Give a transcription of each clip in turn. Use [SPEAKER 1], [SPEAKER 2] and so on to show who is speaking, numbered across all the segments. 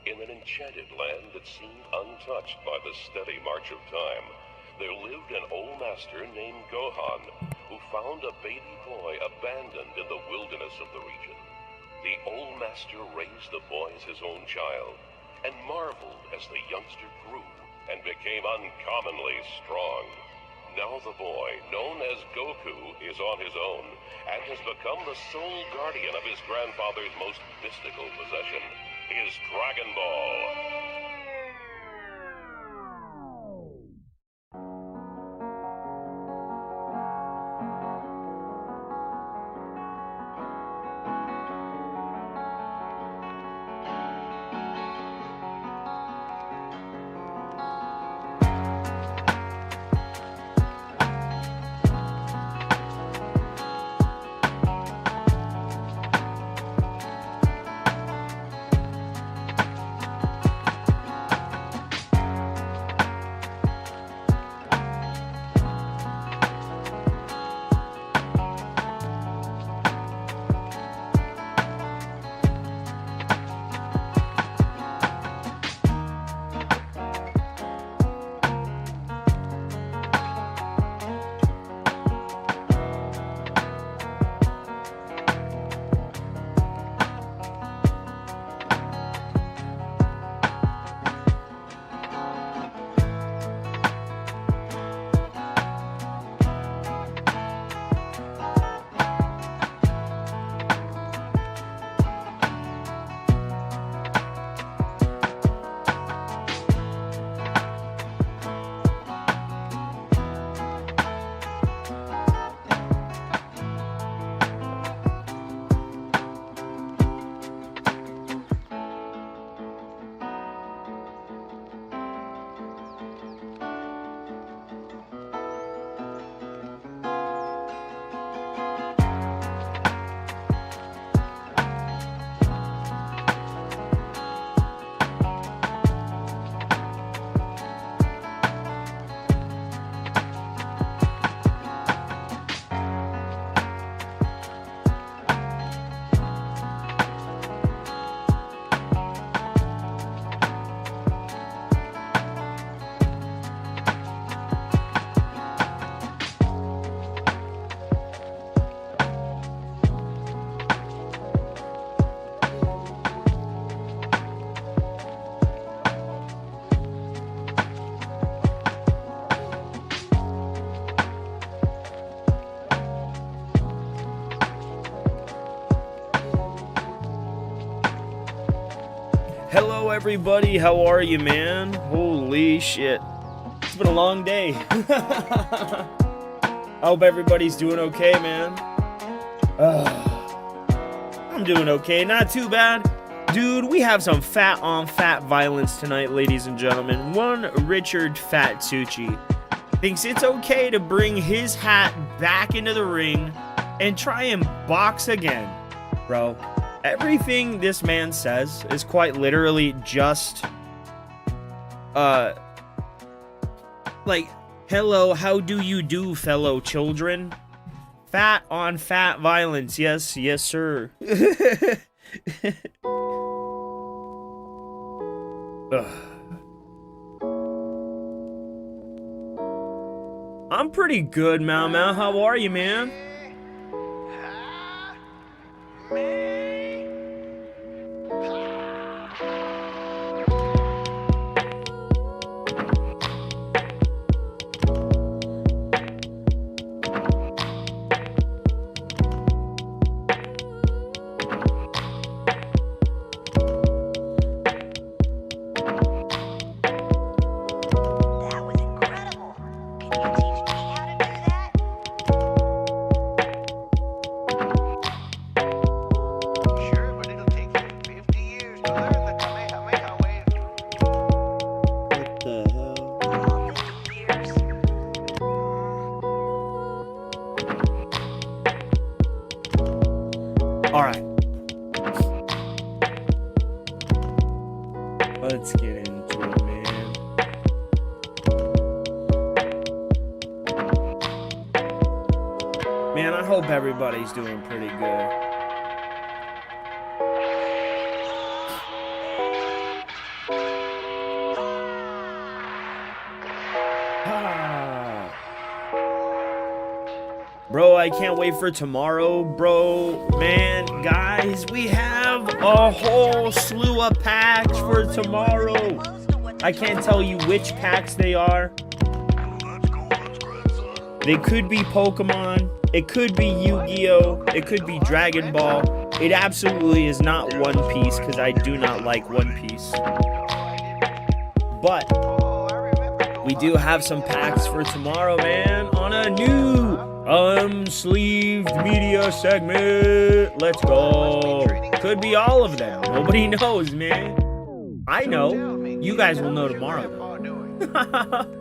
[SPEAKER 1] In an enchanted land that seemed untouched by the steady march of time, there lived an old master named Gohan, who found a baby boy abandoned in the wilderness of the region. The old master raised the boy as his own child, and marveled as the youngster grew and became uncommonly strong. Now the boy, known as Goku, is on his own, and has become the sole guardian of his grandfather's most mystical possession, his Dragon Ball.
[SPEAKER 2] Hello everybody, how are you, man? Holy shit. It's been a long day. I hope everybody's doing okay, man. I'm doing okay, not too bad. Dude, we have some fat on fat violence tonight, ladies and gentlemen. One Richard Fatsucci thinks it's okay to bring his hat back into the ring and try and box again. Bro, everything this man says is quite literally just, like, hello, how do you do, fellow children? Fat on fat violence, yes, yes, sir. I'm pretty good, Mau Mau. How are you, man? Alright. Let's get into it, man. Man, I hope everybody's doing pretty good. I can't wait for tomorrow, bro. Man, guys, we have a whole slew of packs for tomorrow. I can't tell you which packs they are. They could be Pokemon. It could be Yu-Gi-Oh! It could be Dragon Ball. It absolutely is not One Piece, because I do not like One Piece. But we do have some packs for tomorrow, man, on a new unsleeved media segment. Let's go. Could be all of them. Nobody knows, man. I know. You guys will know tomorrow, though.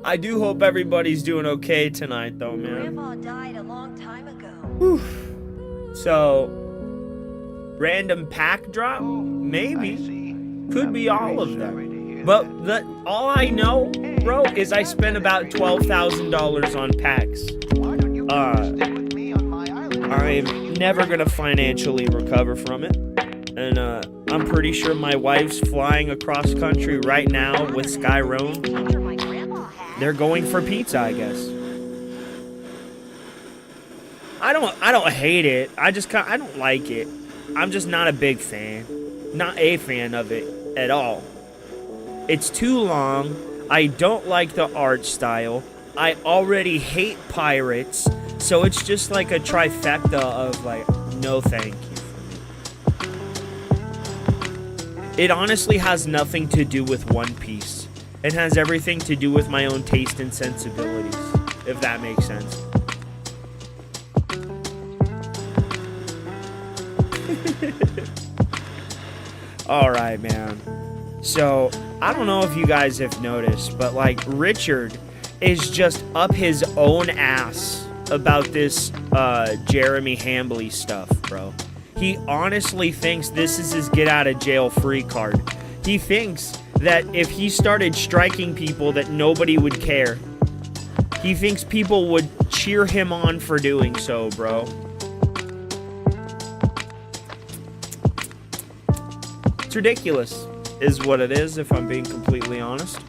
[SPEAKER 2] I do hope everybody's doing okay tonight, though, man.
[SPEAKER 3] Grandpa died a long time ago.
[SPEAKER 2] Whew. So, random pack drop? Maybe. Could be all of them. But all I know, bro, is I spent about $12,000 on packs. I'm never gonna financially recover from it. And I'm pretty sure my wife's flying across country right now with Skyroam. They're going for pizza, I guess. I don't hate it. I don't like it. I'm just not a big fan. Not a fan of it at all. It's too long. I don't like the art style. I already hate pirates. So it's just like a trifecta of like, no thank you. It honestly has nothing to do with One Piece. It has everything to do with my own taste and sensibilities, if that makes sense. Alright, man. So, I don't know if you guys have noticed, but like, Richard is just up his own ass about this Jeremy Hambley stuff, bro. He honestly thinks this is his get out of jail free card. He thinks that if he started striking people that nobody would care. He thinks people would cheer him on for doing so, bro. It's ridiculous, is what it is, if I'm being completely honest.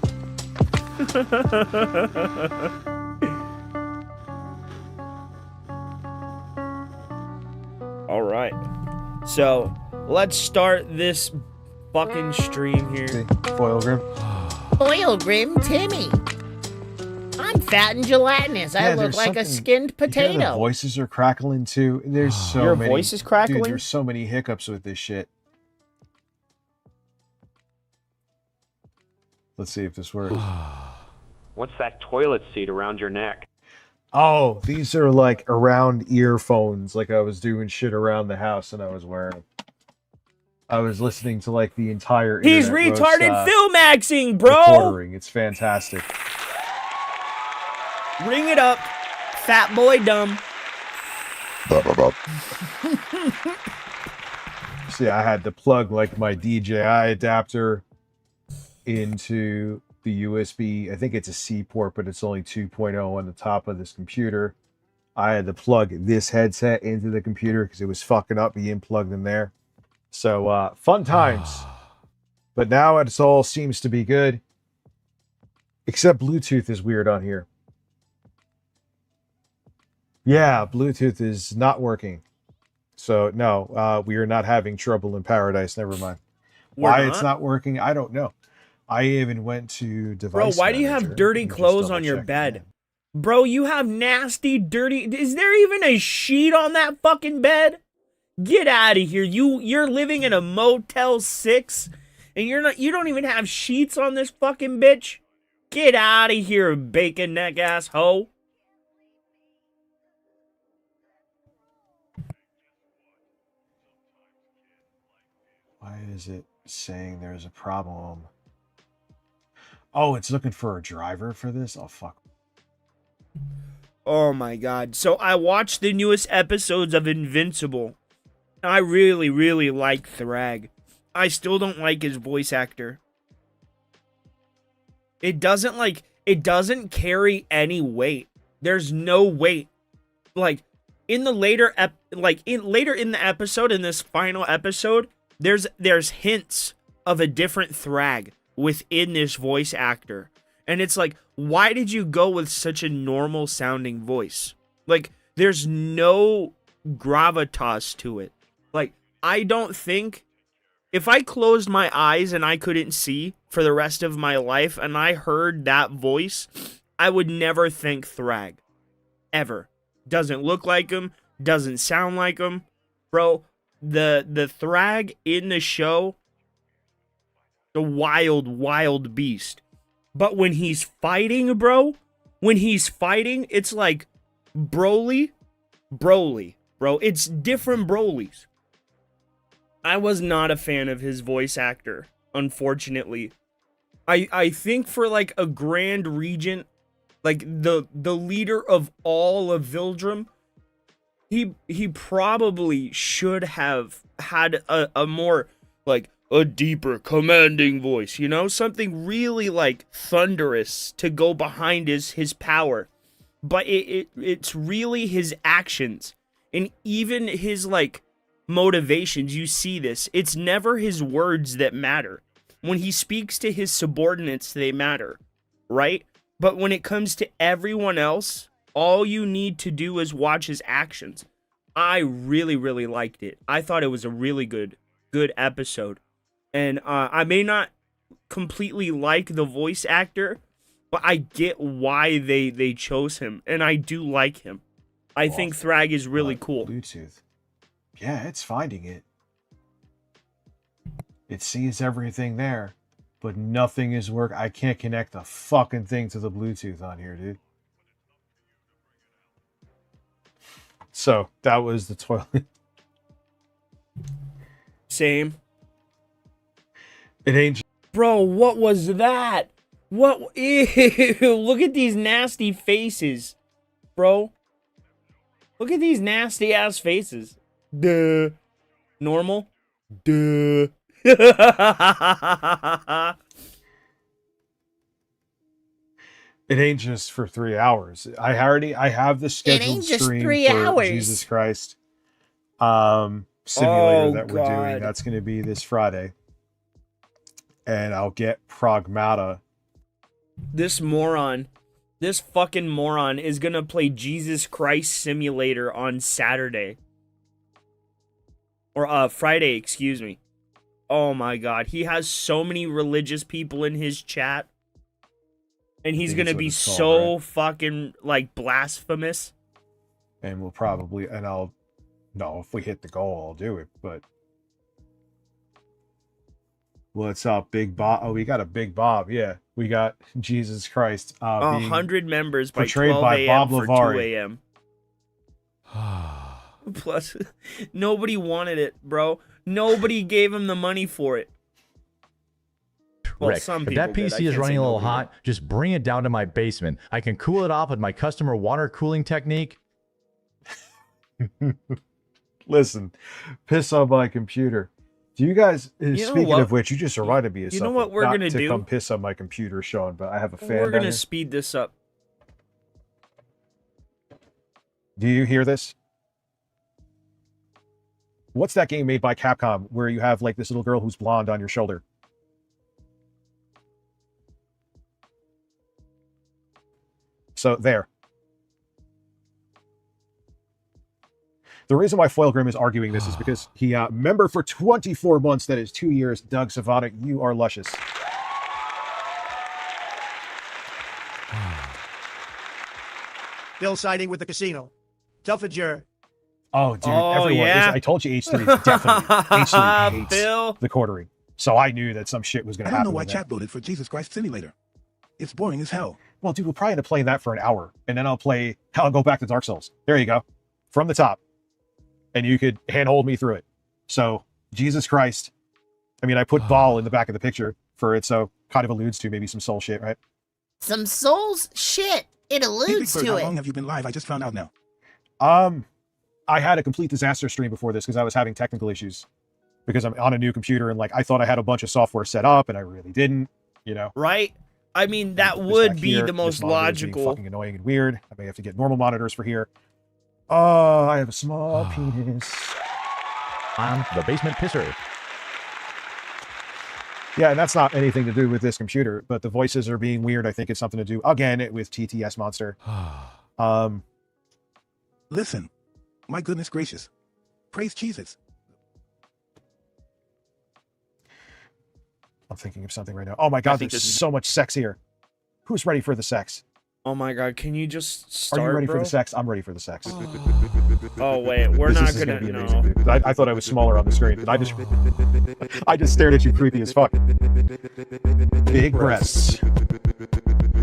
[SPEAKER 2] Alright. So, let's start this fucking stream here.
[SPEAKER 4] Foil Grim.
[SPEAKER 5] Oil Grim Timmy. I'm fat and gelatinous. I look like a skinned potato.
[SPEAKER 4] The voices are crackling too. There's so
[SPEAKER 2] Your
[SPEAKER 4] many.
[SPEAKER 2] voice is crackling?
[SPEAKER 4] Dude, there's so many hiccups with this shit. Let's see if this works.
[SPEAKER 6] What's that toilet seat around your neck?
[SPEAKER 4] Oh, these are like around earphones. Like I was doing shit around the house and I was wearing them. I was listening to like the entire.
[SPEAKER 2] He's
[SPEAKER 4] Internet
[SPEAKER 2] retarded
[SPEAKER 4] roast,
[SPEAKER 2] filmaxing, bro.
[SPEAKER 4] Recording. It's fantastic.
[SPEAKER 2] Ring it up, fat boy dumb.
[SPEAKER 4] See, I had to plug like my DJI adapter into the USB. I think it's a C port, but it's only 2.0 on the top of this computer. I had to plug this headset into the computer because it was fucking up being plugged in there. So, fun times. But now it all seems to be good. Except Bluetooth is weird on here. Yeah, Bluetooth is not working. So, no, we are not having trouble in paradise. Never mind. Why it's not working, I don't know. I even went to device.
[SPEAKER 2] Bro, why do you
[SPEAKER 4] manager
[SPEAKER 2] have dirty
[SPEAKER 4] and just
[SPEAKER 2] clothes on your
[SPEAKER 4] double-checked
[SPEAKER 2] bed?
[SPEAKER 4] it.
[SPEAKER 2] Bro, you have nasty, dirty... Is there even a sheet on that fucking bed? Get out of here. You're living in a Motel 6 and you don't even have sheets on this fucking bitch? Get out of here, bacon neck ass hoe.
[SPEAKER 4] Why is it saying there's a problem? Oh, it's looking for a driver for this? Oh, fuck.
[SPEAKER 2] Oh my god. So I watched the newest episodes of Invincible. I really, really like Thrag. I still don't like his voice actor. It doesn't carry any weight. There's no weight. Like in the later in the episode, in this final episode, there's hints of a different Thrag within this voice actor. And it's like, why did you go with such a normal sounding voice? Like, There's no gravitas to it. Like, I don't think if I closed my eyes and I couldn't see for the rest of my life and I heard that voice, I would never think Thrag. Ever. Doesn't look like him, doesn't sound like him. Bro, the Thrag in the show, the wild beast. But when he's fighting, bro, it's like Broly, bro. It's different Brolys. I was not a fan of his voice actor, unfortunately. I think for like a Grand Regent, like the leader of all of Vildrum, he probably should have had a more like a deeper commanding voice, you know, something really like thunderous to go behind his power. But it's really his actions and even his like motivations. You see this. It's never his words that matter. When he speaks to his subordinates, they matter, right? But when it comes to everyone else, all you need to do is watch his actions. I really liked it. I thought it was a really good episode. And I may not completely like the voice actor, but I get why they chose him, and I do like him. I think Thrag is really cool.
[SPEAKER 4] Bluetooth. Yeah, it's finding it. It sees everything there, but nothing is working. I can't connect a fucking thing to the Bluetooth on here, dude. So, that was the toilet.
[SPEAKER 2] Same.
[SPEAKER 4] It ain't...
[SPEAKER 2] Bro, what was that? What? Ew, look at these nasty faces, bro. Look at these nasty ass faces. Duh. Normal? Duh.
[SPEAKER 4] It ain't just for 3 hours. I have the scheduled stream for Jesus Christ simulator that we're doing. That's going to be this Friday. And I'll get Pragmata.
[SPEAKER 2] This fucking moron is going to play Jesus Christ Simulator on Saturday. Or Friday, excuse me. Oh my god, he has so many religious people in his chat. And he's going to be so fucking, like, blasphemous.
[SPEAKER 4] And we'll probably, no, if we hit the goal, I'll do it, but... What's up, Big Bob? Oh, we got a Big Bob, yeah. We got Jesus Christ.
[SPEAKER 2] 100 members by 12 a.m. for 2 a.m. Plus, nobody wanted it, bro. Nobody gave him the money for it. Well,
[SPEAKER 7] Rick, if that PC is running a little hot, just bring it down to my basement. I can cool it off with my customer water cooling technique.
[SPEAKER 4] Listen, piss on my computer. Do you guys, speaking of which, you just reminded me of something.
[SPEAKER 2] You know what we're going to do?
[SPEAKER 4] Come piss on my computer, Sean, but I have a fan.
[SPEAKER 2] We're going to speed this up.
[SPEAKER 4] Do you hear this? What's that game made by Capcom where you have like this little girl who's blonde on your shoulder? So there. The reason why Foilgrim is arguing this is because he member for 24 months, that is 2 years, Doug Savonic, you are luscious.
[SPEAKER 8] Bill siding with the casino. Telfager.
[SPEAKER 4] Oh, dude, everyone.
[SPEAKER 2] Yeah.
[SPEAKER 4] I told you H3 definitely. H3 hates
[SPEAKER 2] Bill.
[SPEAKER 4] the quartering. So I knew that some shit was going to happen.
[SPEAKER 9] I don't know why chat voted for Jesus Christ Simulator. It's boring as hell.
[SPEAKER 4] Well, dude, we'll probably end up playing that for an hour, and then I'll go back to Dark Souls. There you go. From the top. And you could handhold me through it. So, Jesus Christ. I mean, I put Baal in the back of the picture for it, so kind of alludes to maybe some soul shit, right?
[SPEAKER 5] Some souls shit. It alludes to
[SPEAKER 9] How
[SPEAKER 5] it.
[SPEAKER 9] long have you been live? I just found out now.
[SPEAKER 4] I had a complete disaster stream before this because I was having technical issues. Because I'm on a new computer and like I thought I had a bunch of software set up and I really didn't, you know.
[SPEAKER 2] Right? I mean, that would be the most logical.
[SPEAKER 4] Fucking annoying and weird. I may have to get normal monitors for here. Oh, I have a small penis.
[SPEAKER 7] I'm the basement pisser.
[SPEAKER 4] Yeah, and that's not anything to do with this computer, but the voices are being weird. I think it's something to do, again, with TTS Monster.
[SPEAKER 9] Listen. My goodness gracious. Praise Jesus.
[SPEAKER 4] I'm thinking of something right now. Oh my God,
[SPEAKER 2] think
[SPEAKER 4] there's
[SPEAKER 2] this is-
[SPEAKER 4] so much sex here. Who's ready for the sex?
[SPEAKER 2] Oh my God, can you just start,
[SPEAKER 4] Are you ready
[SPEAKER 2] bro?
[SPEAKER 4] for the sex? I'm ready for the sex.
[SPEAKER 2] Oh wait, we're
[SPEAKER 4] This
[SPEAKER 2] not
[SPEAKER 4] is
[SPEAKER 2] gonna.
[SPEAKER 4] be
[SPEAKER 2] No.
[SPEAKER 4] amazing, dude. I thought I was smaller on the screen. And I just stared at you creepy as fuck. Big breasts.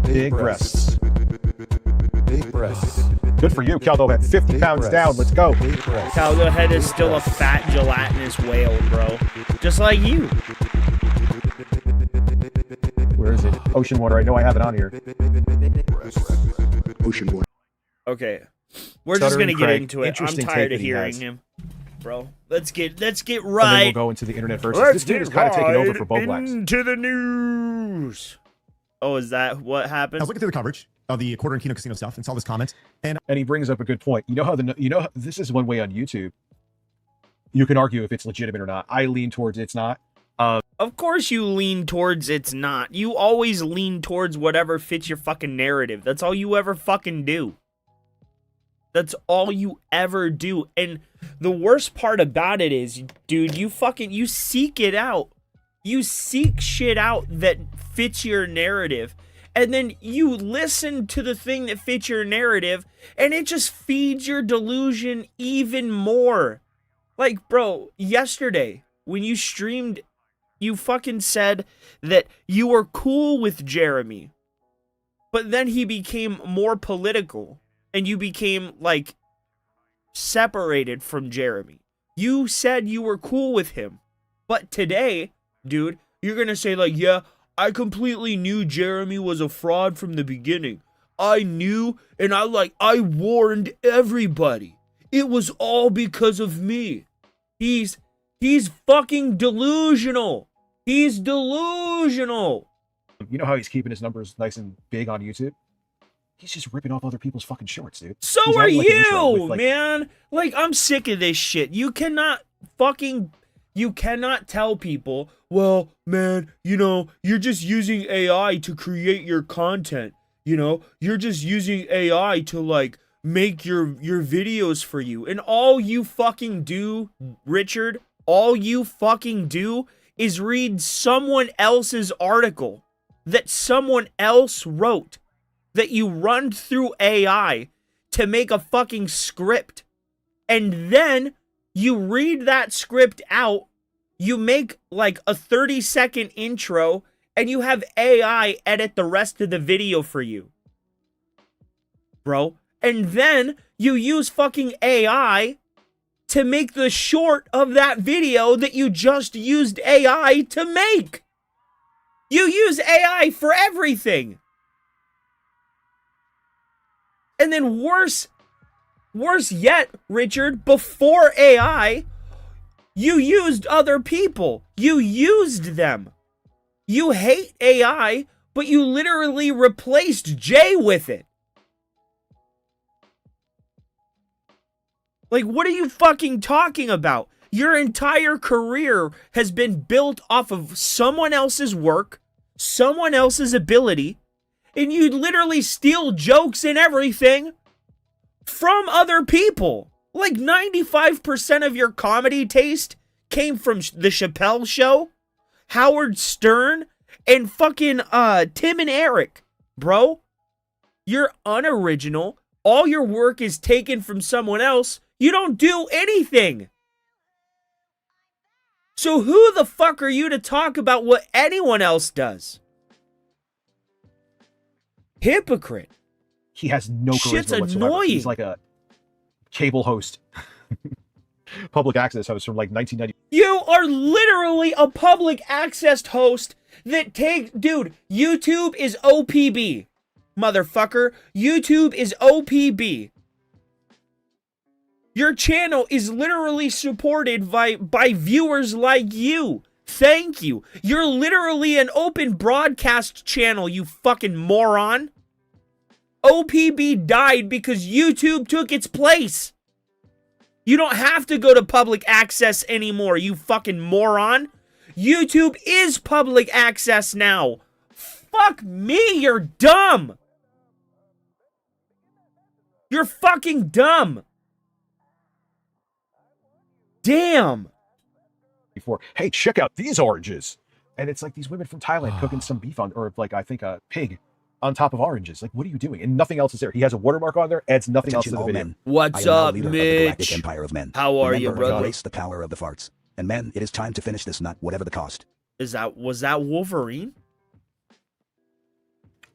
[SPEAKER 4] Big breasts.
[SPEAKER 7] Big breasts.
[SPEAKER 4] Good for you, Caldo. At 50 pounds down. Let's go.
[SPEAKER 2] Caldo Head is still a fat gelatinous whale, bro. Just like you.
[SPEAKER 4] Where is it? Ocean water. I know I have it on here.
[SPEAKER 9] Ocean water.
[SPEAKER 2] Okay, we're just
[SPEAKER 4] Stuttering
[SPEAKER 2] gonna get
[SPEAKER 4] Craig.
[SPEAKER 2] into it. I'm
[SPEAKER 4] Interesting
[SPEAKER 2] tired
[SPEAKER 4] take
[SPEAKER 2] of
[SPEAKER 4] that he
[SPEAKER 2] hearing
[SPEAKER 4] has.
[SPEAKER 2] him, bro. Let's get
[SPEAKER 4] And then
[SPEAKER 2] right.
[SPEAKER 4] we'll go into the internet versus.
[SPEAKER 2] Let's
[SPEAKER 4] This dude
[SPEAKER 2] get
[SPEAKER 4] is kind of taking over
[SPEAKER 2] right
[SPEAKER 4] for Boblax.
[SPEAKER 2] into the news. Oh, is that what
[SPEAKER 10] I
[SPEAKER 2] happened?
[SPEAKER 10] was looking through the coverage of the Quarter and Kino Casino stuff and saw this comment. And
[SPEAKER 4] And he brings up a good point. You know this is one way on YouTube. You can argue if it's legitimate or not. I lean towards it's not.
[SPEAKER 2] Of course you lean towards it's not. You always lean towards whatever fits your fucking narrative. That's all you ever fucking do. That's all you ever do. And the worst part about it is, dude, you seek it out. You seek shit out that fits your narrative. And then you listen to the thing that fits your narrative, and it just feeds your delusion even more. Like, bro, yesterday, when you streamed, you fucking said that you were cool with Jeremy. But then he became more political, and you became, like, separated from Jeremy. You said you were cool with him. But today, dude, you're gonna say, like, yeah, I completely knew Jeremy was a fraud from the beginning. I knew, and I warned everybody. It was all because of me. He's fucking delusional. He's delusional.
[SPEAKER 4] You know how he's keeping his numbers nice and big on YouTube? He's just ripping off other people's fucking shorts, dude.
[SPEAKER 2] So
[SPEAKER 4] He's
[SPEAKER 2] are
[SPEAKER 4] adding, like, an intro
[SPEAKER 2] you,
[SPEAKER 4] with, like-
[SPEAKER 2] man. Like, I'm sick of this shit. You cannot tell people, well, man, you're just using AI to create your content. You're just using AI to, like, make your videos for you. And all you fucking do, Richard, all you fucking do is read someone else's article that someone else wrote that you run through AI to make a fucking script. And then you read that script out, you make like a 30-second intro, and you have AI edit the rest of the video for you. Bro. And then you use fucking AI to make the short of that video that you just used AI to make. You use AI for everything. And then worse yet, Richard, before AI, you used other people. You used them. You hate AI, but you literally replaced Jay with it. Like, what are you fucking talking about? Your entire career has been built off of someone else's work, someone else's ability, and you literally steal jokes and everything from other people. Like 95% of your comedy taste came from the Chappelle Show, Howard Stern, and fucking Tim and Eric, bro. You're unoriginal. All your work is taken from someone else. You don't do anything. So who the fuck are you to talk about what anyone else does? Hypocrite.
[SPEAKER 4] He has no charisma
[SPEAKER 2] Shit's
[SPEAKER 4] whatsoever.
[SPEAKER 2] annoying.
[SPEAKER 4] He's like a cable host. Public access host from like 1990.
[SPEAKER 2] You are literally a public access host that takes... Dude, YouTube is OPB. Motherfucker. YouTube is OPB. Your channel is literally supported by viewers like you. Thank you. You're literally an open broadcast channel, you fucking moron. OPB died because YouTube took its place. You don't have to go to public access anymore, you fucking moron. YouTube is public access now. Fuck me, you're dumb. You're fucking dumb. damn.
[SPEAKER 4] Before, hey, check out these oranges. And it's like these women from Thailand cooking some beef on, or like I think a pig on top of oranges. Like, what are you doing? And nothing else is there. He has a watermark on there, adds nothing else to the video.
[SPEAKER 2] What's up, Mitch?
[SPEAKER 11] Empire of men.
[SPEAKER 2] How are you,
[SPEAKER 11] Remember,
[SPEAKER 2] brother?
[SPEAKER 11] embrace the power of the farts. And men, it is time to finish this nut, whatever the cost.
[SPEAKER 2] Was that Wolverine?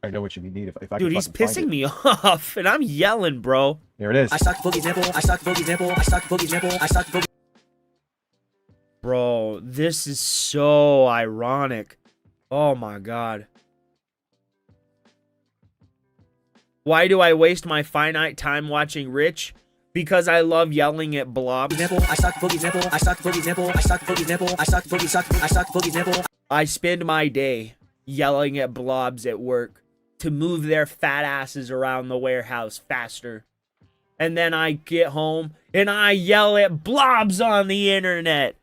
[SPEAKER 4] I know what you need if I
[SPEAKER 2] Dude,
[SPEAKER 4] can
[SPEAKER 2] he's
[SPEAKER 4] fucking find
[SPEAKER 2] pissing
[SPEAKER 4] it.
[SPEAKER 2] me off, and I'm yelling, bro.
[SPEAKER 4] There it is.
[SPEAKER 8] I sucked Boogie's nipple. I sucked Boogie's nipple. I sucked Boogie's nipple. I sucked Boogie.
[SPEAKER 2] Bro, this is so ironic. Oh my god. Why do I waste my finite time watching Rich? Because I love yelling at blobs.
[SPEAKER 8] Nipple. I sucked Boogie's nipple. I sucked Boogie's nipple. I sucked Boogie's nipple. I sucked Boogie sucked. I sucked Boogie's nipple.
[SPEAKER 2] I spend my day yelling at blobs at work to move their fat asses around the warehouse faster. And then I get home and I yell at blobs on the internet.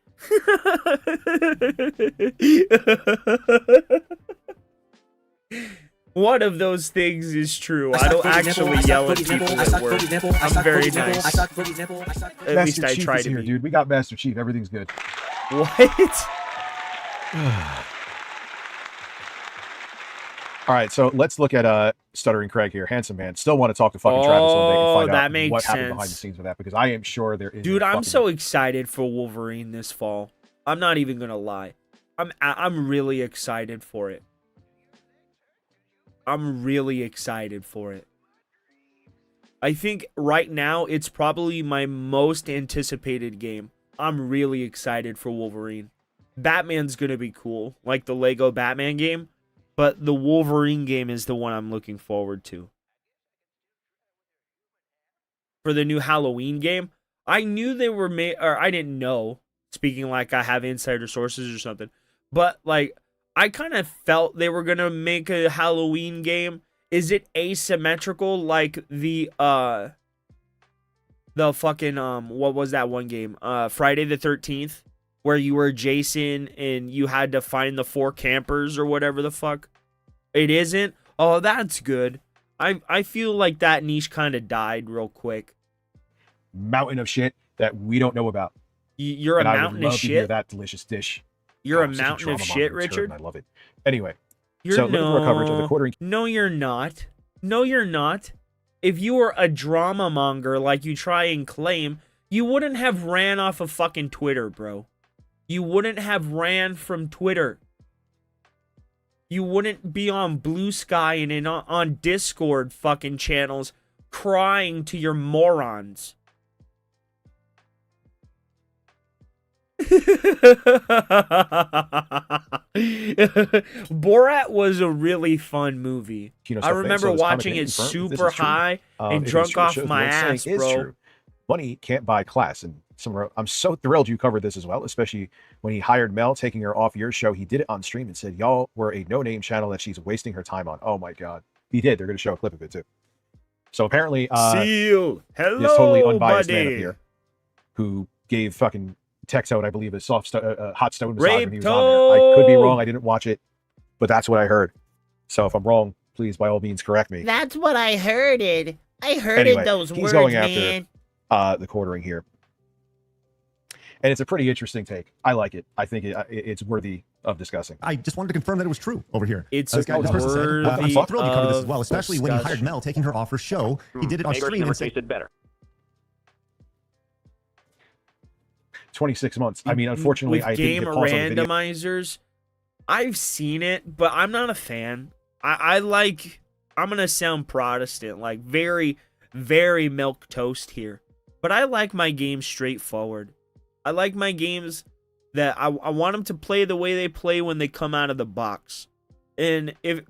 [SPEAKER 2] One of those things is true. I don't actually yell at people at work. I'm very nice. At least I try to
[SPEAKER 4] here,
[SPEAKER 2] be.
[SPEAKER 4] dude. We got Master Chief. Everything's good.
[SPEAKER 2] What?
[SPEAKER 4] All right, so let's look at Stuttering Craig here. Handsome man. Still want to talk to fucking Travis one day and find
[SPEAKER 2] that
[SPEAKER 4] out
[SPEAKER 2] makes
[SPEAKER 4] what happened
[SPEAKER 2] sense.
[SPEAKER 4] behind the scenes with that, because I am sure there is.
[SPEAKER 2] Dude, I'm so excited for Wolverine this fall. I'm not even gonna lie. I'm really excited for it. I'm really excited for it. I think right now it's probably my most anticipated game. I'm really excited for Wolverine. Batman's gonna be cool, like the Lego Batman game, but the Wolverine game is the one I'm looking forward to. For the new Halloween game, I knew they were made, or I didn't know, speaking like I have insider sources or something, but like I kind of felt they were gonna make a Halloween game. Is it asymmetrical like the fucking what was that one game? Friday the 13th, where you were Jason and you had to find the 4 campers or whatever the fuck? It isn't? Oh, that's good. I feel like that niche kind of died real quick.
[SPEAKER 4] Mountain of shit that we don't know about.
[SPEAKER 2] You're a
[SPEAKER 4] and
[SPEAKER 2] mountain
[SPEAKER 4] I would love
[SPEAKER 2] of
[SPEAKER 4] to hear
[SPEAKER 2] shit?
[SPEAKER 4] that delicious dish.
[SPEAKER 2] You're
[SPEAKER 4] I'm
[SPEAKER 2] a
[SPEAKER 4] such
[SPEAKER 2] mountain of
[SPEAKER 4] drama
[SPEAKER 2] shit,
[SPEAKER 4] monger turd,
[SPEAKER 2] Richard?
[SPEAKER 4] and I love it. Anyway,
[SPEAKER 2] You're
[SPEAKER 4] so looking for coverage of the quartering.
[SPEAKER 2] No, you're not. No, you're not. If you were a drama monger like you try and claim, you wouldn't have ran off of fucking Twitter, bro. You wouldn't have ran from Twitter. You wouldn't be on Blue Sky and on Discord fucking channels crying to your morons. Borat was a really fun movie. I remember watching it super high and drunk off my ass, bro.
[SPEAKER 4] Money can't buy class. And I'm so thrilled you covered this as well, especially when he hired Mel, taking her off your show. He did it on stream and said, y'all were a no-name channel that she's wasting her time on. Oh my God. He did. They're going to show a clip of it too. So apparently,
[SPEAKER 2] see you. Hello,
[SPEAKER 4] this totally unbiased man
[SPEAKER 2] buddy.
[SPEAKER 4] up here who gave fucking Texo, I believe, a hot stone massage when he was on there. I could be wrong. I didn't watch it, but that's what I heard. So if I'm wrong, please, by all means, correct me.
[SPEAKER 5] That's what I heard it. I heard
[SPEAKER 4] Anyway,
[SPEAKER 5] it, those
[SPEAKER 4] he's
[SPEAKER 5] words,
[SPEAKER 4] going
[SPEAKER 5] man.
[SPEAKER 4] after the quartering here. And it's a pretty interesting take. I like it. I think it's worthy of discussing.
[SPEAKER 10] I just wanted to confirm that it was true over here.
[SPEAKER 2] It's
[SPEAKER 10] this guy, this person said, I'm so thrilled you covered this as well, especially when he hired
[SPEAKER 2] discussion.
[SPEAKER 10] Mel, taking her off her show. He did it on
[SPEAKER 6] Bagels
[SPEAKER 10] stream
[SPEAKER 6] never
[SPEAKER 10] and said,
[SPEAKER 6] tasted better.
[SPEAKER 4] 26 months. I mean, unfortunately,
[SPEAKER 2] with
[SPEAKER 4] I
[SPEAKER 2] game
[SPEAKER 4] didn't get pause on the video.
[SPEAKER 2] randomizers, I've seen it, but I'm not a fan. I like, I'm gonna sound Protestant, like very, very milk toast here, but I like my games straightforward. I like my games that I want them to play the way they play when they come out of the box. And if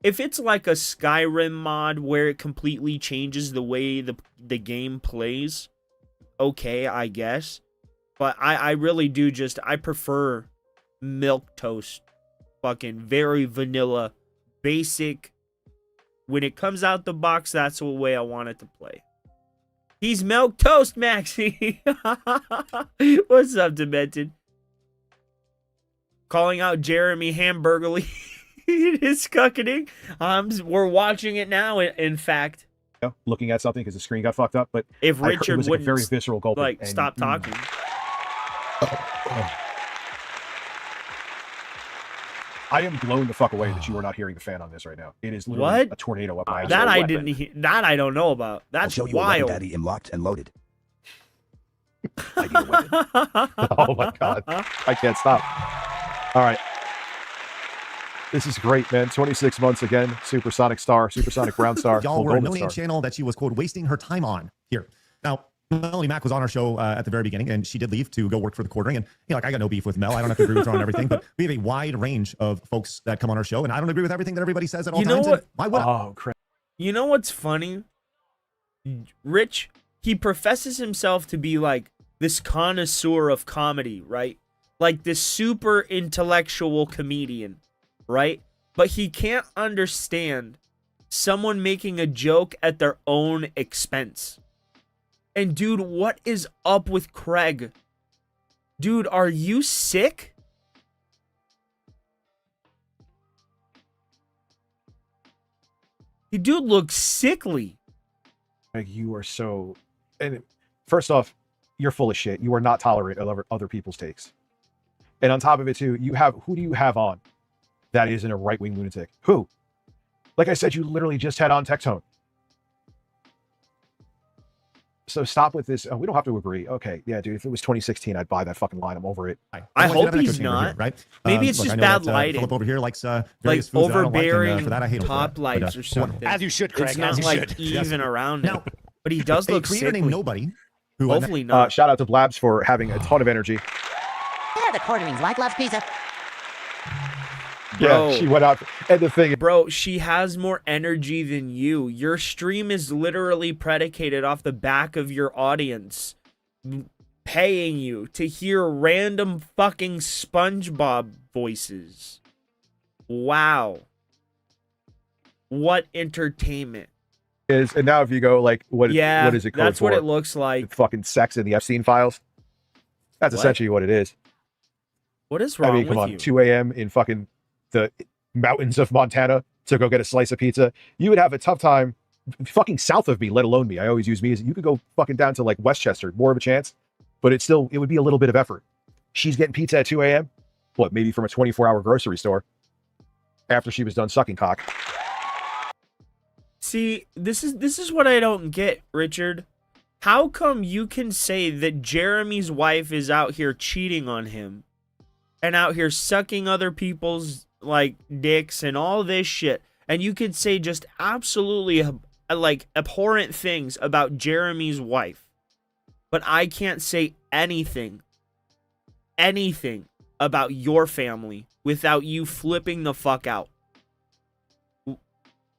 [SPEAKER 2] it's like a Skyrim mod where it completely changes the way the game plays, okay, I guess. But I really do I prefer milk toast. Fucking very vanilla, basic. When it comes out the box, that's the way I want it to play. He's milk toast, Maxie. What's up, Demented? Calling out Jeremy Hamburgerly. His cuckening. We're watching it now, in fact.
[SPEAKER 4] Looking at something because the screen got fucked up, but
[SPEAKER 2] if
[SPEAKER 4] it
[SPEAKER 2] Richard
[SPEAKER 4] was
[SPEAKER 2] wouldn't
[SPEAKER 4] like a very visceral gulp,
[SPEAKER 2] like
[SPEAKER 4] and,
[SPEAKER 2] stop talking.
[SPEAKER 4] I am blown the fuck away that you are not hearing the fan on this right now. It is literally
[SPEAKER 2] What?
[SPEAKER 4] a tornado up my ass.
[SPEAKER 2] That I didn't. That I don't know about.
[SPEAKER 11] I'll
[SPEAKER 2] That's
[SPEAKER 11] show you a weapon,
[SPEAKER 2] wild.
[SPEAKER 11] Daddy, in locked and loaded. I need a weapon.
[SPEAKER 4] Oh my god. I can't stop. All right. This is great, man. 26 months again. Supersonic star, supersonic brown star.
[SPEAKER 10] Y'all were a
[SPEAKER 4] golden
[SPEAKER 10] no-name
[SPEAKER 4] star.
[SPEAKER 10] channel that she was, quote, wasting her time on here. Now, Melanie Mack was on our show at the very beginning, and she did leave to go work for the quartering. And, you know, like, I got no beef with Mel. I don't have to agree with her on everything, but we have a wide range of folks that come on our show, and I don't agree with everything that everybody says at all
[SPEAKER 2] You know
[SPEAKER 10] times.
[SPEAKER 2] what?
[SPEAKER 10] Why would I?
[SPEAKER 4] Oh, crap.
[SPEAKER 2] You know what's funny? Rich, he professes himself to be like this connoisseur of comedy, right? Like this super intellectual comedian, right? But he can't understand someone making a joke at their own expense. And dude, what is up with Craig? Dude, are you sick? The dude looks sickly.
[SPEAKER 4] Like, you are so... And first off, you're full of shit. You are not tolerant of other people's takes. And on top of it, too, you have... Who do you have on that isn't a right-wing lunatic? Who? Like I said, you literally just had on Tectone. So stop with this. We don't have to agree. Okay, yeah, dude. If it was 2016, I'd buy that fucking line. I'm over it.
[SPEAKER 2] I hope he's not.
[SPEAKER 10] Here, right?
[SPEAKER 2] Maybe it's
[SPEAKER 10] look,
[SPEAKER 2] just
[SPEAKER 10] I know
[SPEAKER 2] bad
[SPEAKER 10] that,
[SPEAKER 2] lighting.
[SPEAKER 10] Philip over here likes
[SPEAKER 2] Like
[SPEAKER 10] various foods that I don't
[SPEAKER 2] overbearing
[SPEAKER 10] like, and, for that I hate him for
[SPEAKER 2] top
[SPEAKER 10] that.
[SPEAKER 2] lights
[SPEAKER 10] But,
[SPEAKER 2] or something.
[SPEAKER 12] As you should, Craig.
[SPEAKER 2] It's not
[SPEAKER 12] as you
[SPEAKER 2] like
[SPEAKER 12] should.
[SPEAKER 2] even around
[SPEAKER 10] Now,
[SPEAKER 2] him. But he does look
[SPEAKER 10] a creator
[SPEAKER 2] sickly.
[SPEAKER 10] named Nobody, who
[SPEAKER 2] Hopefully not.
[SPEAKER 4] Shout out to Blabs for having a ton of energy.
[SPEAKER 5] Yeah, the quartering's like loves pizza.
[SPEAKER 2] Bro.
[SPEAKER 4] Yeah, she went out. And the thing,
[SPEAKER 2] Bro, she has more energy than you. Your stream is literally predicated off the back of your audience paying you to hear random fucking SpongeBob voices. Wow. What entertainment.
[SPEAKER 4] is, and now if you go like, what is it called?
[SPEAKER 2] That's what it looks like.
[SPEAKER 4] Fucking sex in the Epstein files. That's
[SPEAKER 2] What?
[SPEAKER 4] essentially what it is.
[SPEAKER 2] What is wrong
[SPEAKER 4] I mean, come
[SPEAKER 2] with
[SPEAKER 4] on,
[SPEAKER 2] you?
[SPEAKER 4] 2 a.m. in fucking the mountains of Montana to go get a slice of pizza. You would have a tough time fucking south of me, let alone me. I always use me as you could go fucking down to like Westchester, more of a chance, but it would be a little bit of effort. She's getting pizza at 2 a.m. What, maybe from a 24-hour grocery store after she was done sucking cock.
[SPEAKER 2] See, this is what I don't get, Richard. How come you can say that Jeremy's wife is out here cheating on him and out here sucking other people's like dicks and all this shit, and you could say just absolutely like abhorrent things about Jeremy's wife, but I can't say anything about your family without you flipping the fuck out?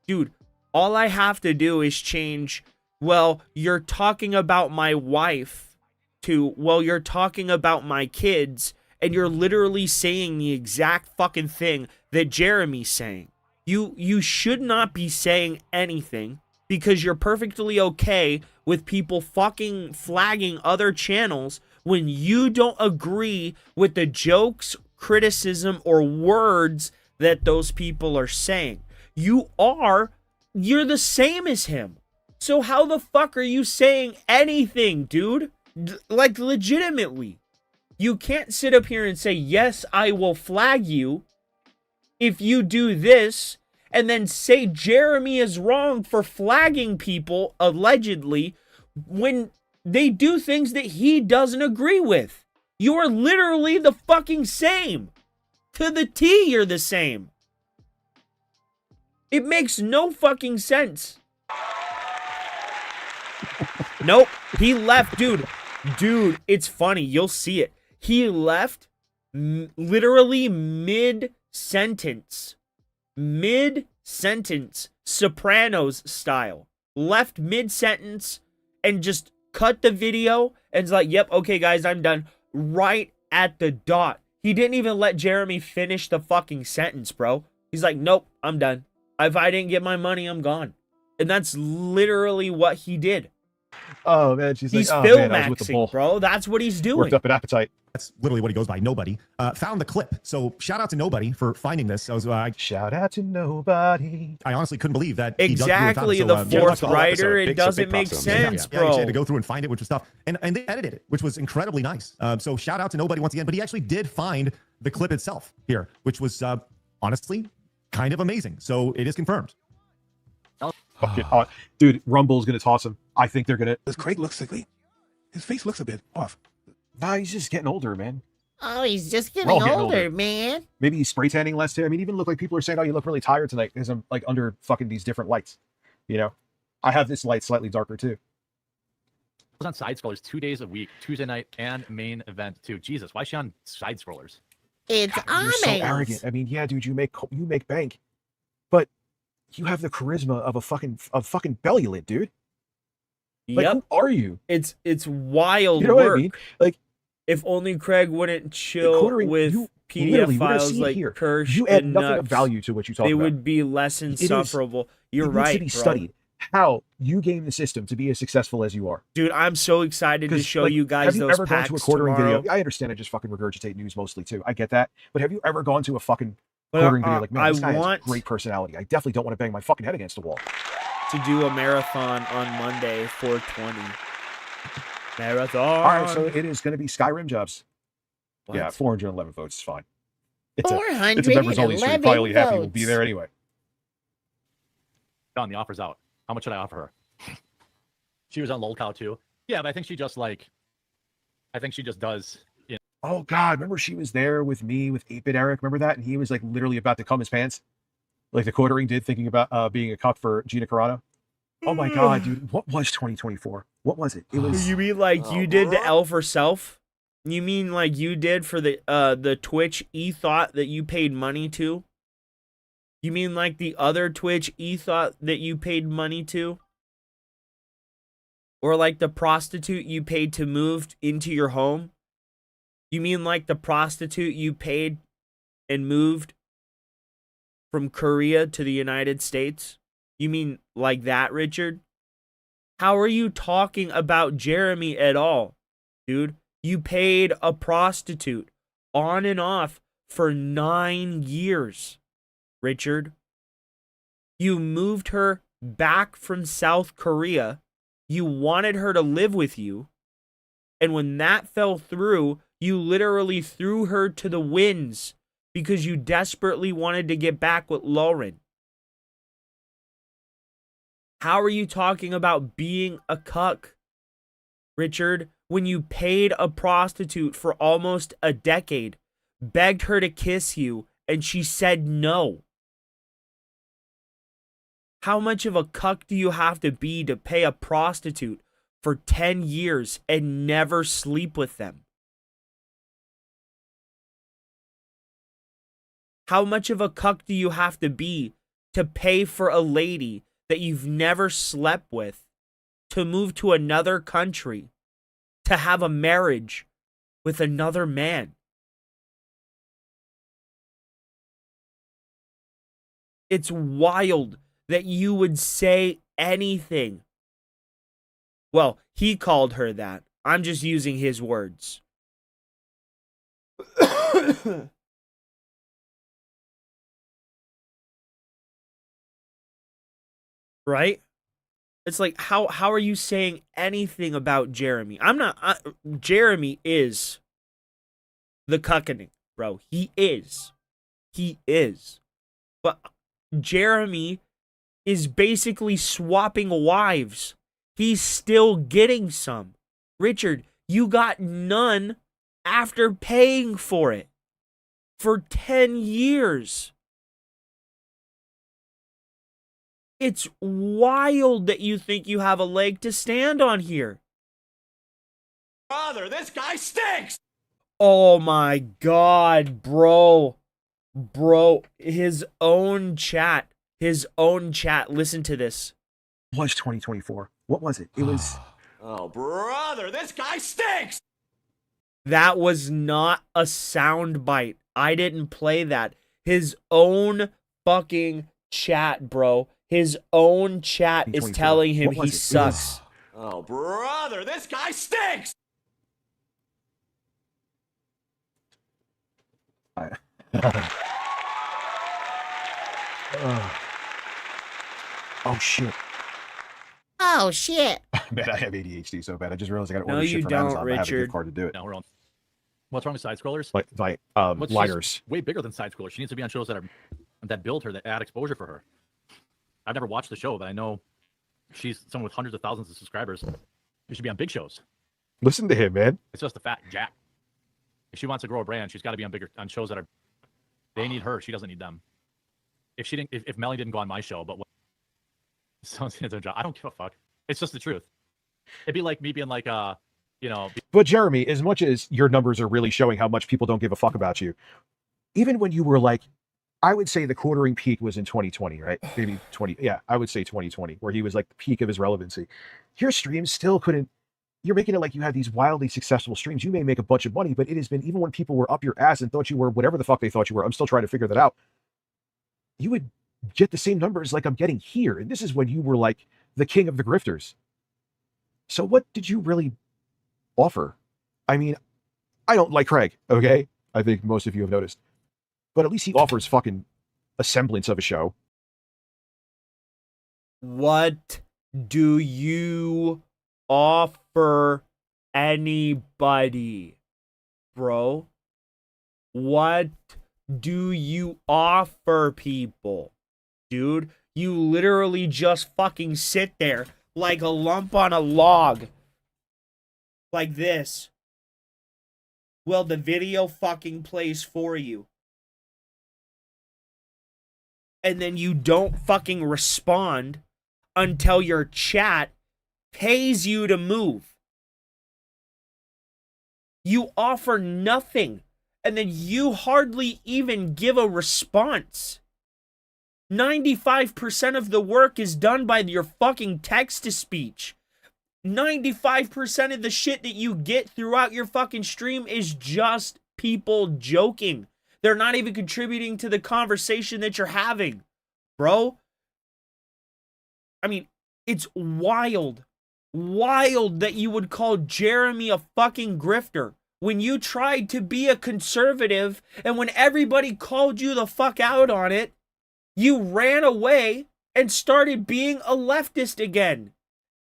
[SPEAKER 2] Dude, all I have to do is change, well, you're talking about my wife, to, well, you're talking about my kids, and you're literally saying the exact fucking thing that Jeremy's saying. You should not be saying anything because you're perfectly okay with people fucking flagging other channels when you don't agree with the jokes, criticism, or words that those people are saying. You're the same as him. So how the fuck are you saying anything, dude? Like, legitimately. You can't sit up here and say, yes, I will flag you if you do this, and then say Jeremy is wrong for flagging people, allegedly, when they do things that he doesn't agree with. You're literally the fucking same. To the T, you're the same. It makes no fucking sense. Nope. He left, dude. Dude, it's funny. You'll see it. He left literally mid-sentence. Mid-sentence. Sopranos style. Left mid-sentence and just cut the video and is like, yep, okay, guys, I'm done. Right at the dot. He didn't even let Jeremy finish the fucking sentence, bro. He's like, nope, I'm done. If I didn't get my money, I'm gone. And that's literally what he did.
[SPEAKER 4] Oh man, he's
[SPEAKER 2] like,
[SPEAKER 4] oh,
[SPEAKER 2] film
[SPEAKER 4] man, I was with the
[SPEAKER 2] maxing,
[SPEAKER 4] bull.
[SPEAKER 2] bro. That's what he's doing.
[SPEAKER 4] Worked up an appetite.
[SPEAKER 10] that's literally what he goes by, Nobody, found the clip. So shout out to Nobody for finding this.
[SPEAKER 4] Shout out to Nobody.
[SPEAKER 10] I honestly couldn't believe that.
[SPEAKER 2] Exactly, the fourth writer. It doesn't make sense, bro.
[SPEAKER 10] Yeah, he had to go through and find it, which was tough. And they edited it, which was incredibly nice. So shout out to Nobody once again. But he actually did find the clip itself here, which was honestly kind of amazing. So it is confirmed.
[SPEAKER 4] Dude, Rumble's going to toss him. I think they're going to.
[SPEAKER 9] Does Craig look sickly? His face looks a bit off.
[SPEAKER 4] Nah, he's just getting older, man.
[SPEAKER 5] Oh, he's just getting
[SPEAKER 4] Getting
[SPEAKER 5] older, man.
[SPEAKER 4] Maybe he's spray tanning less too. I mean, even look like people are saying, "Oh, you look really tired tonight," because I'm like under fucking these different lights. You know, I have this light slightly darker too.
[SPEAKER 12] I was on side scrollers 2 days a week, Tuesday night and main event too. Jesus, why is she on side scrollers?
[SPEAKER 5] It's
[SPEAKER 4] You're so arrogant. I mean, yeah, dude, you make bank, but you have the charisma of a fucking belly lid, dude. Like, who are you?
[SPEAKER 2] It's wild.
[SPEAKER 4] You know
[SPEAKER 2] work.
[SPEAKER 4] what I mean? Like,
[SPEAKER 2] if only Craig wouldn't chill with PDF files like Kirsch
[SPEAKER 4] you add
[SPEAKER 2] and
[SPEAKER 4] nothing
[SPEAKER 2] Nuts,
[SPEAKER 4] of value to what you talk
[SPEAKER 2] they
[SPEAKER 4] about.
[SPEAKER 2] would be less insufferable. You're right,
[SPEAKER 4] It needs to be studied how you game the system to be as successful as you are.
[SPEAKER 2] Dude, I'm so excited to show you guys
[SPEAKER 4] have you
[SPEAKER 2] those
[SPEAKER 4] ever gone
[SPEAKER 2] packs
[SPEAKER 4] to a quartering
[SPEAKER 2] tomorrow.
[SPEAKER 4] video? I understand I just fucking regurgitate news mostly too. I get that. But have you ever gone to a fucking quartering video like, man, this guy has great personality. I definitely don't want to bang my fucking head against the wall.
[SPEAKER 2] To do a marathon on Monday, 420. Marathon.
[SPEAKER 4] All right, so it is going to be Skyrim jobs.
[SPEAKER 2] What?
[SPEAKER 4] Yeah, 411 votes is fine. It's a
[SPEAKER 5] 411
[SPEAKER 4] members only, so you're probably happy we'll be
[SPEAKER 5] votes.
[SPEAKER 4] there anyway.
[SPEAKER 12] Don, the offer's out. How much should I offer her? She was on lolcow too. Yeah, but I think she just does. You know.
[SPEAKER 4] Oh God, remember she was there with me with 8-Bit Eric. Remember that? And he was like literally about to cum his pants, like the quartering did, thinking about being a cuck for Gina Carano. Oh my God, dude, what was 2024? What was it? It was.
[SPEAKER 2] You mean like you did to Elf herself? You mean like you did for the Twitch e-thought that you paid money to? You mean like the other Twitch e-thought that you paid money to? Or like the prostitute you paid to move into your home? You mean like the prostitute you paid and moved from Korea to the United States? You mean like that, Richard? How are you talking about Jeremy at all, dude? You paid a prostitute on and off for 9 years, Richard. You moved her back from South Korea. You wanted her to live with you. And when that fell through, you literally threw her to the winds because you desperately wanted to get back with Lauren. How are you talking about being a cuck, Richard, when you paid a prostitute for almost a decade, begged her to kiss you, and she said no? How much of a cuck do you have to be to pay a prostitute for 10 years and never sleep with them? How much of a cuck do you have to be to pay for a lady that you've never slept with to move to another country, to have a marriage with another man? It's wild that you would say anything. Well, he called her that. I'm just using his words. Right? It's like, how are you saying anything about Jeremy? Jeremy is the cuckening, bro. He is. But Jeremy is basically swapping wives. He's still getting some. Richard, you got none after paying for it for 10 years. It's wild that you think you have a leg to stand on here.
[SPEAKER 12] Brother, this guy stinks!
[SPEAKER 2] Oh my God, bro. Bro, his own chat. Listen to this.
[SPEAKER 4] It was 2024. What was it? It was.
[SPEAKER 12] Oh, brother, this guy stinks!
[SPEAKER 2] That was not a sound bite. I didn't play that. His own fucking chat, bro. His own chat is telling him he sucks.
[SPEAKER 12] Oh, brother, this guy stinks!
[SPEAKER 4] Oh shit.
[SPEAKER 5] Oh shit.
[SPEAKER 4] Man, I have ADHD so bad. I just realized I got to
[SPEAKER 2] No,
[SPEAKER 4] order
[SPEAKER 2] you
[SPEAKER 4] shit from
[SPEAKER 2] don't,
[SPEAKER 4] Amazon. I have a
[SPEAKER 2] Richard.
[SPEAKER 4] gift card to do it.
[SPEAKER 12] No, we're on. What's wrong with side scrollers?
[SPEAKER 4] Like
[SPEAKER 12] What's
[SPEAKER 4] liners.
[SPEAKER 12] she's way bigger than side scrollers. She needs to be on shows that build her, that add exposure for her. I've never watched the show, but I know she's someone with hundreds of thousands of subscribers. She should be on big shows.
[SPEAKER 4] Listen to him, man.
[SPEAKER 12] It's just a fat jack. If she wants to grow a brand, she's got to be on shows that are. They need her. She doesn't need them. If Melly didn't go on my show, but what? Someone's gonna do a job. I don't give a fuck. It's just the truth. It'd be like me being like,
[SPEAKER 4] But Jeremy, as much as your numbers are really showing how much people don't give a fuck about you, even when you were like, I would say the quartering peak was in 2020, right? Maybe 20. Yeah, I would say 2020, where he was like the peak of his relevancy. Your streams still couldn't. You're making it like you have these wildly successful streams. You may make a bunch of money, but it has been, even when people were up your ass and thought you were whatever the fuck they thought you were, I'm still trying to figure that out. You would get the same numbers like I'm getting here. And this is when you were like the king of the grifters. So what did you really offer? I mean, I don't like Craig, okay? I think most of you have noticed. But at least he offers fucking a semblance of a show.
[SPEAKER 2] What do you offer anybody, bro? What do you offer people? Dude, you literally just fucking sit there like a lump on a log. Like this. Well, the video fucking plays for you. And then you don't fucking respond until your chat pays you to move. You offer nothing, and then you hardly even give a response. 95% of the work is done by your fucking text-to-speech. 95% of the shit that you get throughout your fucking stream is just people joking. They're not even contributing to the conversation that you're having, bro. I mean, it's wild that you would call Jeremy a fucking grifter when you tried to be a conservative, and when everybody called you the fuck out on it, you ran away and started being a leftist again.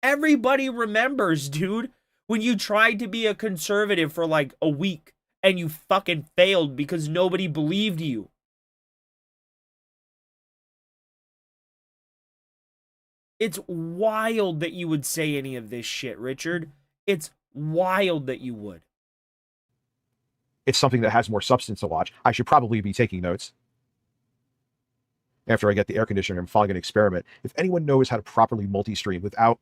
[SPEAKER 2] Everybody remembers, dude, when you tried to be a conservative for like a week and you fucking failed because nobody believed you. It's wild that you would say any of this shit, Richard. It's wild that you would.
[SPEAKER 4] It's something that has more substance to watch. I should probably be taking notes. After I get the air conditioner, I'm finally going to experiment. If anyone knows how to properly multi-stream without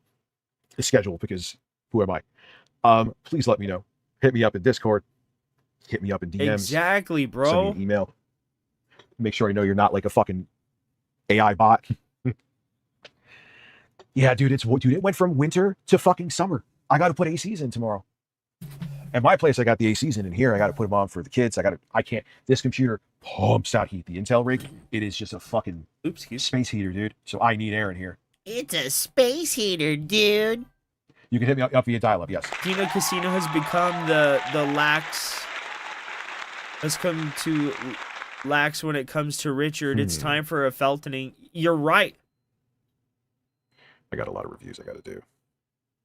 [SPEAKER 4] a schedule, because who am I? Please let me know. Hit me up in Discord. Hit me up in DMs.
[SPEAKER 2] Exactly, bro.
[SPEAKER 4] Send me an email. Make sure I know you're not like a fucking AI bot. Yeah, dude, it went from winter to fucking summer. I got to put ACs in tomorrow. At my place, I got the ACs in here. I got to put them on for the kids. I can't. This computer pumps out heat. The Intel rig, it is just a fucking space heater, dude. So I need air in here.
[SPEAKER 5] It's a space heater, dude.
[SPEAKER 4] You can hit me up via dial-up, yes.
[SPEAKER 2] Dino Casino has become the lax. Has come to lax when it comes to Richard. It's time for a Feltoning. You're right.
[SPEAKER 4] I got a lot of reviews I got to do.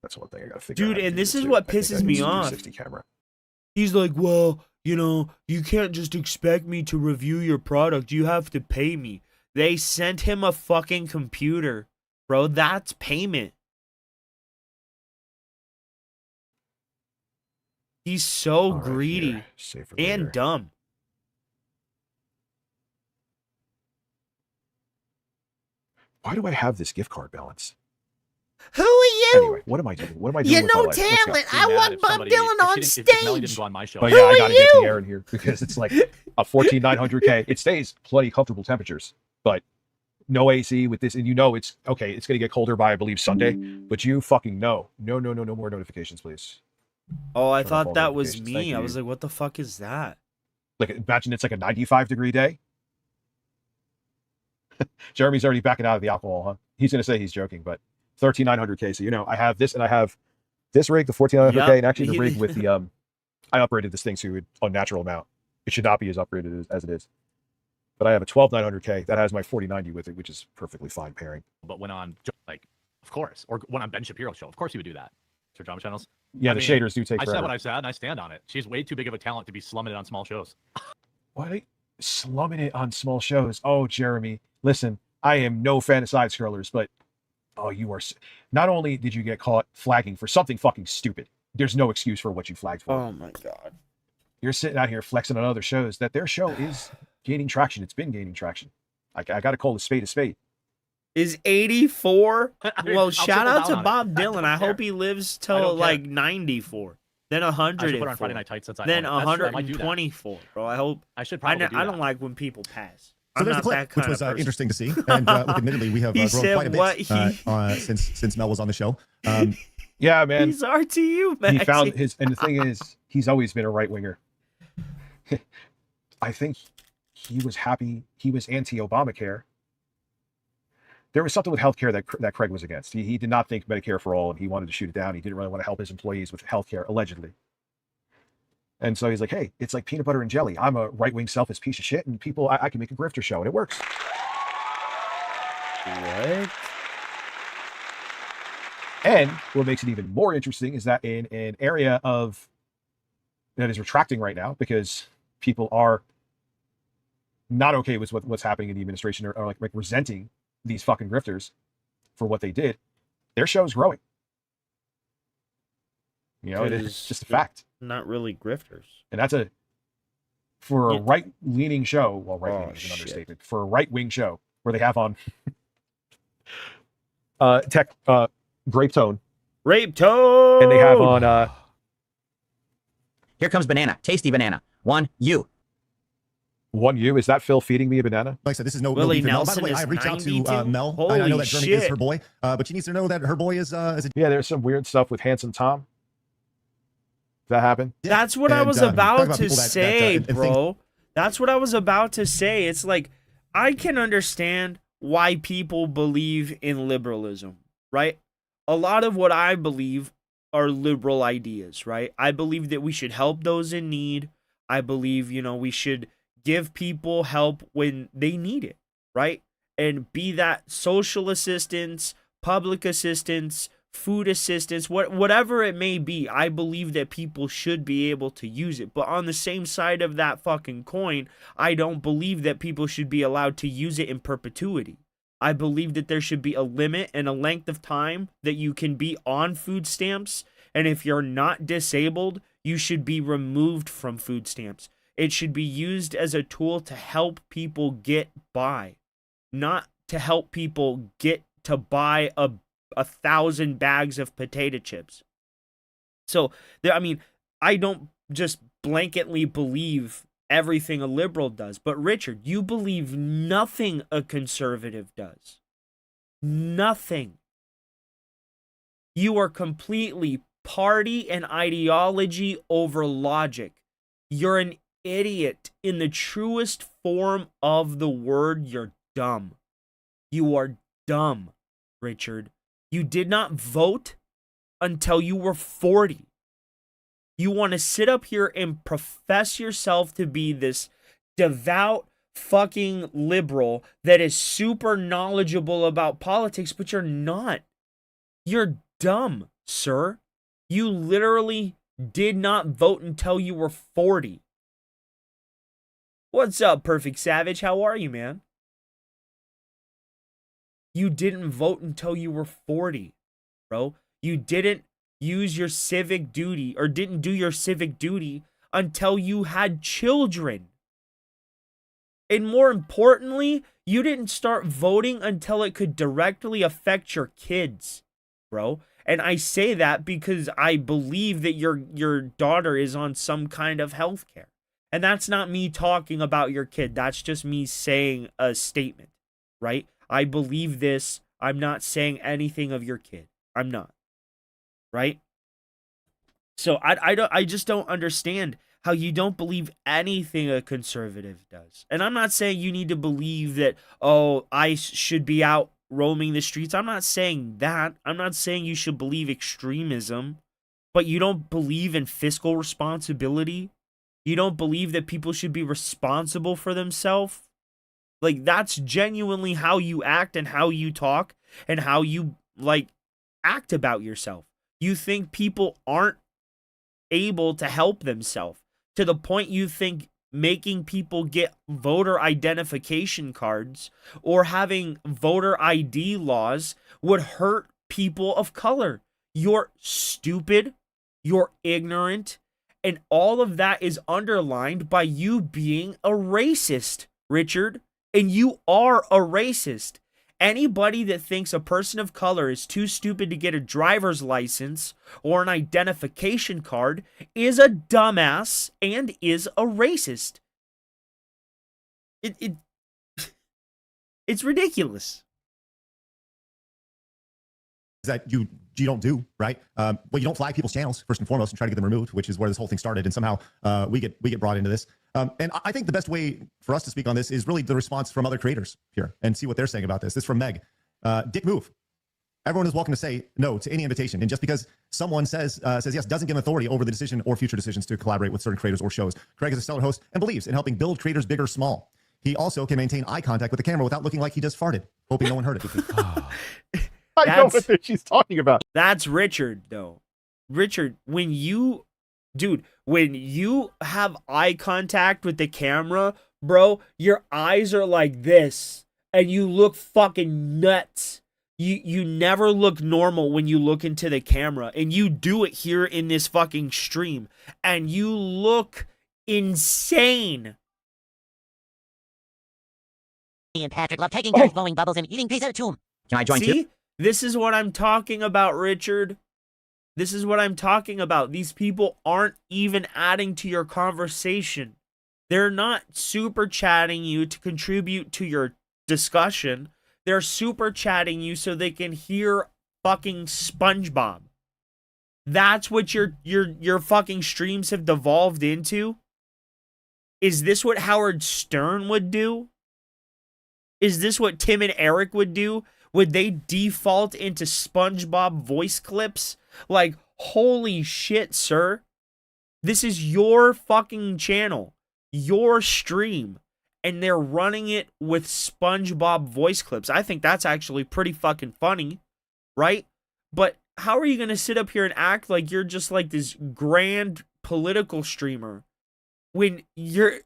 [SPEAKER 4] That's one thing I got to figure out.
[SPEAKER 2] Dude, and this is what pisses me off.
[SPEAKER 4] 60 camera.
[SPEAKER 2] He's like, well, you know, you can't just expect me to review your product. You have to pay me. They sent him a fucking computer. Bro, that's payment. He's so greedy and dumb.
[SPEAKER 4] Why do I have this gift card balance?
[SPEAKER 5] Who are you?
[SPEAKER 4] Anyway, what am I doing? What am I doing?
[SPEAKER 5] You're
[SPEAKER 4] with
[SPEAKER 5] no
[SPEAKER 4] my life? Let's go.
[SPEAKER 5] talent. I want Bob Dylan on stage.
[SPEAKER 12] If Melly didn't go on my show.
[SPEAKER 4] But yeah, I gotta get the air in here because it's like a 14,900K. It stays plenty comfortable temperatures, but no AC with this. And you know, it's okay. It's gonna get colder by, I believe, Sunday. But you fucking know. No more notifications, please.
[SPEAKER 2] Oh, I thought that was me. I was like, what the fuck is that?
[SPEAKER 4] Like, imagine it's like a 95-degree day. Jeremy's already backing out of the alcohol, huh? He's gonna say he's joking, but 13,900K. So, you know, I have this and I have this rig, the 14,900K, and actually the rig with the, I upgraded this thing to an unnatural amount. It should not be as upgraded as it is. But I have a 12900K that has my 4090 with it, which is perfectly fine pairing.
[SPEAKER 12] But when on, like, of course, or when on Ben Shapiro's show, of course he would do that. Sir Drama Channels.
[SPEAKER 4] Yeah, the shaders do take
[SPEAKER 12] I
[SPEAKER 4] forever.
[SPEAKER 12] said what I said, and I stand on it. She's way too big of a talent to be slumming it on small shows.
[SPEAKER 4] What? Slumming it on small shows? Oh, Jeremy, listen, I am no fan of side scrollers, but oh, you are. Not only did you get caught flagging for something fucking stupid, there's no excuse for what you flagged for.
[SPEAKER 2] Oh my god.
[SPEAKER 4] You're sitting out here flexing on other shows that their show is gaining traction. It's been gaining traction. I got to call a spade a spade.
[SPEAKER 2] Is 84? Well,
[SPEAKER 12] I'll
[SPEAKER 2] shout
[SPEAKER 12] triple
[SPEAKER 2] out
[SPEAKER 12] down
[SPEAKER 2] to
[SPEAKER 12] on
[SPEAKER 2] Bob
[SPEAKER 12] it.
[SPEAKER 2] Dylan. I hope he lives till like 94. Then
[SPEAKER 12] I should
[SPEAKER 2] 100.
[SPEAKER 12] put her on Friday Night Tights since I
[SPEAKER 2] Then
[SPEAKER 12] own it. That's true, I might do that.
[SPEAKER 2] 124, bro. I hope.
[SPEAKER 12] I should probably do
[SPEAKER 2] I
[SPEAKER 12] that.
[SPEAKER 2] don't like when people pass.
[SPEAKER 10] So
[SPEAKER 2] I'm
[SPEAKER 10] there's
[SPEAKER 2] not
[SPEAKER 10] a clip,
[SPEAKER 2] that
[SPEAKER 10] which
[SPEAKER 2] kind
[SPEAKER 10] was
[SPEAKER 2] of person.
[SPEAKER 10] interesting to see. And look, admittedly, we have
[SPEAKER 2] He
[SPEAKER 10] grown
[SPEAKER 2] said
[SPEAKER 10] quite a
[SPEAKER 2] what
[SPEAKER 10] bit since Mel was on the show.
[SPEAKER 4] Yeah, man.
[SPEAKER 2] He's RTU, man.
[SPEAKER 4] He found his, and the thing is, he's always been a right winger. I think he was happy. He was anti-Obamacare. There was something with healthcare that Craig was against. He did not think Medicare for all, and he wanted to shoot it down. He didn't really want to help his employees with healthcare, allegedly. And so he's like, hey, it's like peanut butter and jelly. I'm a right-wing selfish piece of shit, and people, I can make a grifter show, and it works.
[SPEAKER 2] What?
[SPEAKER 4] And what makes it even more interesting is that in an area of that is retracting right now because people are not okay with what's happening in the administration or like resenting these fucking grifters for what they did, their show is growing. You know, it's just a fact.
[SPEAKER 2] Not really grifters.
[SPEAKER 4] And that's for a right-leaning show, well, right-leaning is an understatement, for a right-wing show where they have on Grape Tone.
[SPEAKER 2] Grape Tone!
[SPEAKER 4] And they have on
[SPEAKER 8] Here comes banana. Tasty banana. 1U.
[SPEAKER 4] 1U? Is that Phil feeding me a banana?
[SPEAKER 10] Like I said, this is no
[SPEAKER 2] Willie
[SPEAKER 10] beef with Mel. By the
[SPEAKER 2] Nelson
[SPEAKER 10] way,
[SPEAKER 2] is
[SPEAKER 10] I reached out
[SPEAKER 2] 92?
[SPEAKER 10] to Mel. I know
[SPEAKER 2] Holy
[SPEAKER 10] that Jeremy is
[SPEAKER 2] shit.
[SPEAKER 10] her boy, but she needs to know that her boy is a...
[SPEAKER 4] Yeah, there's some weird stuff with Handsome Tom. That happened?
[SPEAKER 2] That's what I was about to say,
[SPEAKER 10] that
[SPEAKER 2] bro. That's what I was about to say. It's like, I can understand why people believe in liberalism, right? A lot of what I believe are liberal ideas, right? I believe that we should help those in need. I believe, we should give people help when they need it, right? And be that social assistance, public assistance, food assistance, whatever it may be, I believe that people should be able to use it. But on the same side of that fucking coin, I don't believe that people should be allowed to use it in perpetuity. I believe that there should be a limit and a length of time that you can be on food stamps. And if you're not disabled, you should be removed from food stamps. It should be used as a tool to help people get by, not to help people get to buy a 1,000 bags of potato chips. So, I don't just blanketly believe everything a liberal does. But Richard, you believe nothing a conservative does. Nothing. You are completely party and ideology over logic. You're an idiot in the truest form of the word. You're dumb. You are dumb, Richard. You did not vote until you were 40. You want to sit up here and profess yourself to be this devout fucking liberal that is super knowledgeable about politics, but you're not. You're dumb, sir. You literally did not vote until you were 40. What's up, Perfect Savage? How are you, man? You didn't vote until you were 40, bro. You didn't use your civic duty or didn't do your civic duty until you had children. And more importantly, you didn't start voting until it could directly affect your kids, bro. And I say that because I believe that your daughter is on some kind of health care. And that's not me talking about your kid. That's just me saying a statement, right? I believe this. I'm not saying anything of your kid. I'm not. Right? So I just don't understand how you don't believe anything a conservative does. And I'm not saying you need to believe that, I should be out roaming the streets. I'm not saying that. I'm not saying you should believe extremism, but you don't believe in fiscal responsibility. You don't believe that people should be responsible for themselves? Like, that's genuinely how you act and how you talk and how you, like, act about yourself. You think people aren't able to help themselves to the point you think making people get voter identification cards or having voter ID laws would hurt people of color. You're stupid. You're ignorant. And all of that is underlined by you being a racist, Richard. And you are a racist. Anybody that thinks a person of color is too stupid to get a driver's license or an identification card is a dumbass and is a racist. It's ridiculous.
[SPEAKER 10] That you don't do, right? Well, you don't flag people's channels first and foremost and try to get them removed, which is where this whole thing started. And somehow we get brought into this. And I think the best way for us to speak on this is really the response from other creators here and see what they're saying about this. This is from Meg. Dick move. Everyone is welcome to say no to any invitation. And just because someone says yes doesn't give authority over the decision or future decisions to collaborate with certain creators or shows. Craig is a stellar host and believes in helping build creators big or small. He also can maintain eye contact with the camera without looking like he just farted. Hoping no one heard it.
[SPEAKER 4] I know what she's talking about.
[SPEAKER 2] That's Richard, though. Richard, when you have eye contact with the camera, bro, your eyes are like this, and you look fucking nuts. You never look normal when you look into the camera, and you do it here in this fucking stream, and you look insane.
[SPEAKER 5] Me and Patrick love taking turns blowing bubbles and eating pizza at tomb.
[SPEAKER 11] Can I join
[SPEAKER 2] too? This is what I'm talking about, Richard. This is what I'm talking about. These people aren't even adding to your conversation. They're not super chatting you to contribute to your discussion. They're super chatting you so they can hear fucking SpongeBob. That's what your fucking streams have devolved into? Is this what Howard Stern would do? Is this what Tim and Eric would do? Would they default into SpongeBob voice clips? Like, holy shit, sir. This is your fucking channel, your stream, and they're running it with SpongeBob voice clips. I think that's actually pretty fucking funny, right? But how are you going to sit up here and act like you're just like this grand political streamer when your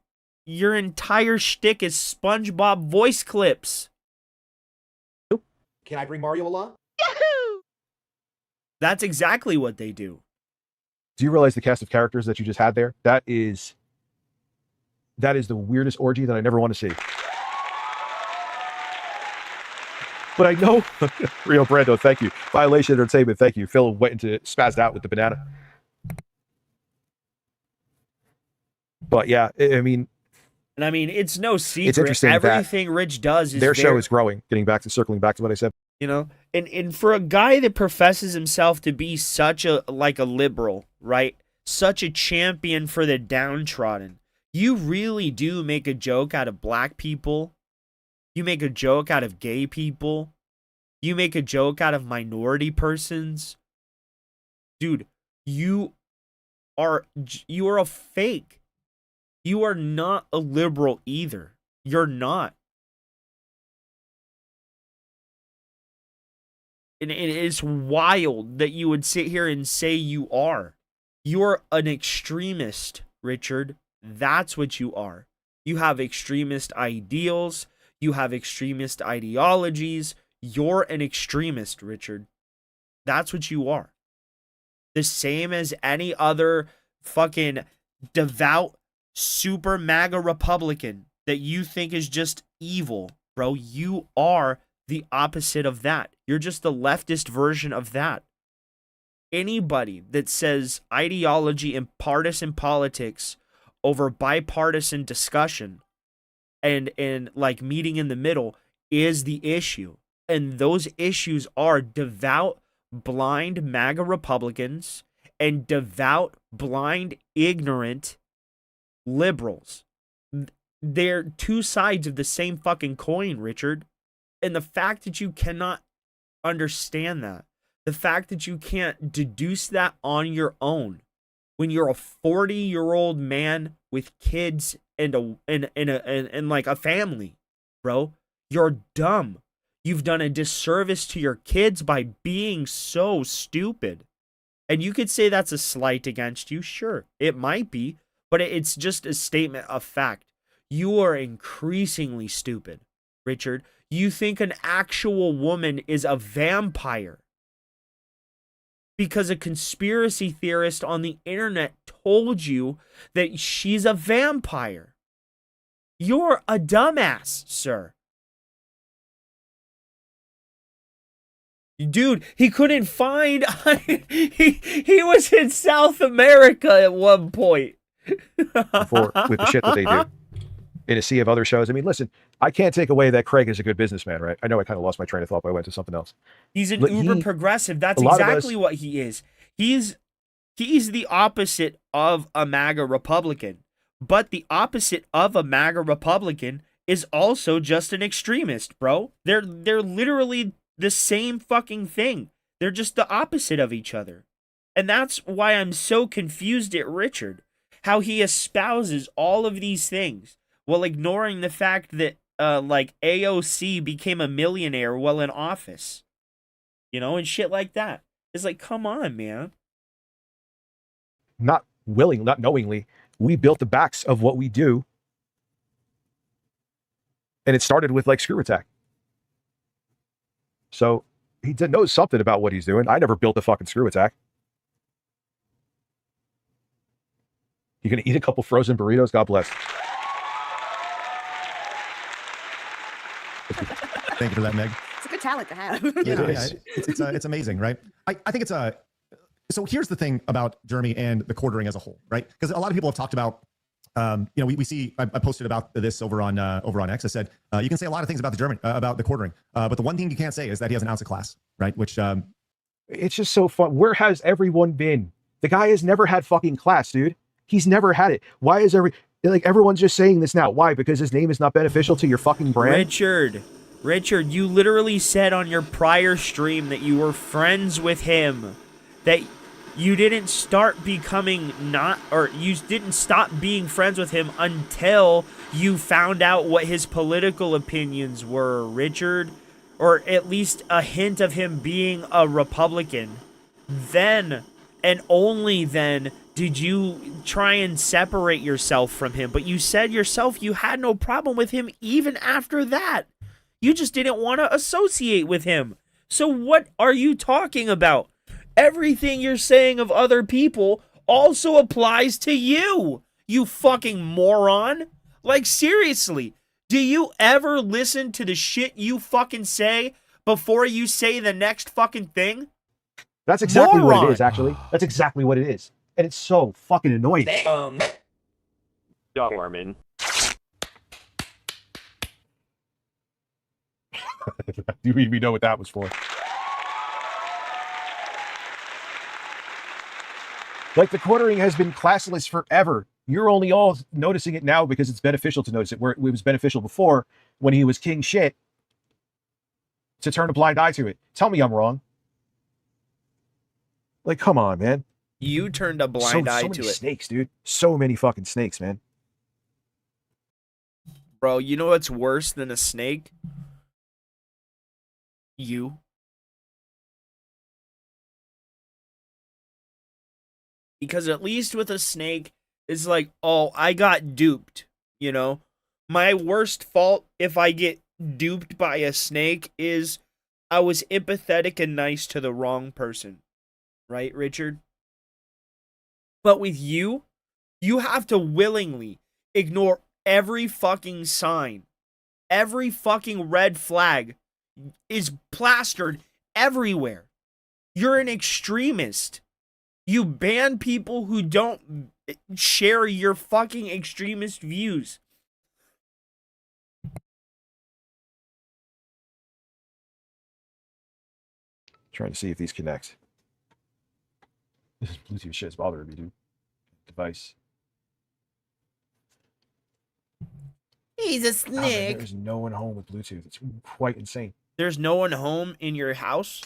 [SPEAKER 2] entire shtick is SpongeBob voice clips?
[SPEAKER 13] Can I bring Mario along?
[SPEAKER 2] Yahoo! That's exactly what they do.
[SPEAKER 4] Do you realize the cast of characters that you just had there? That is the weirdest orgy that I never want to see. But I know Rio Brando, thank you. Violation Entertainment, thank you. Phil went into spazzed out with the banana. But yeah, I mean,
[SPEAKER 2] it's no secret.
[SPEAKER 4] It's interesting
[SPEAKER 2] everything Rich does is
[SPEAKER 4] their show is growing. Circling back to what I said.
[SPEAKER 2] You know, and for a guy that professes himself to be such a liberal, right? Such a champion for the downtrodden. You really do make a joke out of black people. You make a joke out of gay people. You make a joke out of minority persons. Dude, you are a fake. You are not a liberal either. You're not. And it is wild that you would sit here and say you are. You're an extremist, Richard. That's what you are. You have extremist ideals. You have extremist ideologies. You're an extremist, Richard. That's what you are. The same as any other fucking devout super MAGA Republican that you think is just evil, bro. You are the opposite of that. You're just the leftist version of that. Anybody that says ideology and partisan politics over bipartisan discussion and like meeting in the middle is the issue. And those issues are devout, blind MAGA Republicans and devout, blind, ignorant liberals. They're two sides of the same fucking coin, Richard. And the fact that you cannot understand that, the fact that you can't deduce that on your own, when you're a 40-year-old man with kids and like a family, bro. You're dumb. You've done a disservice to your kids by being so stupid. And you could say that's a slight against you. Sure, it might be, but it's just a statement of fact. You are increasingly stupid, Richard. You think an actual woman is a vampire because a conspiracy theorist on the internet told you that she's a vampire. You're a dumbass, sir. Dude, he couldn't find he was in South America at one point.
[SPEAKER 4] Before, with the shit that they do in a sea of other shows. I mean, listen, I can't take away that Craig is a good businessman, right? I know I kind of lost my train of thought, but I went to something else.
[SPEAKER 2] He's an
[SPEAKER 4] But
[SPEAKER 2] uber progressive. That's exactly what he is. He's the opposite of a MAGA Republican. But the opposite of a MAGA Republican is also just an extremist, bro. They're literally the same fucking thing. They're just the opposite of each other. And that's why I'm so confused at Richard. How he espouses all of these things while ignoring the fact that like AOC became a millionaire while in office. You know, and shit like that. It's like, come on, man.
[SPEAKER 4] Not knowingly, we built the backs of what we do. And it started with like Screw Attack. So he knows something about what he's doing. I never built a fucking Screw Attack. You gonna eat a couple frozen burritos? God bless.
[SPEAKER 10] Thank you for that, Meg.
[SPEAKER 3] It's a good talent to have.
[SPEAKER 10] It's amazing, right? I think it's a. So here's the thing about Jeremy and the quartering as a whole, right? Because a lot of people have talked about, we see. I posted about this over on X. I said you can say a lot of things about the German about the quartering, but the one thing you can't say is that he has an ounce of class, right? Which
[SPEAKER 4] it's just so fun. Where has everyone been? The guy has never had fucking class, dude. He's never had it. Why is everyone's just saying this now? Why? Because his name is not beneficial to your fucking brand?
[SPEAKER 2] Richard, you literally said on your prior stream that you were friends with him. That you didn't start becoming you didn't stop being friends with him until you found out what his political opinions were, Richard. Or at least a hint of him being a Republican. Then, and only then, did you try and separate yourself from him. But you said yourself you had no problem with him even after that. You just didn't want to associate with him. So what are you talking about? Everything you're saying of other people also applies to you, you fucking moron. Like, seriously, do you ever listen to the shit you fucking say before you say the next fucking thing?
[SPEAKER 4] That's exactly what it is, actually. That's exactly what it is. And it's so fucking annoying.
[SPEAKER 6] Dorman.
[SPEAKER 4] We know what that was for. Like, the quartering has been classless forever. You're only all noticing it now because it's beneficial to notice it, where it was beneficial before when he was king shit to turn a blind eye to it. Tell me I'm wrong. Like, come on, man.
[SPEAKER 2] You turned a blind eye
[SPEAKER 4] so
[SPEAKER 2] to
[SPEAKER 4] many
[SPEAKER 2] it.
[SPEAKER 4] Snakes, dude. So many fucking snakes, man.
[SPEAKER 2] Bro, you know what's worse than a snake? You. Because at least with a snake, it's like, oh, I got duped, you know? My worst fault if I get duped by a snake is I was empathetic and nice to the wrong person. Right, Richard? But with you, you have to willingly ignore every fucking sign. Every fucking red flag is plastered everywhere. You're an extremist. You ban people who don't share your fucking extremist views.
[SPEAKER 4] Trying to see if these connect. This Bluetooth shit's bothering me, dude. Device.
[SPEAKER 5] He's a
[SPEAKER 4] Oh, man,
[SPEAKER 5] snake.
[SPEAKER 4] there's no one home with Bluetooth. It's quite insane.
[SPEAKER 2] There's no one home in your house?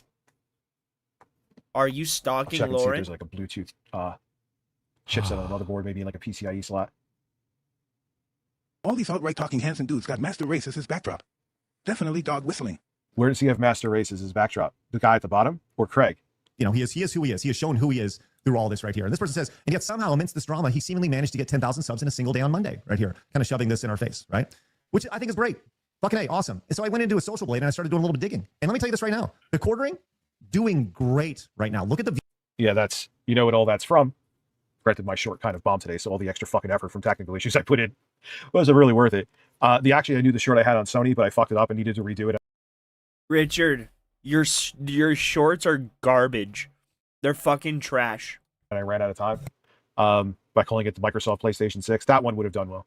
[SPEAKER 2] Are you
[SPEAKER 4] I'll
[SPEAKER 2] stalking
[SPEAKER 4] check and see if
[SPEAKER 2] Lauren?
[SPEAKER 4] there's like a Bluetooth chipset on the motherboard, maybe in like a PCIe slot.
[SPEAKER 9] All these outright talking handsome dudes got Master Race as his backdrop. Definitely dog whistling.
[SPEAKER 4] Where does he have Master Race as his backdrop? The guy at the bottom or Craig?
[SPEAKER 10] You know, he is who he is. He has shown who he is through all this right here. And this person says, and yet somehow amidst this drama, he seemingly managed to get 10,000 subs in a single day on Monday, right here, kind of shoving this in our face, right? Which I think is great. Fucking A, awesome. And so I went into a social blade and I started doing a little bit of digging. And let me tell you this right now. The quartering, doing great right now. Look at the...
[SPEAKER 4] Yeah, that's, you know what all that's from. Granted, my short kind of bombed today, so all the extra fucking effort from technical issues I put in wasn't really worth it. Actually, I knew the short I had on Sony, but I fucked it up and needed to redo it.
[SPEAKER 2] Richard, your shorts are garbage. They're fucking trash.
[SPEAKER 4] And I ran out of time by calling it the Microsoft PlayStation 6. That one would have done well.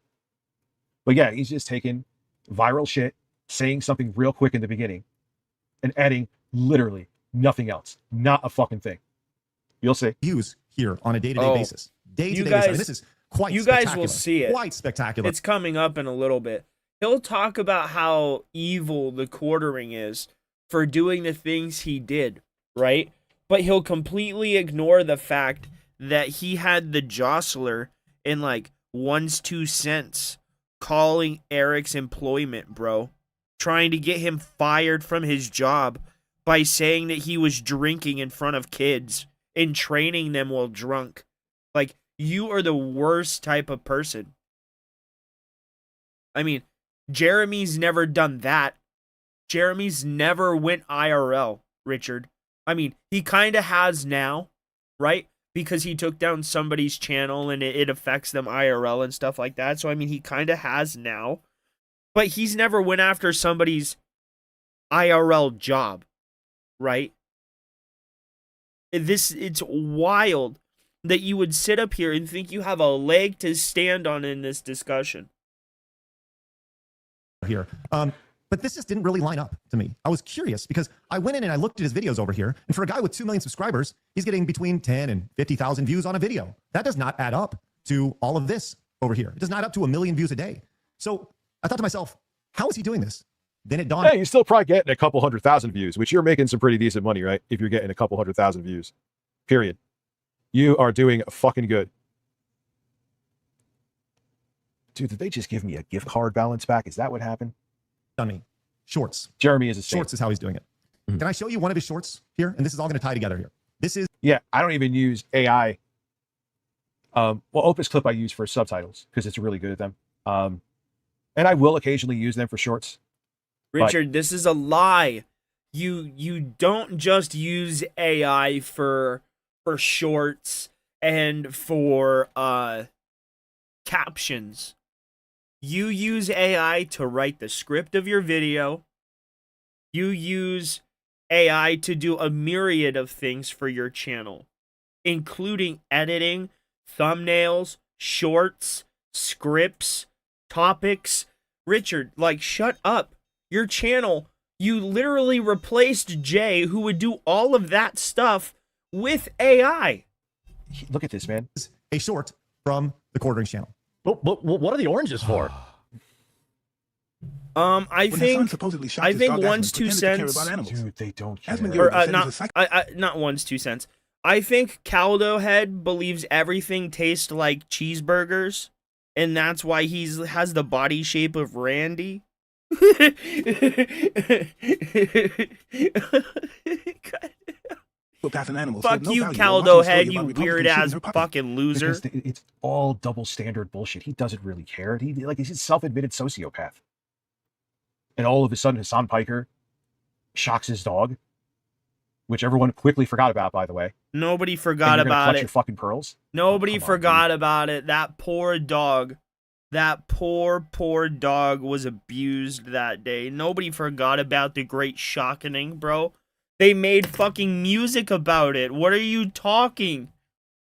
[SPEAKER 4] But yeah, he's just taking viral shit, saying something real quick in the beginning, and adding literally nothing else. Not a fucking thing. You'll see.
[SPEAKER 10] Views here on a day-to-day basis. Day-to-day basis. I mean, this is quite
[SPEAKER 2] You
[SPEAKER 10] spectacular.
[SPEAKER 2] guys will see it.
[SPEAKER 10] Quite spectacular.
[SPEAKER 2] It's coming up in a little bit. He'll talk about how evil the quartering is for doing the things he did, right? But he'll completely ignore the fact that he had the jostler in like 2 cents calling Eric's employment, bro. Trying to get him fired from his job by saying that he was drinking in front of kids and training them while drunk. Like, you are the worst type of person. I mean, Jeremy's never done that. Jeremy's never went IRL, Richard. I mean, he kind of has now, right? Because he took down somebody's channel and it affects them IRL and stuff like that. So, I mean, he kind of has now. But he's never went after somebody's IRL job, right? It's wild that you would sit up here and think you have a leg to stand on in this discussion.
[SPEAKER 10] Here. But this just didn't really line up to me. I was curious because I went in and I looked at his videos over here, and for a guy with 2 million subscribers, he's getting between 10 and 50,000 views on a video. That does not add up to all of this over here. It does not add up to 1 million views a day. So I thought to myself, how is he doing this? Then it dawned.
[SPEAKER 4] Yeah, you're still probably getting a couple 100,000 views, which you're making some pretty decent money, right? If you're getting a couple 100,000 views, period. You are doing fucking good. Dude, did they just give me a gift card balance back? Is that what happened?
[SPEAKER 10] On me. Shorts.
[SPEAKER 4] Jeremy is a saint.
[SPEAKER 10] Shorts is how he's doing it. Can I show you one of his shorts here? And this is all going to tie together here. This is...
[SPEAKER 4] Yeah, I don't even use AI. Well, Opus Clip I use for subtitles because it's really good at them. And I will occasionally use them for shorts.
[SPEAKER 2] Richard, this is a lie. You don't just use AI for shorts and for captions. You use AI to write the script of your video. You use AI to do a myriad of things for your channel, including editing, thumbnails, shorts, scripts, topics. Richard, like, shut up. Your channel, you literally replaced Jay, who would do all of that stuff, with AI.
[SPEAKER 4] Look at this, man.
[SPEAKER 10] A short from the Quartering channel.
[SPEAKER 12] What are the oranges for?
[SPEAKER 2] I think one's 2 cents.
[SPEAKER 4] Dude, they don't care.
[SPEAKER 2] Or, not one's 2 cents. I think Caldo Head believes everything tastes like cheeseburgers, and that's why has the body shape of Randy. Fuck you, Caldo Head, you weird ass fucking loser.
[SPEAKER 4] Because it's all double standard bullshit. He doesn't really care. He's a self-admitted sociopath. And all of a sudden, Hassan Piker shocks his dog, which everyone quickly forgot about, by the way.
[SPEAKER 2] Nobody forgot about it.
[SPEAKER 4] Your fucking pearls.
[SPEAKER 2] Nobody forgot about it. That poor dog. That poor dog was abused that day. Nobody forgot about the Great Shockening, bro. They made fucking music about it. What are you talking?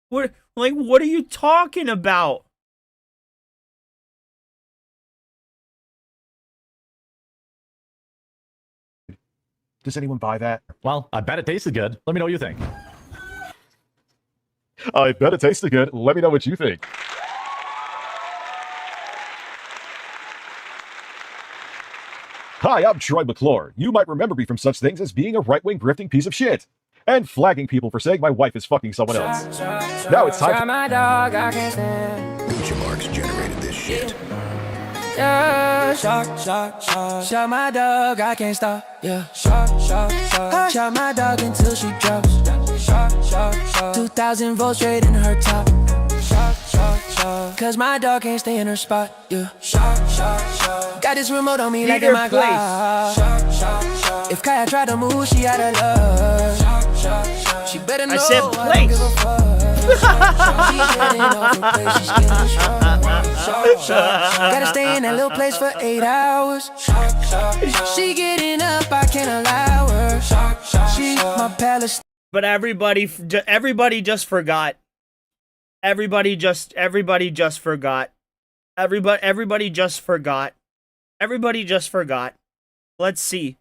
[SPEAKER 2] What are you talking about?
[SPEAKER 4] Does anyone buy that?
[SPEAKER 12] Well, I bet it tasted good. Let me know what you think.
[SPEAKER 4] I bet it tasted good. Let me know what you think. Hi, I'm Troy McClure. You might remember me from such things as being a right-wing grifting piece of shit. and flagging people for saying my wife is fucking someone else. Now it's time.
[SPEAKER 13] My dog, I can't stand.
[SPEAKER 11] Gucci Marks generated this shit.
[SPEAKER 13] Yeah, shock my dog, I can't stop. Yeah, shock my dog until she drops. Shock, 2,000 volts straight in her top. Cause my dog can't stay in her spot. Yeah, got this remote on me like in my glass. If Kaya tried to move, she out of love. She better know
[SPEAKER 2] I said
[SPEAKER 13] I don't give a fuck. She's getting off her place, she's getting strong. Gotta stay in that little place for 8 hours. She getting up, I can't allow her. She my palace.
[SPEAKER 2] But everybody just forgot. Everybody just forgot. Everybody just forgot. Everybody just forgot. Let's see.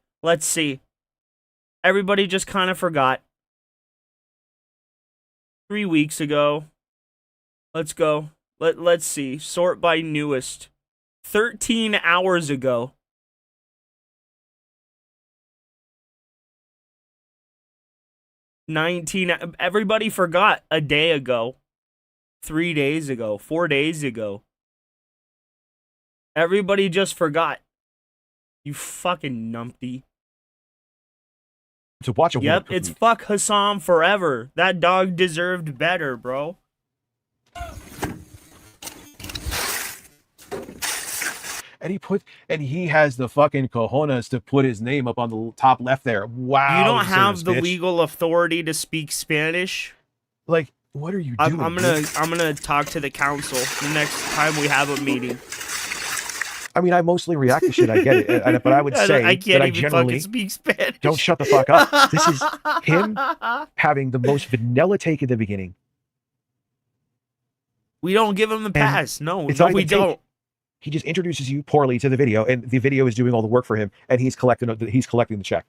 [SPEAKER 2] Everybody just kind of forgot. 3 weeks ago. Let's go. Let's see. Sort by newest. 13 hours ago. Everybody forgot a day ago. 3 days ago. 4 days ago. Everybody just forgot. You fucking numpty.
[SPEAKER 4] To watch a
[SPEAKER 2] Yep, it's fuck Hassan forever. That dog deserved better, bro.
[SPEAKER 4] And he has the fucking cojones to put his name up on the top left there. Wow.
[SPEAKER 2] You don't have the legal authority to speak Spanish.
[SPEAKER 4] Like, what are you doing?
[SPEAKER 2] I'm gonna talk to the council the next time we have a meeting.
[SPEAKER 4] I mean, I mostly react to shit. I get it, but I would say
[SPEAKER 2] I can't
[SPEAKER 4] that
[SPEAKER 2] even
[SPEAKER 4] I generally
[SPEAKER 2] fucking speak Spanish.
[SPEAKER 4] Don't shut the fuck up. This is him having the most vanilla take in the beginning.
[SPEAKER 2] We don't give him the pass. No,
[SPEAKER 4] it's
[SPEAKER 2] no,
[SPEAKER 4] not
[SPEAKER 2] we
[SPEAKER 4] even
[SPEAKER 2] don't.
[SPEAKER 4] He just introduces you poorly to the video, and the video is doing all the work for him, and he's collecting the check.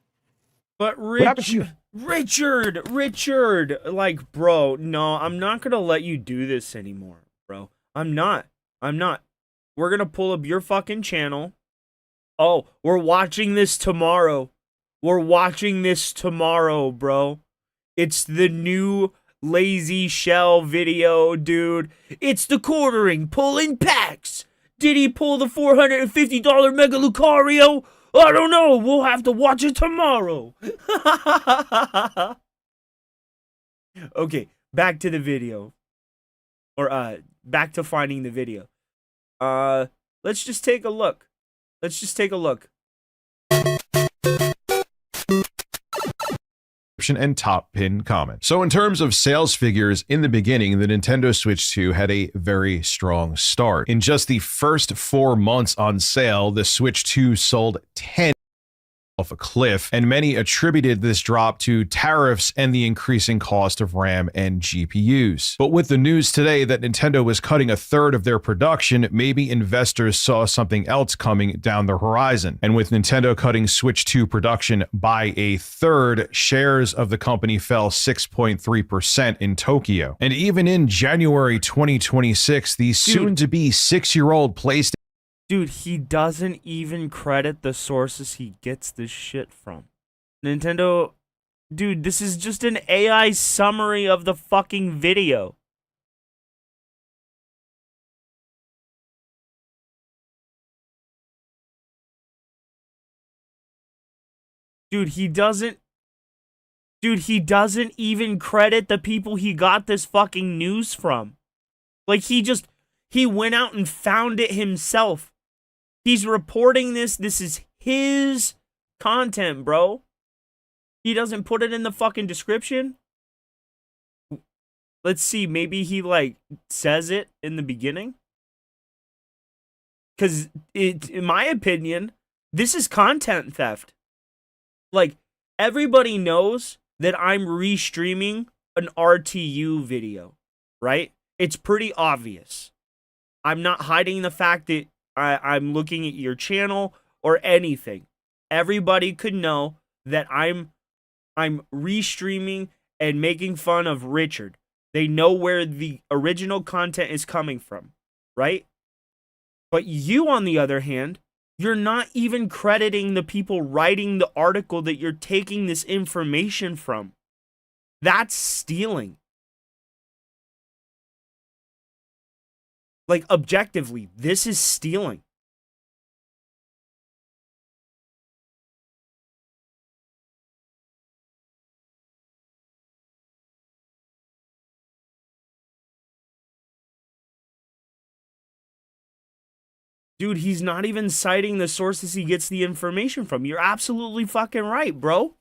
[SPEAKER 2] But
[SPEAKER 4] What happened to you?
[SPEAKER 2] Richard, like, bro, no, I'm not gonna let you do this anymore, bro. I'm not. We're gonna pull up your fucking channel. Oh, we're watching this tomorrow. Bro. It's the new Lazy Shell video, dude. It's the quartering, pulling packs. Did he pull the $450 Mega Lucario? I don't know. We'll have to watch it tomorrow. Okay, back to the video. Or, back to finding the video. Let's just take a look.
[SPEAKER 14] And top pin comment. So in terms of sales figures, in the beginning, the Nintendo Switch 2 had a very strong start. In just the first 4 months on sale, the Switch 2 sold 10 off a cliff, and many attributed this drop to tariffs and the increasing cost of RAM and GPUs. But with the news today that Nintendo was cutting a third of their production, maybe investors saw something else coming down the horizon. And with Nintendo cutting Switch 2 production by a third, shares of the company fell 6.3% in Tokyo. And even in January 2026, the soon-to-be 6-year-old PlayStation.
[SPEAKER 2] Dude, he doesn't even credit the sources he gets this shit from. Nintendo, dude, this is just an AI summary of the fucking video. Dude, he doesn't even credit the people he got this fucking news from. Like, he went out and found it himself. He's reporting this. This is his content, bro. He doesn't put it in the fucking description. Let's see. Maybe he, like, says it in the beginning. Because, in my opinion, this is content theft. Like, everybody knows that I'm restreaming an RTU video, right? It's pretty obvious. I'm not hiding the fact that I'm looking at your channel or anything. Everybody could know that I'm restreaming and making fun of Richard. They know where the original content is coming from, right? But you, on the other hand, you're not even crediting the people writing the article that you're taking this information from. That's stealing. Like, objectively, this is stealing. Dude, he's not even citing the sources he gets the information from. You're absolutely fucking right, bro.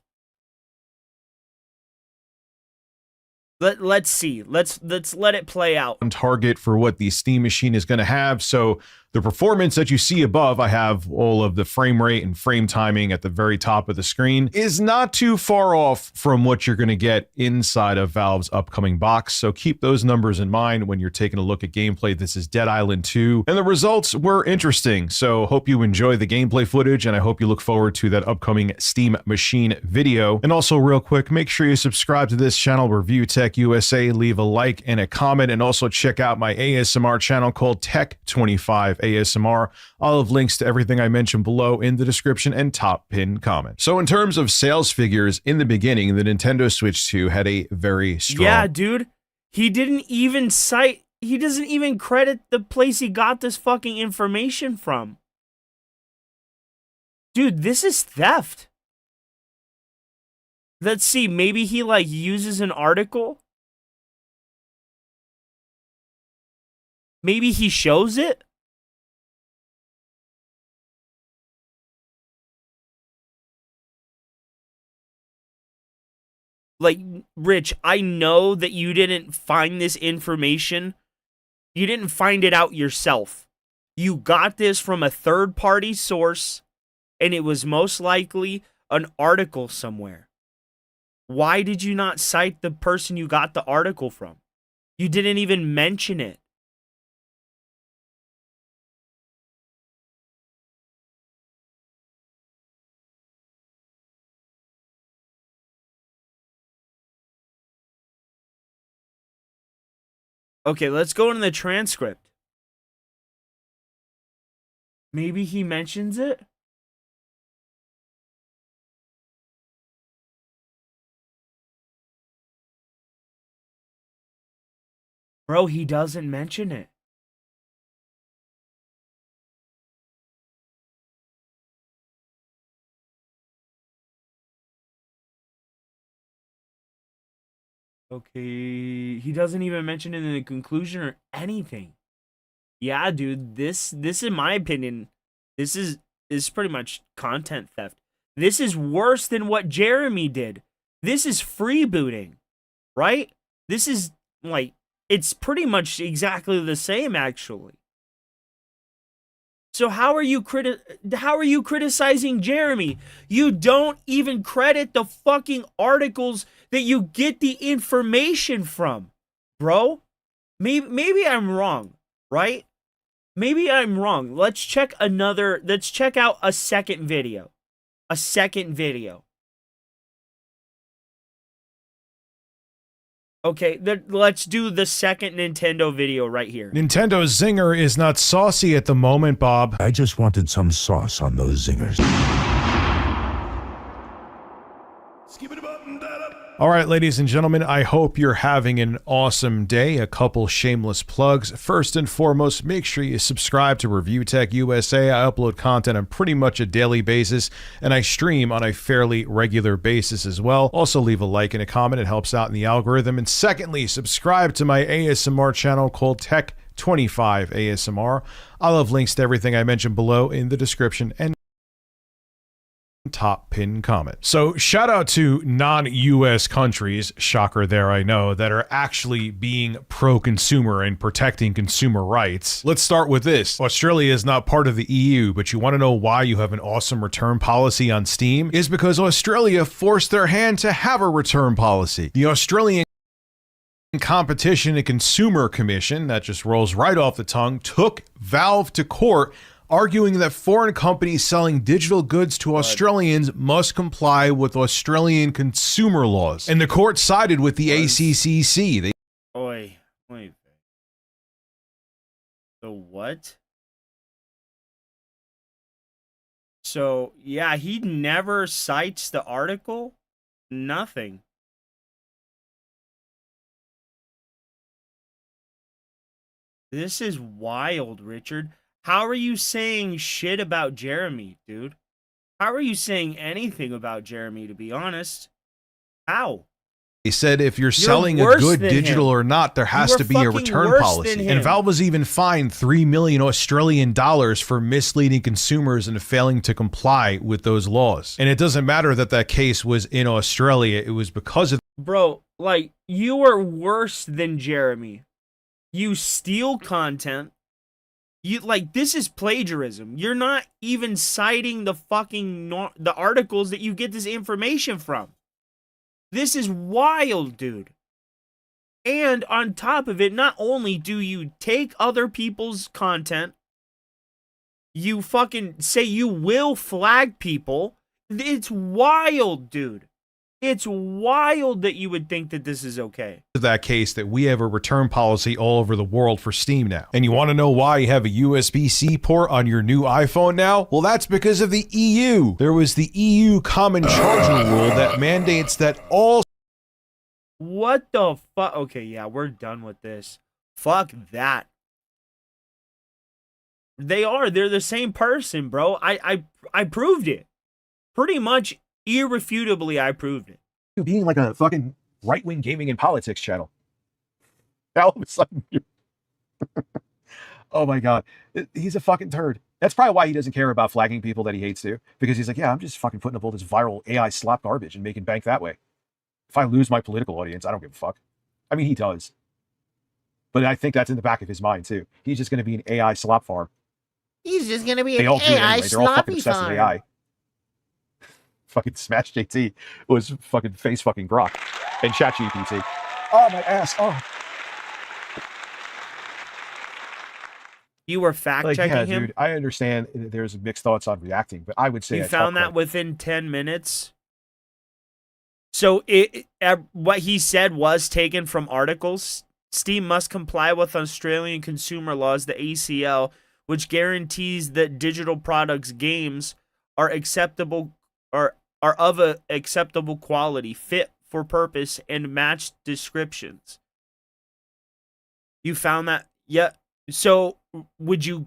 [SPEAKER 2] Let's see. Let's let it play out.
[SPEAKER 14] On target for what the Steam machine is going to have. So the performance that you see above, I have all of the frame rate and frame timing at the very top of the screen, is not too far off from what you're going to get inside of Valve's upcoming box. So keep those numbers in mind when you're taking a look at gameplay. This is Dead Island 2, and the results were interesting. So hope you enjoy the gameplay footage, and I hope you look forward to that upcoming Steam machine video. And also, real quick, make sure you subscribe to this channel, Review Tech USA, leave a like and a comment, and also check out my ASMR channel called Tech 25 ASMR. I'll have links to everything I mentioned below in the description and top pinned comment. So in terms of sales figures, in the beginning, the Nintendo Switch 2 had a very strong...
[SPEAKER 2] Yeah, dude. He didn't even cite... He doesn't even credit the place he got this fucking information from. Dude, this is theft. Let's see, maybe he, like, uses an article? Maybe he shows it? Like, Rich, I know that you didn't find this information. You didn't find it out yourself. You got this from a third-party source, and it was most likely an article somewhere. Why did you not cite the person you got the article from? You didn't even mention it. Okay, let's go into the transcript. Maybe he mentions it? Bro, he doesn't mention it. Okay, he doesn't even mention it in the conclusion or anything. Yeah, dude, this in my opinion, this is pretty much content theft. This is worse than what Jeremy did. This is freebooting, right? This is like, it's pretty much exactly the same actually. So how are you criticizing Jeremy? You don't even credit the fucking articles that you get the information from, bro. Maybe I'm wrong, right? Maybe I'm wrong. Let's check out a second video. A second video. Okay, let's do the second Nintendo video right here.
[SPEAKER 14] Nintendo's Zinger is not saucy at the moment, Bob.
[SPEAKER 15] I just wanted some sauce on those zingers.
[SPEAKER 14] All right, ladies and gentlemen, I hope you're having an awesome day. A couple shameless plugs. First and foremost, make sure you subscribe to Review Tech USA. I upload content on pretty much a daily basis, and I stream on a fairly regular basis as well. Also, leave a like and a comment. It helps out in the algorithm. And secondly, subscribe to my ASMR channel called Tech 25 ASMR. I'll have links to everything I mentioned below in the description and top pin comment. So shout out to non-US countries, shocker there I know, that are actually being pro-consumer and protecting consumer rights. Let's start with this. Australia is not part of the EU, but you want to know why you have an awesome return policy on Steam? Is because Australia forced their hand to have a return policy. The Australian Competition and Consumer Commission, that just rolls right off the tongue, took Valve to court, arguing that foreign companies selling digital goods to Australians must comply with Australian consumer laws. And the court sided with the ACCC.
[SPEAKER 2] Wait. The what? So, yeah, he never cites the article? Nothing. This is wild, Richard. How are you saying shit about Jeremy, dude? How are you saying anything about Jeremy, to be honest? How?
[SPEAKER 14] They said if you're selling a good digital or not, there has to be a return policy. And Valve was even fined 3 million Australian dollars for misleading consumers and failing to comply with those laws. And it doesn't matter that that case was in Australia. It was because of...
[SPEAKER 2] Bro, like, you are worse than Jeremy. You steal content. You, like, this is plagiarism. You're not even citing the fucking the articles that you get this information from. This is wild, dude. And on top of it, not only do you take other people's content, you fucking say you will flag people. It's wild, dude. It's wild that you would think that this is okay.
[SPEAKER 14] That case that we have a return policy all over the world for Steam now. And you want to know why you have a USB-C port on your new iPhone now? Well, that's because of the EU. There was the EU common charging rule that mandates that all...
[SPEAKER 2] What the fuck? Okay, yeah, we're done with this. Fuck that. They're the same person, bro. I proved it. Pretty much irrefutably, I proved it.
[SPEAKER 4] Being like a fucking right-wing gaming and politics channel. All of a sudden, oh my god, he's a fucking turd. That's probably why he doesn't care about flagging people that he hates too, because he's like, yeah, I'm just fucking putting up all this viral AI slop garbage and making bank that way. If I lose my political audience, I don't give a fuck. I mean, he does, but I think that's in the back of his mind too. He's just going to be an AI slop farm.
[SPEAKER 5] He's just going to be
[SPEAKER 4] an
[SPEAKER 5] AI
[SPEAKER 4] anyway. They're all fucking
[SPEAKER 5] sloppy
[SPEAKER 4] obsessed with
[SPEAKER 5] farm.
[SPEAKER 4] AI. Fucking Smash JT was fucking face fucking Grok and ChatGPT. Oh, my ass. Oh.
[SPEAKER 2] You were fact checking him?
[SPEAKER 4] Dude, I understand there's mixed thoughts on reacting, but I would say
[SPEAKER 2] you found that within 10 minutes. So what he said was taken from articles. Steam must comply with Australian consumer laws, the ACL, which guarantees that digital products, games are acceptable or are of a acceptable quality, fit for purpose, and match descriptions. You found that? Yeah. So do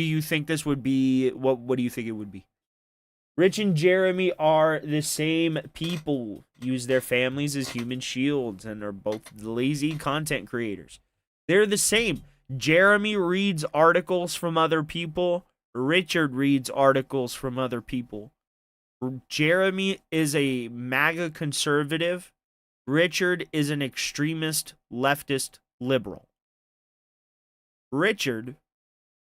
[SPEAKER 2] you think this would be, what do you think it would be? Rich and Jeremy are the same people, use their families as human shields, and are both lazy content creators. They're the same. Jeremy reads articles from other people. Richard reads articles from other people. Jeremy is a MAGA conservative. Richard is an extremist leftist liberal. Richard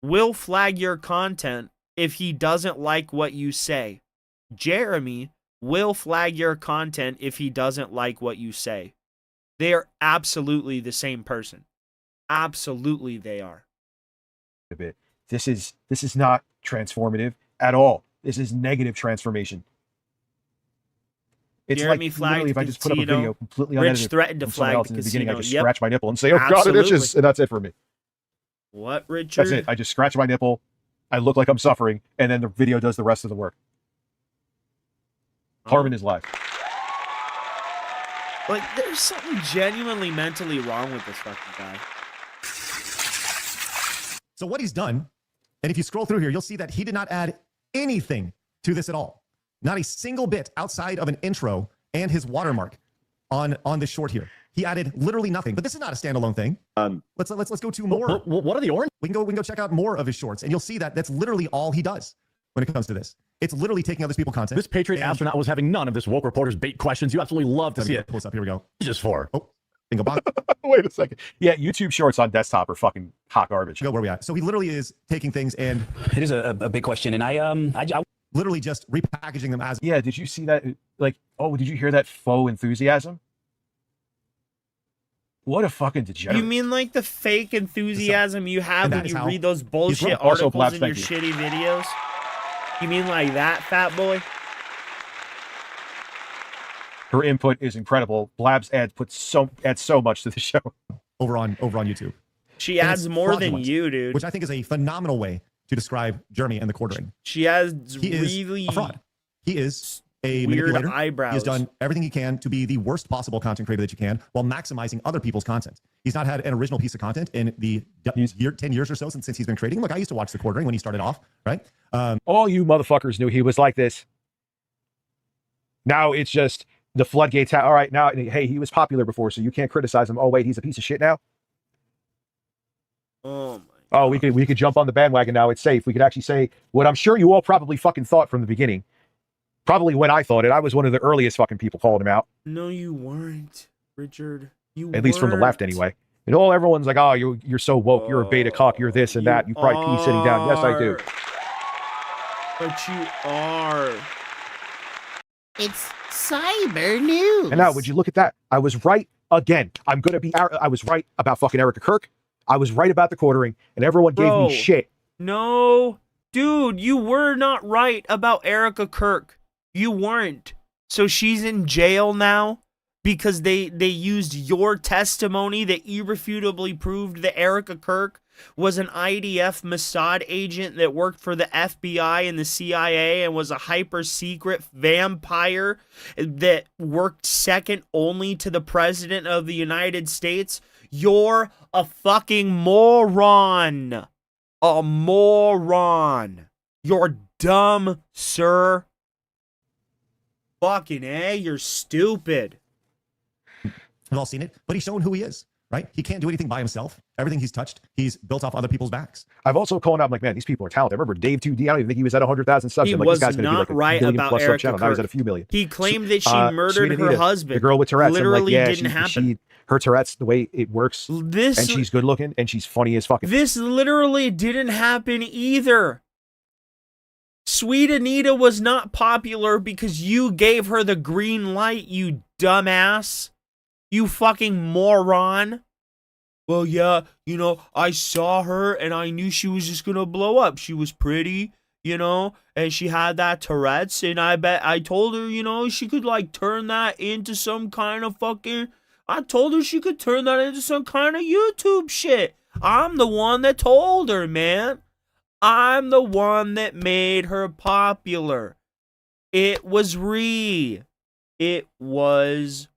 [SPEAKER 2] will flag your content if he doesn't like what you say. Jeremy will flag your content if he doesn't like what you say. They are absolutely the same person. Absolutely they are.
[SPEAKER 4] This is not transformative at all. This is negative transformation. It's
[SPEAKER 2] Jeremy
[SPEAKER 4] like
[SPEAKER 2] flagged
[SPEAKER 4] literally if I just put up a video completely unedited
[SPEAKER 2] Rich threatened to
[SPEAKER 4] from someone
[SPEAKER 2] flag
[SPEAKER 4] else
[SPEAKER 2] the
[SPEAKER 4] in the beginning, I
[SPEAKER 2] casino.
[SPEAKER 4] just
[SPEAKER 2] Yep.
[SPEAKER 4] scratch my nipple and say, "Oh god, it
[SPEAKER 2] Absolutely.
[SPEAKER 4] itches," and that's it for me.
[SPEAKER 2] What, Richard?
[SPEAKER 4] That's it. I just scratch my nipple. I look like I'm suffering, and then the video does the rest of the work. Harmon is live.
[SPEAKER 2] Like, there's something genuinely mentally wrong with this fucking guy.
[SPEAKER 10] So what he's done, and if you scroll through here, you'll see that he did not add anything to this at all. Not a single bit outside of an intro and his watermark on this short here. He added literally nothing. But this is not a standalone thing. Let's go to more.
[SPEAKER 12] What are the orange?
[SPEAKER 10] We can go check out more of his shorts, and you'll see that that's literally all he does when it comes to this. It's literally taking other people's content.
[SPEAKER 12] This Patriot astronaut was having none of this woke reporters bait questions. You absolutely love to see it.
[SPEAKER 10] Pull this up. Here we go.
[SPEAKER 12] Just for.
[SPEAKER 10] Oh, bingo bong.
[SPEAKER 4] Wait a second. Yeah, YouTube Shorts on desktop are fucking hot garbage.
[SPEAKER 10] Go where we at. So he literally is taking things and
[SPEAKER 11] it is a big question, and I
[SPEAKER 10] literally just repackaging them as.
[SPEAKER 4] Yeah, did you see that? Like, oh, did you hear that faux enthusiasm? What a fucking degenerate.
[SPEAKER 2] You mean like the fake enthusiasm you have when you read those bullshit
[SPEAKER 4] Also,
[SPEAKER 2] articles
[SPEAKER 4] Blabs,
[SPEAKER 2] in your
[SPEAKER 4] thank you.
[SPEAKER 2] shitty videos? You mean like that, fat boy?
[SPEAKER 4] Her input is incredible. Blabs adds so much to the show.
[SPEAKER 10] Over on YouTube.
[SPEAKER 2] She
[SPEAKER 10] And
[SPEAKER 2] adds
[SPEAKER 10] it's
[SPEAKER 2] more than
[SPEAKER 10] fraudulent,
[SPEAKER 2] you, dude.
[SPEAKER 10] Which I think is a phenomenal way to describe Jeremy and the quartering.
[SPEAKER 2] He is
[SPEAKER 10] a fraud. He is a
[SPEAKER 2] weird
[SPEAKER 10] manipulator.
[SPEAKER 2] eyebrows.
[SPEAKER 10] He has done everything he can to be the worst possible content creator that you can while maximizing other people's content. He's not had an original piece of content in the 10 years or so since he's been creating. Look, I used to watch the quartering when he started off, right?
[SPEAKER 4] All you motherfuckers knew he was like this. Now it's just the floodgates. All right, now, hey, he was popular before, so you can't criticize him. Oh, wait, he's a piece of shit now?
[SPEAKER 2] Oh, my.
[SPEAKER 4] Oh, we could jump on the bandwagon now. It's safe. We could actually say what I'm sure you all probably fucking thought from the beginning. Probably when I thought it. I was one of the earliest fucking people calling him out.
[SPEAKER 2] No, you weren't, Richard. You
[SPEAKER 4] At least from the left, anyway. And everyone's like, oh, you're so woke. You're a beta cock. You're this and that. You probably pee sitting down. Yes, I do.
[SPEAKER 2] But you are.
[SPEAKER 5] It's cyber news.
[SPEAKER 4] And now, would you look at that? I was right again. I was right about fucking Erica Kirk. I was right about the quartering, and everyone gave me shit.
[SPEAKER 2] No, dude, you were not right about Erica Kirk. You weren't. So she's in jail now because they used your testimony that irrefutably proved that Erica Kirk was an IDF Mossad agent that worked for the FBI and the CIA and was a hyper-secret vampire that worked second only to the President of the United States. You're a fucking moron. A moron. You're dumb, sir. Fucking A, you're stupid.
[SPEAKER 10] We've all seen it, but he's shown who he is, right? He can't do anything by himself. Everything he's touched, he's built off other people's backs.
[SPEAKER 4] I've also called out, I'm like, man, these people are talented. I remember Dave 2D, I don't even think he was at 100,000 subs.
[SPEAKER 2] He
[SPEAKER 4] like,
[SPEAKER 2] was
[SPEAKER 4] this guy's gonna
[SPEAKER 2] not
[SPEAKER 4] be like
[SPEAKER 2] right about Erica
[SPEAKER 4] channel. Now he's
[SPEAKER 2] Kirk.
[SPEAKER 4] at a few million.
[SPEAKER 2] He claimed that she murdered
[SPEAKER 4] Sweet
[SPEAKER 2] her
[SPEAKER 4] Anita,
[SPEAKER 2] husband.
[SPEAKER 4] the girl with Tourette's.
[SPEAKER 2] Literally
[SPEAKER 4] I'm like,
[SPEAKER 2] didn't happen.
[SPEAKER 4] Her Tourette's, the way it works, and she's good looking, and she's funny as fucking.
[SPEAKER 2] This literally didn't happen either. Sweet Anita was not popular because you gave her the green light, you dumbass. You fucking moron. Well, yeah, I saw her and I knew she was just gonna blow up. She was pretty, and she had that Tourette's, and I told her, she could like turn that into some kind of fucking, I told her she could turn that into some kind of YouTube shit. I'm the one that told her, man. I'm the one that made her popular. It was It was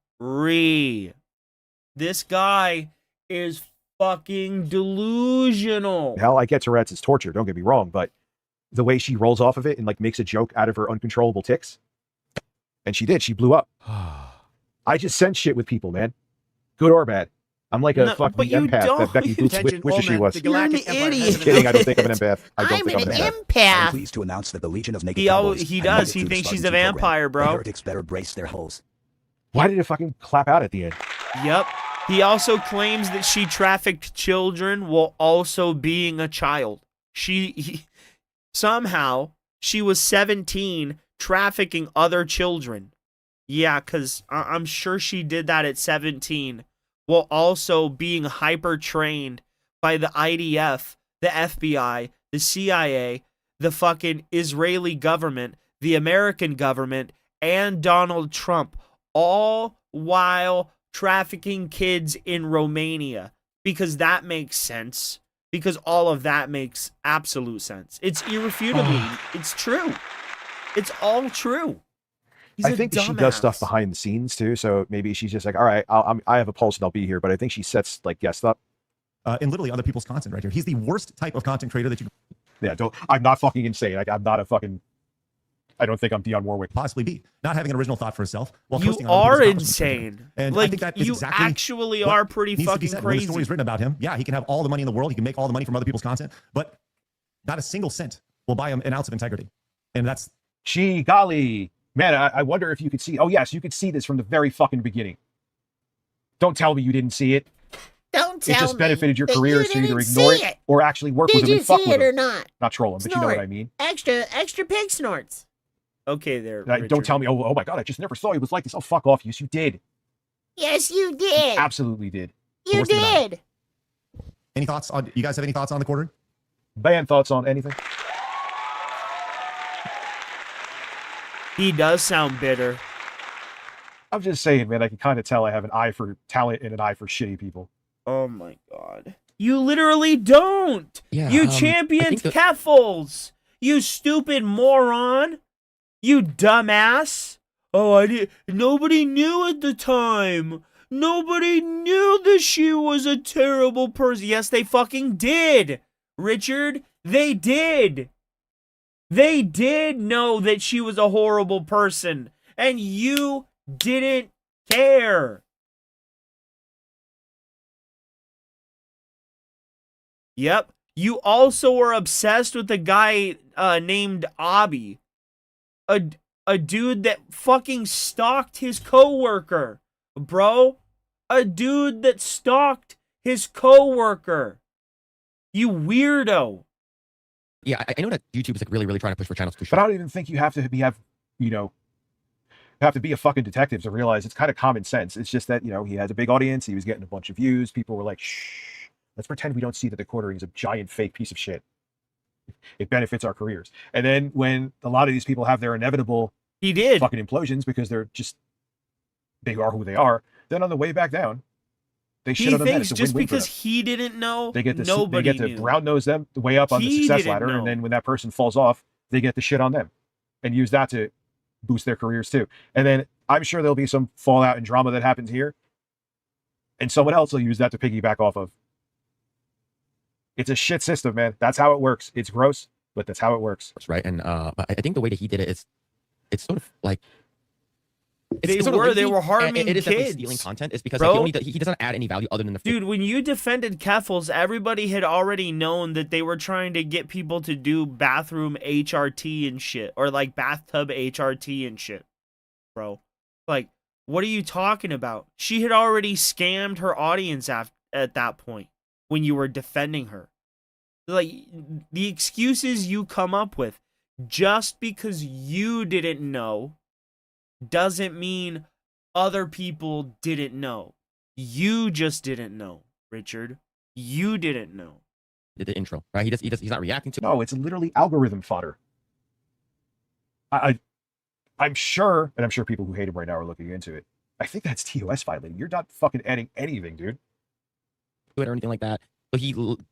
[SPEAKER 2] This guy is fucking delusional.
[SPEAKER 4] Hell, I get Tourette's is torture, don't get me wrong, but the way she rolls off of it and like makes a joke out of her uncontrollable tics, and she blew up. I just sense shit with people, man. Good or bad. I'm like a fucking empath that Becky Boots wishes she was.
[SPEAKER 2] You're an idiot.
[SPEAKER 4] Just kidding, I don't think I'm an empath. I don't
[SPEAKER 5] I'm
[SPEAKER 4] think I'm
[SPEAKER 5] an
[SPEAKER 4] an empath.
[SPEAKER 5] empath.
[SPEAKER 11] I'm pleased to announce that the Legion of Naked Cowboys
[SPEAKER 2] He
[SPEAKER 11] and
[SPEAKER 2] does.
[SPEAKER 11] Naked
[SPEAKER 2] He
[SPEAKER 11] through the
[SPEAKER 2] thinks she's a
[SPEAKER 11] Spartan 2 program.
[SPEAKER 2] vampire, bro.
[SPEAKER 11] The heretics better brace their holes.
[SPEAKER 4] Why did it fucking clap out at the end?
[SPEAKER 2] Yep. He also claims that she trafficked children while also being a child. Somehow, she was 17 trafficking other children. Yeah, because I'm sure she did that at 17 while also being hyper-trained by the IDF, the FBI, the CIA, the fucking Israeli government, the American government, and Donald Trump, all while trafficking kids in Romania, because that makes sense. Because all of that makes absolute sense. It's irrefutably, it's true. It's all true.
[SPEAKER 4] I think she does stuff behind the scenes too, so maybe she's just like, all right, I have a pulse and I'll be here, but I think she sets like guests up.
[SPEAKER 10] And literally other people's content right here. He's the worst type of content creator that you
[SPEAKER 4] I'm not fucking insane. I'm not a fucking, I don't think I'm Dionne Warwick.
[SPEAKER 10] Possibly be. Not having an original thought for herself. While
[SPEAKER 2] You are insane.
[SPEAKER 10] And
[SPEAKER 2] like,
[SPEAKER 10] I think that is
[SPEAKER 2] you
[SPEAKER 10] exactly
[SPEAKER 2] actually are pretty fucking
[SPEAKER 10] When the
[SPEAKER 2] crazy.
[SPEAKER 10] story is written about him, yeah, he can have all the money in the world. He can make all the money from other people's content, but not a single cent will buy him an ounce of integrity. And that's...
[SPEAKER 4] Golly. Man, I wonder if you could see. Oh, yes, you could see this from the very fucking beginning. Don't tell me you didn't see it.
[SPEAKER 5] Don't tell me.
[SPEAKER 4] It just benefited your
[SPEAKER 5] that
[SPEAKER 4] career,
[SPEAKER 5] you
[SPEAKER 4] so either
[SPEAKER 5] didn't
[SPEAKER 4] ignore
[SPEAKER 5] see
[SPEAKER 4] it or actually work with
[SPEAKER 5] Did
[SPEAKER 4] him
[SPEAKER 5] you
[SPEAKER 4] and fuck
[SPEAKER 5] see
[SPEAKER 4] with
[SPEAKER 5] it or
[SPEAKER 4] him.
[SPEAKER 5] not?
[SPEAKER 4] Not troll him, but you know
[SPEAKER 5] Snort.
[SPEAKER 4] what I mean.
[SPEAKER 5] Extra pig snorts.
[SPEAKER 2] Okay, there.
[SPEAKER 4] Don't tell me, oh my God, I just never saw he was like this. Oh, fuck off. Yes, you did.
[SPEAKER 5] Yes, you did.
[SPEAKER 4] Absolutely did.
[SPEAKER 5] You did.
[SPEAKER 10] Any thoughts on, you guys have any thoughts on the quarter?
[SPEAKER 4] Band thoughts on anything?
[SPEAKER 2] He does sound bitter.
[SPEAKER 4] I'm just saying, man, I can kind of tell I have an eye for talent and an eye for shitty people.
[SPEAKER 2] Oh my God. You literally don't.
[SPEAKER 16] Yeah,
[SPEAKER 2] you championed catfalls. You stupid moron. You dumbass. Oh, nobody knew at the time. Nobody knew that she was a terrible person. Yes, they fucking did. Richard, they did. They did know that she was a horrible person. And you didn't care. Yep. You also were obsessed with a guy named Abby. A dude that fucking stalked his coworker, bro. A dude that stalked his coworker. You weirdo.
[SPEAKER 16] Yeah, I know that YouTube is like really trying to push for channels to.
[SPEAKER 4] But I don't even think you have to have be a fucking detective to realize it's kind of common sense. It's just that, he has a big audience. He was getting a bunch of views. People were like, shh, let's pretend we don't see that the quartering is a giant fake piece of shit. It benefits our careers. And then when a lot of these people have their inevitable fucking implosions because they are who they are, then on the way back down, they shit on them. It's a
[SPEAKER 2] just
[SPEAKER 4] win-win
[SPEAKER 2] because
[SPEAKER 4] for them.
[SPEAKER 2] he didn't know,
[SPEAKER 4] They get to
[SPEAKER 2] nobody knew.
[SPEAKER 4] brown nose them way up on the success ladder, and then when that person falls off, they get the shit on them and use that to boost their careers too. And then I'm sure there'll be some fallout and drama that happens here, and someone else will use that to piggyback off of. It's a shit system, man. That's how it works. It's gross, but that's how it works.
[SPEAKER 16] Right. And I think the way that he did it it's sort of like
[SPEAKER 2] They were harming
[SPEAKER 16] it is
[SPEAKER 2] kids.
[SPEAKER 16] Stealing content is because like, he doesn't add any value other than the
[SPEAKER 2] dude. When you defended Keffels, everybody had already known that they were trying to get people to do bathroom HRT and shit, or like bathtub HRT and shit, bro. Like, what are you talking about? She had already scammed her audience at that point when you were defending her. Like, the excuses you come up with just because you didn't know doesn't mean other people didn't know. You just didn't know, Richard. You didn't know.
[SPEAKER 16] The intro, right? He's not reacting to.
[SPEAKER 4] No, it's literally algorithm fodder. I'm sure, and I'm sure people who hate him right now are looking into it. I think that's TOS violating. You're not fucking adding anything, dude.
[SPEAKER 16] Or anything like that. But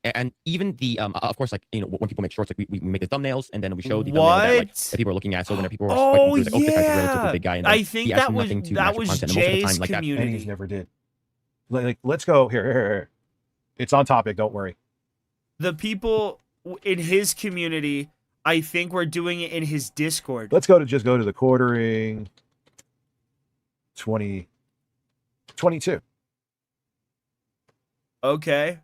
[SPEAKER 16] and even the of course, like, when people make shorts, like we make the thumbnails and then we show the thumbnail that people are looking at. So whenever people are like, this guy's a relatively big guy, and
[SPEAKER 2] I think that was Jay's community.
[SPEAKER 4] And he's never did. Like, let's go here. It's on topic. Don't worry.
[SPEAKER 2] The people in his community, I think, were doing it in his Discord.
[SPEAKER 4] Let's go to the quartering. 2022.
[SPEAKER 2] Okay.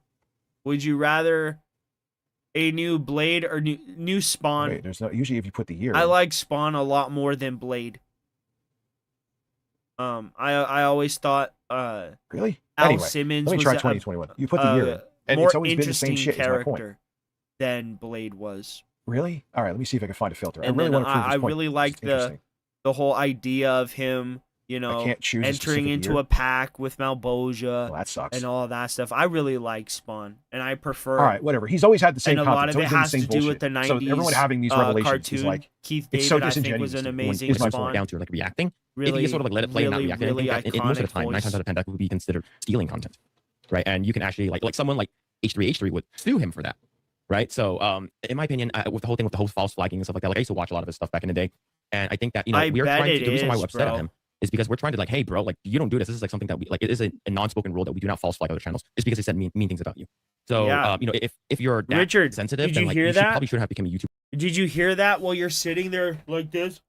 [SPEAKER 2] Would you rather a new Blade or new Spawn?
[SPEAKER 4] Wait, there's no. Usually, if you put the year,
[SPEAKER 2] I like Spawn a lot more than Blade. I always thought
[SPEAKER 4] really
[SPEAKER 2] Al
[SPEAKER 4] anyway,
[SPEAKER 2] Simmons
[SPEAKER 4] let me try
[SPEAKER 2] was
[SPEAKER 4] 2021. You put the year in, and
[SPEAKER 2] more
[SPEAKER 4] it's always been the same shit.
[SPEAKER 2] Character than Blade was.
[SPEAKER 4] Really? All right, let me see if I can find a filter.
[SPEAKER 2] And
[SPEAKER 4] I really want to prove this point.
[SPEAKER 2] I really liked the whole idea of him,
[SPEAKER 4] I can't choose
[SPEAKER 2] entering into a pack with Malboja.
[SPEAKER 4] Well, that sucks.
[SPEAKER 2] And all of that stuff. I really like Spawn, and I prefer.
[SPEAKER 4] All right, whatever. He's always had the same.
[SPEAKER 2] And a lot of it has to do with the 90s.
[SPEAKER 4] So everyone having these revelations
[SPEAKER 2] cartoon.
[SPEAKER 4] is like,
[SPEAKER 2] Keith
[SPEAKER 4] it's
[SPEAKER 2] David,
[SPEAKER 4] so
[SPEAKER 2] I think,
[SPEAKER 4] disingenuous.
[SPEAKER 2] was an amazing Spawn.
[SPEAKER 16] Down to like reacting.
[SPEAKER 2] Really,
[SPEAKER 16] if you just sort of like let it play and not react,
[SPEAKER 2] really
[SPEAKER 16] I think that most of the time, 9 times out of 10, that would be considered stealing content, right? And you can actually like someone like H3H3 would sue him for that, right? So, in my opinion, with the whole thing with the whole false flagging and stuff like that, like I used to watch a lot of his stuff back in the day, and I think that we're trying to. The reason why we're upset at him is because we're trying to like, hey, bro, like you don't do this. This is like something that we like. It is a non-spoken rule that we do not false flag other channels, just because they said mean things about you. So, if you're that
[SPEAKER 2] Richard,
[SPEAKER 16] sensitive,
[SPEAKER 2] did
[SPEAKER 16] then
[SPEAKER 2] you
[SPEAKER 16] like
[SPEAKER 2] hear
[SPEAKER 16] you
[SPEAKER 2] that?
[SPEAKER 16] probably should have become a YouTuber.
[SPEAKER 2] Did you hear that while you're sitting there like this?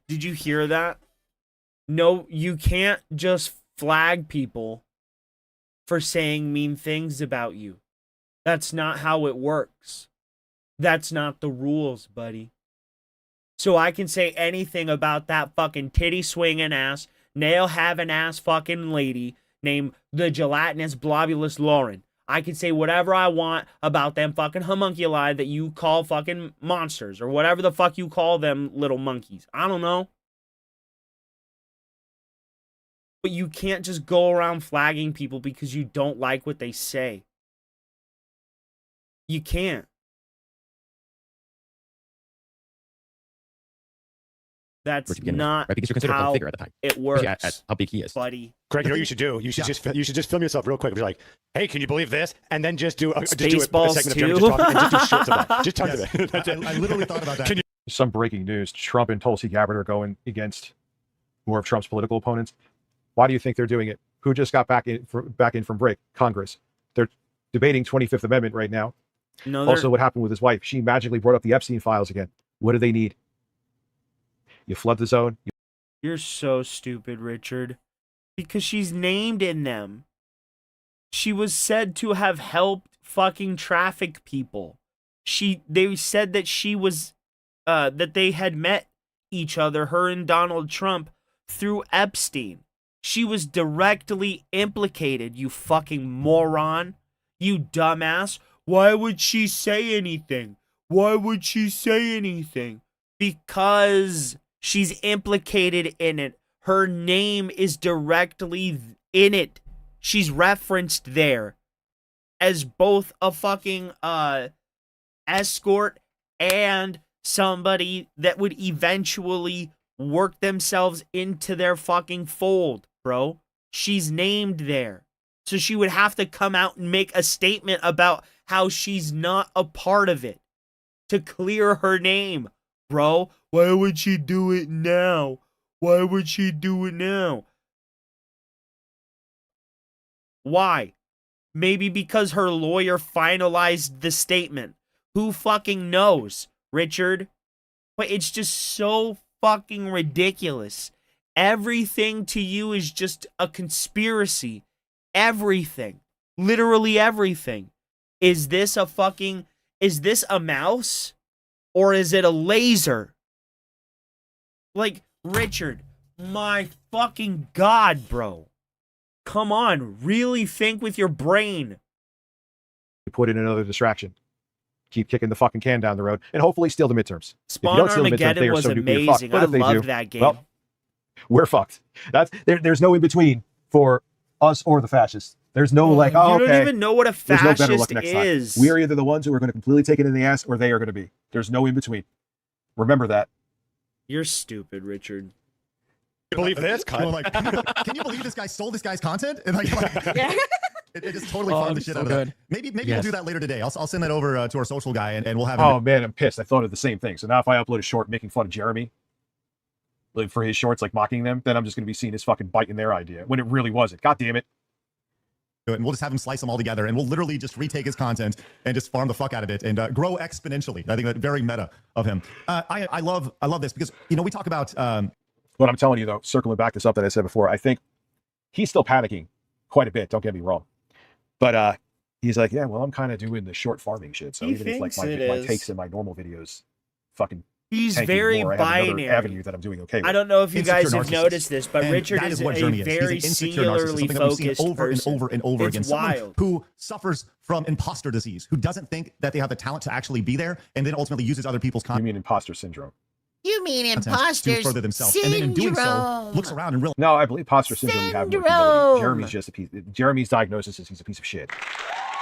[SPEAKER 2] Did you hear that? No, you can't just flag people for saying mean things about you. That's not how it works. That's not the rules, buddy. So I can say anything about that fucking titty swinging ass, nail having ass fucking lady named the gelatinous blobulous Lauren. I can say whatever I want about them fucking homunculi that you call fucking monsters or whatever the fuck you call them little monkeys. I don't know. But you can't just go around flagging people because you don't like what they say. You can't. That's
[SPEAKER 16] to begin
[SPEAKER 2] not
[SPEAKER 16] with, right? Because you're considered a
[SPEAKER 2] how
[SPEAKER 16] public figure at the time.
[SPEAKER 2] it
[SPEAKER 16] Especially
[SPEAKER 2] works.
[SPEAKER 16] At how big he is.
[SPEAKER 2] Buddy.
[SPEAKER 17] Craig, you know what you should do? You should just film yourself real quick. Be like, hey, can you believe this? And then just do a segment of Jeremy just talking and just do shorts of that. Just tons of it. That's it.
[SPEAKER 10] I literally thought about that.
[SPEAKER 4] Some breaking news: Trump and Tulsi Gabbard are going against more of Trump's political opponents. Why do you think they're doing it? Who just got back in from break? Congress. They're debating 25th Amendment right now.
[SPEAKER 2] No,
[SPEAKER 4] also, what happened with his wife? She magically brought up the Epstein files again. What do they need? You flood the zone.
[SPEAKER 2] You're so stupid, Richard. Because she's named in them. She was said to have helped fucking traffic people. They said that she was, that they had met each other, her and Donald Trump, through Epstein. She was directly implicated, you fucking moron. You dumbass. Why would she say anything? Why would she say anything? Because she's implicated in it. Her name is directly in it. She's referenced there as both a fucking escort and somebody that would eventually work themselves into their fucking fold, bro. She's named there. So she would have to come out and make a statement about how she's not a part of it to clear her name, bro. Why would she do it now? Why would she do it now? Why? Maybe because her lawyer finalized the statement. Who fucking knows, Richard? But it's just so fucking ridiculous. Everything to you is just a conspiracy. Everything. Literally everything. Is this a mouse? Or is it a laser? Like, Richard, my fucking God, bro. Come on, really think with your brain.
[SPEAKER 4] Put in another distraction. Keep kicking the fucking can down the road, and hopefully steal the midterms.
[SPEAKER 2] Spawn Armageddon was amazing. I loved that game.
[SPEAKER 4] Well, we're fucked. There's no in between for us or the fascists. There's no okay.
[SPEAKER 2] You don't even know what a fascist is.
[SPEAKER 4] We are either the ones who are going to completely take it in the ass, or they are going to be. There's no in between. Remember that.
[SPEAKER 2] You're stupid, Richard.
[SPEAKER 17] You believe this?
[SPEAKER 10] Can you believe this guy stole this guy's content? And it just totally farmed the shit out of that. Maybe we'll do that later today. I'll send that over to our social guy, and we'll have.
[SPEAKER 4] Oh man, I'm pissed. I thought of the same thing. So now if I upload a short making fun of Jeremy, like for his shorts, like mocking them, then I'm just going to be seeing his fucking biting their idea when it really wasn't. God damn it.
[SPEAKER 10] And we'll just have him slice them all together, and we'll literally just retake his content and just farm the fuck out of it and grow exponentially. I think that's very meta of him. I love this because we talk about.
[SPEAKER 4] What I'm telling you though, circling back to something I said before, I think he's still panicking quite a bit. Don't get me wrong, but he's like, yeah, well, I'm kind of doing the short farming shit. So even if like my takes in my normal videos, fucking.
[SPEAKER 2] He's very binary.
[SPEAKER 4] Avenue that I'm doing okay with.
[SPEAKER 2] I don't know if you guys have noticed this, but Richard is a very singularly focused
[SPEAKER 10] over
[SPEAKER 2] person.
[SPEAKER 10] And over
[SPEAKER 2] It's
[SPEAKER 10] again.
[SPEAKER 2] wild.
[SPEAKER 10] Someone who suffers from imposter disease, who doesn't think that they have the talent to actually be there, and then ultimately uses other people's content.
[SPEAKER 4] You mean imposter syndrome?
[SPEAKER 5] You mean imposter
[SPEAKER 10] to further themselves, and then in doing so, looks around and realizes.
[SPEAKER 4] No, I believe imposter syndrome. You have no humility. Jeremy's diagnosis is he's a piece of shit.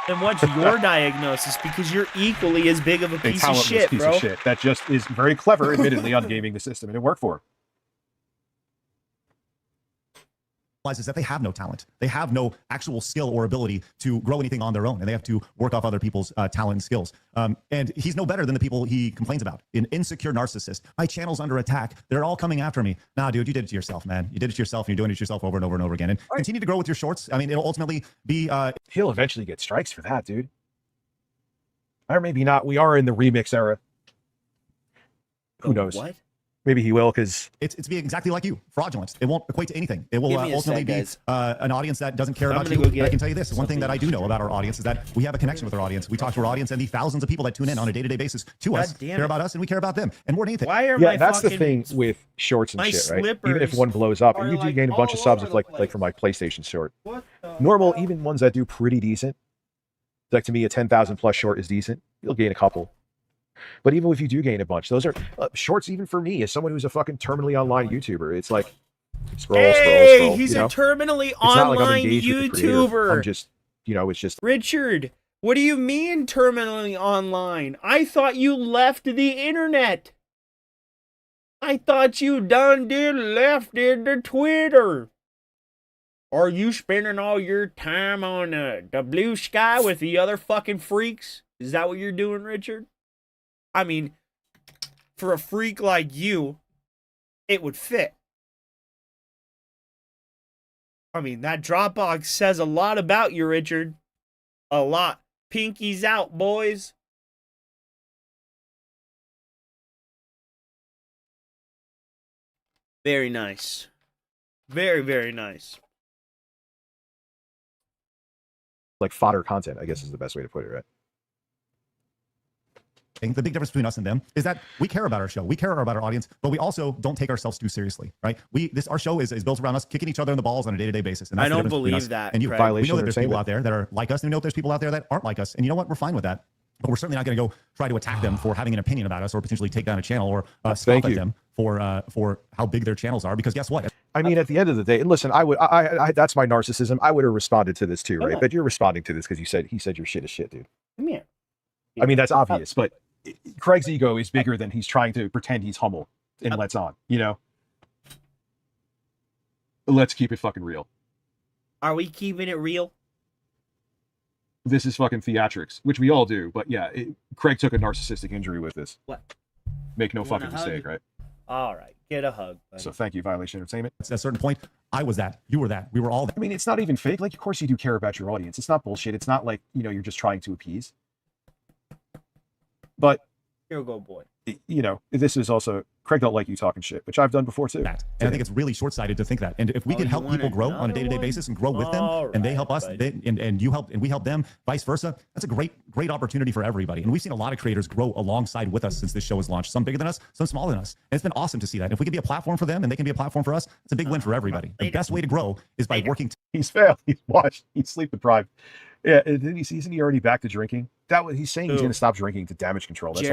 [SPEAKER 2] And what's your diagnosis? Because you're equally as big of a piece of shit,
[SPEAKER 4] piece
[SPEAKER 2] bro.
[SPEAKER 4] Of shit. That just is very clever, admittedly, on gaming the system, and it worked for him.
[SPEAKER 10] Is that they have no talent. They have no actual skill or ability to grow anything on their own, and they have to work off other people's talent and skills. And he's no better than the people he complains about. An insecure narcissist. My channel's under attack. They're all coming after me. Nah, dude, you did it to yourself, man. You did it to yourself, and you're doing it to yourself over and over and over again. And continue to grow with your shorts. I mean, it'll ultimately be...
[SPEAKER 4] He'll eventually get strikes for that, dude. Or maybe not. We are in the remix era. Who knows?
[SPEAKER 2] What?
[SPEAKER 10] Maybe he will, because it's being exactly like you, fraudulent. It won't equate to anything. It will ultimately be an audience that doesn't care about you. But I can tell you this: one thing that I do know about our audience is that we have a connection with our audience. We talk to our audience and the thousands of people that tune in on a day-to-day basis to us, care about us, and we care about them. And more than anything,
[SPEAKER 4] that's the thing with shorts and shit, right? Even if one blows up, and you do gain a bunch of subs, if like from my PlayStation short, normal, even ones that do pretty decent. Like to me, a 10,000 plus short is decent. You'll gain a couple. But even if you do gain a bunch, those are shorts. Even for me, as someone who's a fucking terminally online YouTuber, it's like scroll.
[SPEAKER 2] He's a terminally online YouTuber.
[SPEAKER 4] I'm just, it's just.
[SPEAKER 2] Richard, what do you mean terminally online? I thought you left the internet. I thought you done left the Twitter. Are you spending all your time on the blue sky with the other fucking freaks? Is that what you're doing, Richard? I mean, for a freak like you, it would fit. I mean, that Dropbox says a lot about you, Richard. A lot. Pinkies out, boys. Very nice. Very, very nice.
[SPEAKER 4] Like fodder content, I guess is the best way to put it, right?
[SPEAKER 10] The big difference between us and them is that we care about our show. We care about our audience, but we also don't take ourselves too seriously, right? Our show is built around us kicking each other in the balls on a day-to-day basis. And that's
[SPEAKER 2] I don't believe that.
[SPEAKER 10] And you, we know that there's people out there that are like us, and we know that there's people out there that aren't like us. And you know what? We're fine with that. But we're certainly not going to go try to attack them for having an opinion about us, or potentially take down a channel, or scoff at them for how big their channels are. Because guess what?
[SPEAKER 4] I mean, at the end of the day, and listen, I that's my narcissism. I would have responded to this too, right? But you're responding to this because he said your shit is shit, dude.
[SPEAKER 2] Come here.
[SPEAKER 4] I mean, that's obvious, but Craig's ego is bigger than he's trying to pretend he's humble and lets on, you know? Let's keep it fucking real.
[SPEAKER 2] Are we keeping it real?
[SPEAKER 4] This is fucking theatrics, which we all do, but yeah, Craig took a narcissistic injury with this.
[SPEAKER 2] What?
[SPEAKER 4] Make no fucking mistake, right?
[SPEAKER 2] All right, get a hug, buddy.
[SPEAKER 4] So thank you, Violation Entertainment.
[SPEAKER 10] At a certain point, I was that, you were that, we were all that.
[SPEAKER 4] I mean, it's not even fake. Like, of course you do care about your audience. It's not bullshit. It's not like, you know, you're just trying to appease. But,
[SPEAKER 2] here we go, boy.
[SPEAKER 4] You know, this is also, Craig don't like you talking shit, which I've done before too.
[SPEAKER 10] And I think it's really short-sighted to think that. And if we can help people grow on a day-to-day basis and grow with them, and they help us, and you help, and we help them, vice versa, that's a great opportunity for everybody. And we've seen a lot of creators grow alongside with us since this show was launched. Some bigger than us, some smaller than us. And it's been awesome to see that. If we can be a platform for them, and they can be a platform for us, it's a big win for everybody. The best way to grow is by working.
[SPEAKER 4] He's failed. He's washed. He's sleep deprived. Yeah, isn't he already back to drinking? He's saying he's going to stop drinking to damage control. That's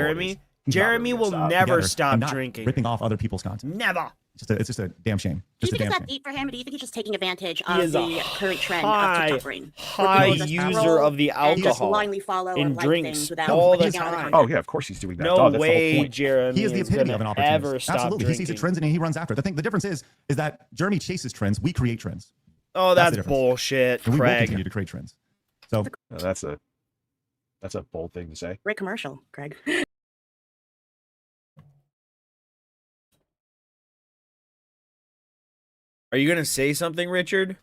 [SPEAKER 2] Jeremy will never stop drinking.
[SPEAKER 10] Ripping off other people's content.
[SPEAKER 2] Never.
[SPEAKER 10] It's just a damn shame.
[SPEAKER 18] Do you think it's that deep for him, or do you think he's just taking advantage of the current trend of TikTok brain?
[SPEAKER 2] High user of the alcohol.
[SPEAKER 18] And just blindly follow and like
[SPEAKER 2] drinks
[SPEAKER 18] things without
[SPEAKER 2] all the
[SPEAKER 18] checking out other
[SPEAKER 2] time.
[SPEAKER 18] content.
[SPEAKER 4] Oh yeah, of course he's doing that.
[SPEAKER 2] No
[SPEAKER 4] That's
[SPEAKER 2] way,
[SPEAKER 4] the whole point.
[SPEAKER 2] Jeremy.
[SPEAKER 10] He is the epitome of an opportunist. Absolutely,
[SPEAKER 2] drinking.
[SPEAKER 10] he sees the trends and he runs after it. I think the difference is that Jeremy chases trends. We create trends.
[SPEAKER 2] Oh, that's bullshit,
[SPEAKER 10] and we will
[SPEAKER 2] Craig.
[SPEAKER 10] continue to create trends. So
[SPEAKER 4] that's a bold thing to say.
[SPEAKER 18] Great commercial, Craig.
[SPEAKER 2] Are you gonna say something, Richard?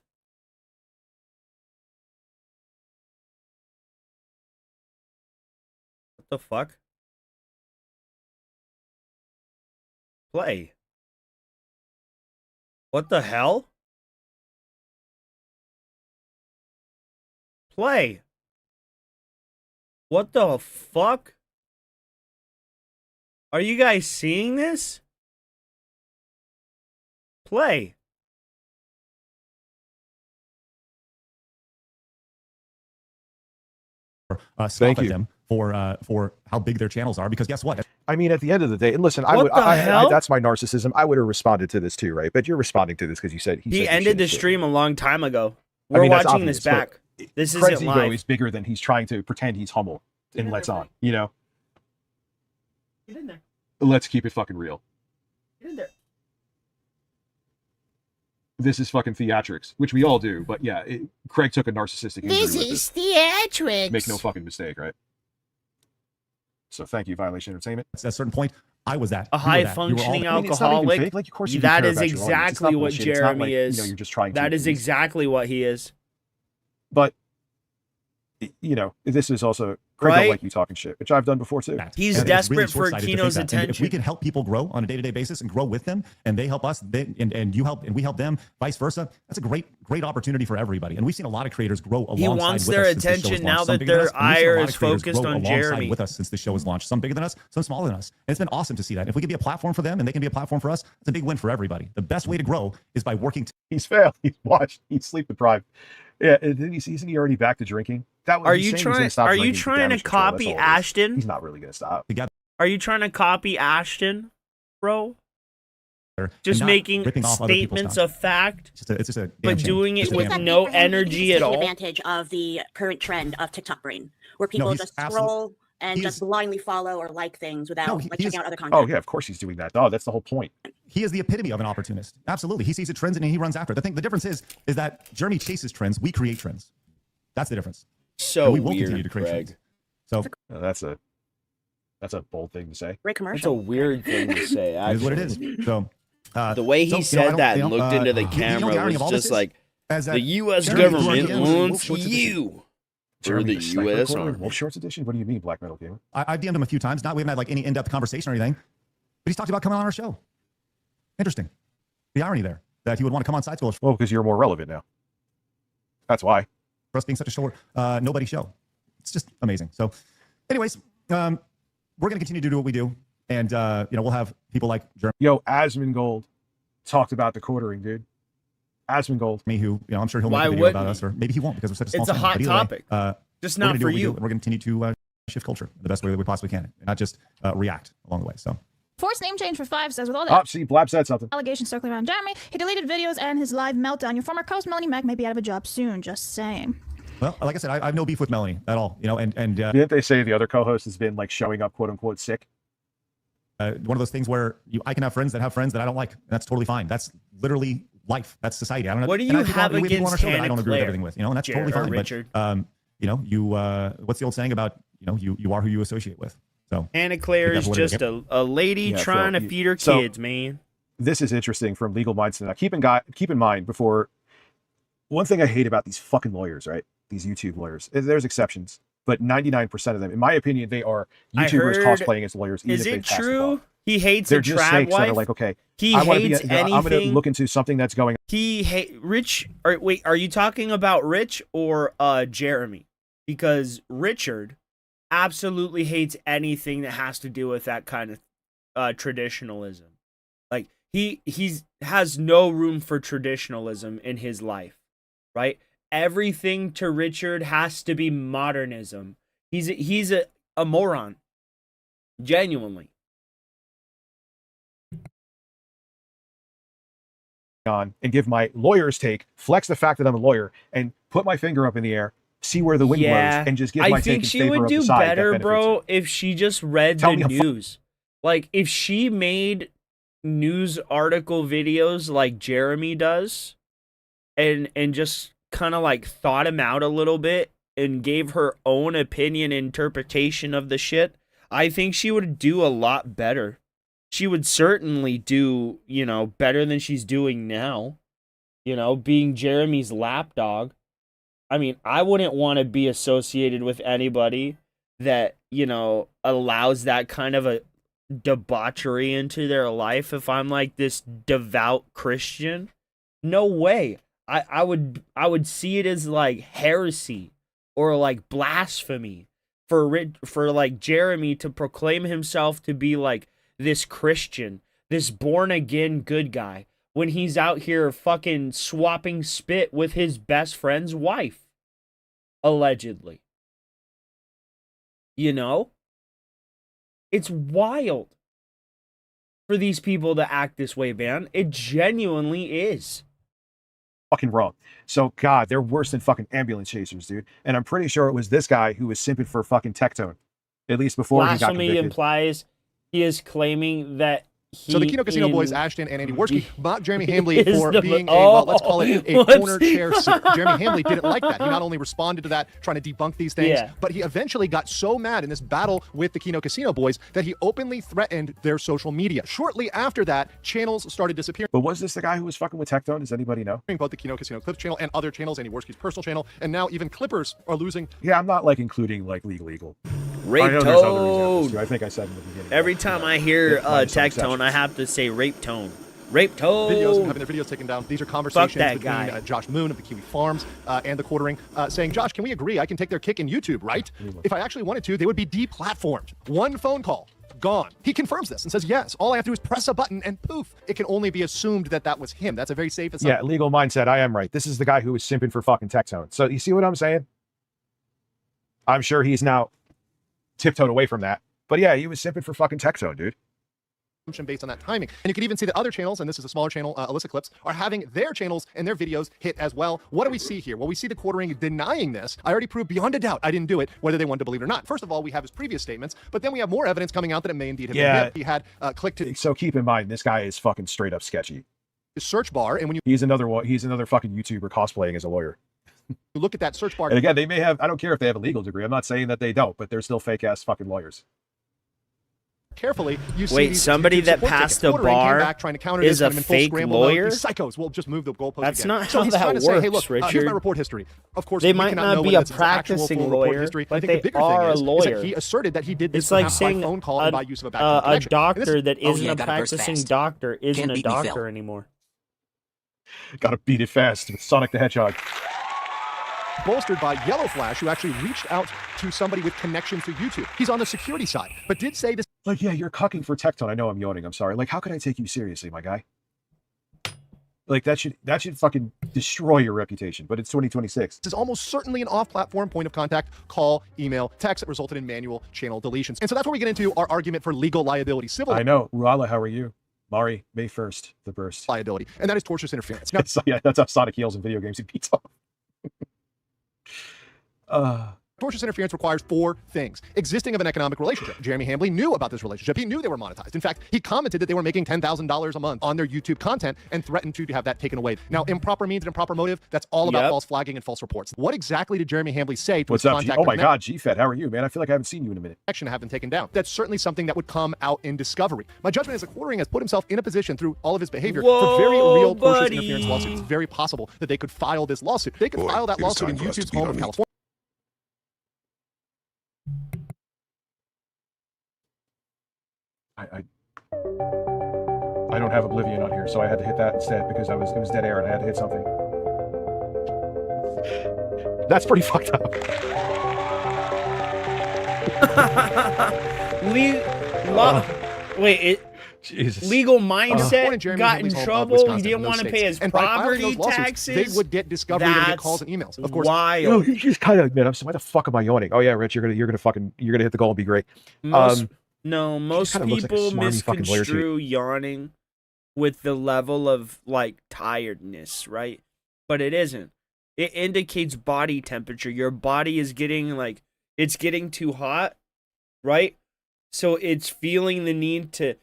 [SPEAKER 2] What the fuck? Play. What the hell? Play. What the fuck? Are you guys seeing this? Play.
[SPEAKER 10] Scoff at them for how big their channels are, because guess what?
[SPEAKER 4] I mean, at the end of the day, and listen, that's my narcissism. I would have responded to this too, right? But you're responding to this because you said
[SPEAKER 2] he ended the stream a long time ago.
[SPEAKER 4] I
[SPEAKER 2] We're
[SPEAKER 4] mean, that's
[SPEAKER 2] watching
[SPEAKER 4] obvious,
[SPEAKER 2] this back. This
[SPEAKER 4] Craig's
[SPEAKER 2] isn't
[SPEAKER 4] ego
[SPEAKER 2] live.
[SPEAKER 4] is bigger than he's trying to pretend he's humble and lets on, you know?
[SPEAKER 2] Get in there.
[SPEAKER 4] Let's keep it fucking real.
[SPEAKER 2] Get in there.
[SPEAKER 4] This is fucking theatrics, which we all do, but yeah, Craig took a narcissistic injury
[SPEAKER 5] This
[SPEAKER 4] with
[SPEAKER 5] is theatrics.
[SPEAKER 4] Make no fucking mistake, right? So thank you, Violation Entertainment.
[SPEAKER 10] At a certain point, I was that.
[SPEAKER 2] A high-functioning alcoholic.
[SPEAKER 4] Like, of course you
[SPEAKER 2] that
[SPEAKER 4] care
[SPEAKER 2] is
[SPEAKER 4] about your audience. It's
[SPEAKER 2] exactly
[SPEAKER 4] not
[SPEAKER 2] what
[SPEAKER 4] bullshit. It's not
[SPEAKER 2] Jeremy
[SPEAKER 4] like,
[SPEAKER 2] is.
[SPEAKER 4] You know, you're just trying to
[SPEAKER 2] that is
[SPEAKER 4] appease.
[SPEAKER 2] exactly what he is.
[SPEAKER 4] But, you know, this is also, Craig don't like you talking shit, which I've done before too.
[SPEAKER 2] He's desperate for Kino's attention.
[SPEAKER 10] If we can help people grow on a day-to-day basis and grow with them, and they help us, and you help, and we help them, vice versa, that's a great opportunity for everybody. And we've seen a lot of creators grow alongside.
[SPEAKER 2] He wants
[SPEAKER 10] with
[SPEAKER 2] their
[SPEAKER 10] us since the show
[SPEAKER 2] attention
[SPEAKER 10] was
[SPEAKER 2] now
[SPEAKER 10] launched. Some
[SPEAKER 2] that
[SPEAKER 10] bigger than
[SPEAKER 2] their
[SPEAKER 10] us, and we've seen a
[SPEAKER 2] ire
[SPEAKER 10] lot
[SPEAKER 2] is
[SPEAKER 10] of creators
[SPEAKER 2] focused
[SPEAKER 10] grow
[SPEAKER 2] on
[SPEAKER 10] alongside
[SPEAKER 2] Jeremy.
[SPEAKER 10] with us since the show was launched. Some bigger than us, some smaller than us. And it's been awesome to see that. If we can be a platform for them, and they can be a platform for us, it's a big win for everybody. The best way to grow is by working.
[SPEAKER 4] He's failed. He's washed. He's sleep deprived. Yeah, isn't he already back to drinking?
[SPEAKER 2] Are you trying to copy Ashton?
[SPEAKER 4] He's not really going to stop.
[SPEAKER 2] Are you trying to copy Ashton, bro? Just
[SPEAKER 10] not
[SPEAKER 2] making
[SPEAKER 10] ripping off other people's
[SPEAKER 2] statements of fact,
[SPEAKER 10] It's just a damn
[SPEAKER 2] but
[SPEAKER 10] shame.
[SPEAKER 2] doing it
[SPEAKER 10] Just a
[SPEAKER 2] with
[SPEAKER 10] damn
[SPEAKER 2] no
[SPEAKER 18] For him, do you think
[SPEAKER 2] energy
[SPEAKER 18] he's
[SPEAKER 2] at
[SPEAKER 18] taking
[SPEAKER 2] all.
[SPEAKER 18] advantage of the current trend of TikTok brain, where people
[SPEAKER 10] he's
[SPEAKER 18] just
[SPEAKER 10] absolute-
[SPEAKER 18] scroll and just blindly follow or like things without checking out other content.
[SPEAKER 4] Oh yeah, of course he's doing that. Oh, that's the whole point.
[SPEAKER 10] He is the epitome of an opportunist. Absolutely. He sees a trend and he runs after it. The difference is that Jeremy chases trends. We create trends. That's the difference.
[SPEAKER 2] So
[SPEAKER 10] and we will
[SPEAKER 2] weird,
[SPEAKER 10] continue to create trends. So
[SPEAKER 4] that's a bold thing to say.
[SPEAKER 18] Great commercial.
[SPEAKER 2] It's a weird thing to say.
[SPEAKER 10] It is what it is. So
[SPEAKER 2] the way he said that and looked into the camera was just like, the U.S. government wants you. Through the U.S. Army.
[SPEAKER 4] Wolf Shorts edition? What do you mean, Black Metal Gamer?
[SPEAKER 10] I've DM'd him a few times. We haven't had like any in-depth conversation or anything, but he's talked about coming on our show. Interesting. The irony there that he would want to come on Side Scroll.
[SPEAKER 4] Well, because you're more relevant now. That's why.
[SPEAKER 10] For us being such a short, nobody show. It's just amazing. So, anyways, we're going to continue to do what we do. And, we'll have people like Jeremy.
[SPEAKER 4] Yo, Asmongold talked about the quartering, dude. Asmongold.
[SPEAKER 10] Me, who, I'm sure he'll make a video about us, or maybe he won't because we're such a small
[SPEAKER 2] It's a hot topic. Just not for you.
[SPEAKER 10] We're going to continue to shift culture the best way that we possibly can, and not just react along the way. So.
[SPEAKER 19] Forced name change for 5 says with all that
[SPEAKER 4] see, Blab said something.
[SPEAKER 19] allegations circling around Jeremy, he deleted videos and his live meltdown. Your former co-host Melanie Mack may be out of a job soon. Just saying.
[SPEAKER 10] Well, like I said, I have no beef with Melanie at all. And
[SPEAKER 4] didn't they say the other co-host has been like showing up, quote unquote, sick?
[SPEAKER 10] One of those things where I can have friends that I don't like, and that's totally fine. That's literally life. That's society. I don't know.
[SPEAKER 2] What do you have against
[SPEAKER 10] I don't agree with everything with, and that's totally fine.
[SPEAKER 2] Richard.
[SPEAKER 10] But what's the old saying about you are who you associate with. So
[SPEAKER 2] Hannah Claire is just a lady trying to feed her kids, man.
[SPEAKER 4] This is interesting from legal mindset. Now, keep in mind before. One thing I hate about these fucking lawyers, right? These YouTube lawyers. There's exceptions, but 99% of them, in my opinion, they are YouTubers cosplaying as lawyers.
[SPEAKER 2] Is it true? He hates a trad wife.
[SPEAKER 4] That are like, okay,
[SPEAKER 2] he hates anything.
[SPEAKER 4] I'm going to look into something that's going on.
[SPEAKER 2] Rich. Wait, are you talking about Rich or Jeremy? Because Richard absolutely hates anything that has to do with that kind of traditionalism. Like he has no room for traditionalism in his life, right? Everything to Richard has to be modernism. He's a moron. Genuinely.
[SPEAKER 4] On and give my lawyer's take, flex the fact that I'm a lawyer, and put my finger up in the air, see where the wind blows, and just give my take in favor of the side. I think she would do better,
[SPEAKER 2] bro, if she just read the news. Like, if she made news article videos like Jeremy does, and just kind of like thought him out a little bit and gave her own opinion interpretation of the shit, I think she would do a lot better. She would certainly do, better than she's doing now. Being Jeremy's lapdog. I mean, I wouldn't want to be associated with anybody that, allows that kind of a debauchery into their life. If I'm like this devout Christian, no way. I would see it as like heresy or like blasphemy for like Jeremy to proclaim himself to be like this Christian, this born again good guy, when he's out here fucking swapping spit with his best friend's wife, allegedly. It's wild for these people to act this way, man. It genuinely is.
[SPEAKER 4] Fucking wrong. So, God, they're worse than fucking ambulance chasers, dude. And I'm pretty sure it was this guy who was simping for fucking Tectone, at least before he got convicted.
[SPEAKER 2] Blasphemy implies he is claiming that
[SPEAKER 20] so the Kino Casino boys, Ashton and Andy Worski, mocked Jeremy Hambley for being let's call it a corner chair seat. Jeremy Hambley didn't like that. He not only responded to that, trying to debunk these things, but he eventually got so mad in this battle with the Kino Casino boys that he openly threatened their social media. Shortly after that, channels started disappearing.
[SPEAKER 4] But was this the guy who was fucking with Tectone? Does anybody know?
[SPEAKER 20] Both the Kino Casino Clips channel and other channels, Andy Worski's personal channel, and now even Clippers are losing.
[SPEAKER 4] Yeah, I'm not like including like legal.
[SPEAKER 2] Rape Tone.
[SPEAKER 4] I think I said in the beginning.
[SPEAKER 2] Every time I hear Tectone, I have to say Rape Tone. Rape Tone.
[SPEAKER 20] Videos and having their videos taken down. These are conversations between Josh Moon of the Kiwi Farms and the Quartering, saying, Josh, can we agree? I can take their kick in YouTube, right? If I actually wanted to, they would be deplatformed. One phone call, gone. He confirms this and says, yes, all I have to do is press a button and poof, it can only be assumed that that was him. That's a very safe assumption.
[SPEAKER 4] Yeah, legal mindset. I am right. This is the guy who was simping for fucking Tectone. So you see what I'm saying? I'm sure he's now tiptoed away from that. But yeah, he was simping for fucking Tectone, dude.
[SPEAKER 20] based on that timing. And you can even see that other channels, and this is a smaller channel, Alyssa Clips, are having their channels and their videos hit as well. What do we see here? Well, we see the quartering denying this. I already proved beyond a doubt I didn't do it, whether they wanted to believe it or not. First of all, we have his previous statements, but then we have more evidence coming out that it may indeed have been him. He had clicked to.
[SPEAKER 4] So keep in mind, this guy is fucking straight up sketchy.
[SPEAKER 20] The search bar, and when you
[SPEAKER 4] he's another fucking YouTuber cosplaying as a lawyer.
[SPEAKER 20] look at that search bar,
[SPEAKER 4] and again, they may have. I don't care if they have a legal degree. I'm not saying that they don't, but they're still fake ass fucking lawyers.
[SPEAKER 20] Carefully, you see
[SPEAKER 2] wait, somebody that passed a bar is a fake lawyer?
[SPEAKER 20] These psychos will just move the goalposts.
[SPEAKER 2] That's
[SPEAKER 20] again.
[SPEAKER 2] not
[SPEAKER 20] So
[SPEAKER 2] how
[SPEAKER 20] he's
[SPEAKER 2] that
[SPEAKER 20] trying
[SPEAKER 2] works,
[SPEAKER 20] to say, hey, look,
[SPEAKER 2] Richard.
[SPEAKER 20] here's my report history. Of course,
[SPEAKER 2] they
[SPEAKER 20] we
[SPEAKER 2] might
[SPEAKER 20] cannot
[SPEAKER 2] not
[SPEAKER 20] know
[SPEAKER 2] be a
[SPEAKER 20] whether this is actual
[SPEAKER 2] practicing
[SPEAKER 20] full report
[SPEAKER 2] lawyer,
[SPEAKER 20] history. I
[SPEAKER 2] but
[SPEAKER 20] think
[SPEAKER 2] they
[SPEAKER 20] the bigger
[SPEAKER 2] are
[SPEAKER 20] thing
[SPEAKER 2] a
[SPEAKER 20] is
[SPEAKER 2] lawyer.
[SPEAKER 20] that he asserted that he did this
[SPEAKER 2] It's like
[SPEAKER 20] by
[SPEAKER 2] saying
[SPEAKER 20] phone call and by use of a backdoor
[SPEAKER 2] a
[SPEAKER 20] connection.
[SPEAKER 2] doctor that
[SPEAKER 20] Oh,
[SPEAKER 2] isn't
[SPEAKER 20] yeah,
[SPEAKER 2] a
[SPEAKER 20] gotta burst
[SPEAKER 2] practicing
[SPEAKER 20] fast.
[SPEAKER 2] doctor isn't
[SPEAKER 20] Can't
[SPEAKER 2] a
[SPEAKER 20] beat me, Phil.
[SPEAKER 2] doctor anymore.
[SPEAKER 4] Gotta beat it fast with Sonic the Hedgehog.
[SPEAKER 20] Bolstered by Yellow Flash, who actually reached out to somebody with connections to YouTube. He's on the security side, but did say this.
[SPEAKER 4] Like, yeah, you're cucking for Tecton. I know I'm yawning. I'm sorry. Like, how could I take you seriously, my guy? Like, that should fucking destroy your reputation. But it's 2026.
[SPEAKER 20] This is almost certainly an off-platform point of contact, call, email, text that resulted in manual channel deletions. And so that's where we get into our argument for legal liability, civil.
[SPEAKER 4] I know. Ruala, how are you? Mari, May 1st, the burst.
[SPEAKER 20] Liability, and that is tortious interference. Now,
[SPEAKER 4] yeah, that's how Sonic heals in video games. He beats off.
[SPEAKER 20] Tortious interference requires 4 things. Existing of an economic relationship. Jeremy Hambley knew about this relationship. He knew they were monetized. In fact, he commented that they were making $10,000 a month on their YouTube content and threatened to have that taken away. Now, improper means and improper motive, that's all about false flagging and false reports. What exactly did Jeremy Hambley say to
[SPEAKER 4] What's
[SPEAKER 20] his
[SPEAKER 4] up,
[SPEAKER 20] contact?
[SPEAKER 4] Oh my God, GFed, how are you, man? I feel like I haven't seen you in a minute.
[SPEAKER 20] Action to have them taken down. That's certainly something that would come out in discovery. My judgment is that Quartering has put himself in a position through all of his behavior for very real tortious interference lawsuits. It's very possible that they could file this lawsuit. They could file that lawsuit in YouTube's home of California.
[SPEAKER 4] I don't have Oblivion on here, so I had to hit that instead because it was dead air and I had to hit something. That's pretty fucked up.
[SPEAKER 2] Legal mindset
[SPEAKER 20] Jeremy
[SPEAKER 2] got in
[SPEAKER 20] Hambley's home of
[SPEAKER 2] trouble.
[SPEAKER 20] Wisconsin,
[SPEAKER 2] He didn't
[SPEAKER 20] no
[SPEAKER 2] want to
[SPEAKER 20] states.
[SPEAKER 2] pay his
[SPEAKER 20] And by filing
[SPEAKER 2] property
[SPEAKER 20] those lawsuits,
[SPEAKER 2] taxes.
[SPEAKER 20] they would get discovery, they would get calls and emails. Of course,
[SPEAKER 2] wild.
[SPEAKER 4] No, you just kind of, man. I'm saying, why the fuck am I yawning? Oh yeah, Rich, you're gonna hit the goal and be great.
[SPEAKER 2] Most
[SPEAKER 4] kinda looks like a
[SPEAKER 2] people
[SPEAKER 4] smarmy fucking lawyer to me.
[SPEAKER 2] misconstrue yawning with the level of like tiredness, right? But it isn't. It indicates body temperature. Your body is getting it's getting too hot, right? So it's feeling the need to.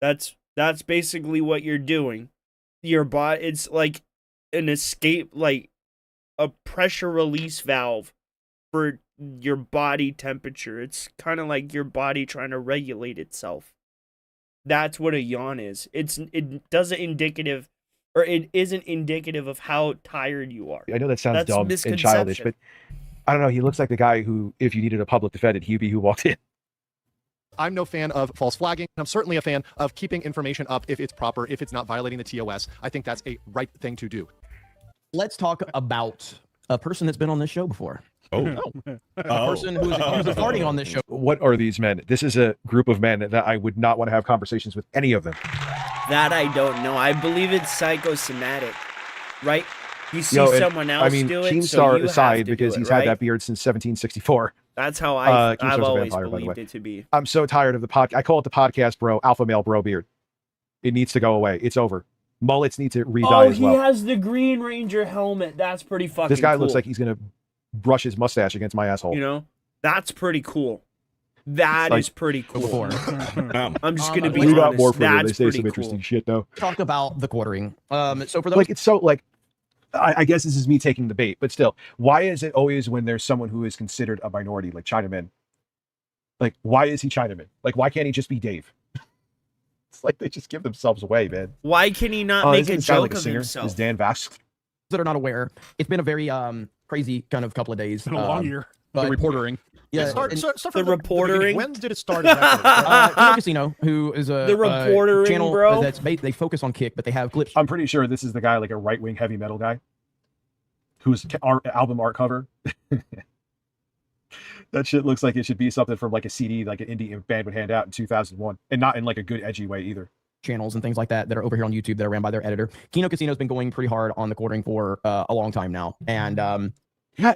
[SPEAKER 2] That's basically what you're doing. Your body, it's like an escape, like a pressure release valve for your body temperature. It's kind of like your body trying to regulate itself. That's what a yawn is. It isn't indicative of how tired you are.
[SPEAKER 4] I know that sounds dumb and childish, but I don't know. He looks like the guy who, if you needed a public defendant, he'd be who walked in.
[SPEAKER 20] I'm no fan of false flagging. I'm certainly a fan of keeping information up if it's proper, if it's not violating the TOS. I think that's a right thing to do.
[SPEAKER 16] Let's talk about a person that's been on this show before. A person who is accused of farting on this show.
[SPEAKER 4] What are these men? This is a group of men that I would not want to have conversations with any of them.
[SPEAKER 2] That I don't know. I believe it's psychosomatic, right? You see someone else do it, so you
[SPEAKER 4] aside,
[SPEAKER 2] have to
[SPEAKER 4] because
[SPEAKER 2] do it,
[SPEAKER 4] he's
[SPEAKER 2] right?
[SPEAKER 4] had that beard since 1764.
[SPEAKER 2] That's how I've
[SPEAKER 4] Keemstar's a
[SPEAKER 2] always
[SPEAKER 4] vampire, by the
[SPEAKER 2] believed
[SPEAKER 4] way.
[SPEAKER 2] it to be.
[SPEAKER 4] I'm so tired of the podcast. I call it the podcast bro, alpha male bro beard. It needs to go away. It's over. Mullets need to re-dye as well.
[SPEAKER 2] He has the Green Ranger helmet. That's pretty fucking
[SPEAKER 4] This guy
[SPEAKER 2] cool.
[SPEAKER 4] looks like he's going to brush his mustache against my asshole.
[SPEAKER 2] You know? That's pretty cool. That is pretty cool. I'm just going to be
[SPEAKER 4] Read out
[SPEAKER 2] honest.
[SPEAKER 4] more for you.
[SPEAKER 2] That's
[SPEAKER 4] They say
[SPEAKER 2] pretty
[SPEAKER 4] some
[SPEAKER 2] cool.
[SPEAKER 4] interesting shit, though.
[SPEAKER 16] Talk about the quartering. So for those,
[SPEAKER 4] Like, it's so, like, I guess this is me taking the bait, but still, why is it always when there's someone who is considered a minority, like Chinaman? Like, why is he Chinaman? Like, why can't he just be Dave? It's like they just give themselves away, man.
[SPEAKER 2] Why can he not make
[SPEAKER 4] isn't
[SPEAKER 2] a
[SPEAKER 4] this guy
[SPEAKER 2] joke
[SPEAKER 4] like a
[SPEAKER 2] of
[SPEAKER 4] singer?
[SPEAKER 2] himself?
[SPEAKER 4] Is Dan Vask?
[SPEAKER 16] that are not aware, it's been a very crazy kind of couple of days.
[SPEAKER 20] It's been a long year.
[SPEAKER 16] But,
[SPEAKER 20] The reportering.
[SPEAKER 16] Yeah,
[SPEAKER 20] Start
[SPEAKER 16] and-
[SPEAKER 20] from the beginning. When did it start?
[SPEAKER 16] Kino Casino, who is a
[SPEAKER 2] The reportering,
[SPEAKER 16] channel
[SPEAKER 2] bro.
[SPEAKER 16] they focus on kick, but they have clips.
[SPEAKER 4] I'm pretty sure this is the guy, like a right-wing heavy metal guy, whose album art cover. That shit looks like it should be something from like a CD, like an indie band would hand out in 2001, and not in like a good edgy way either.
[SPEAKER 16] Channels and things like that are over here on YouTube that are ran by their editor. Kino Casino's been going pretty hard on the quartering for a long time now, and
[SPEAKER 2] I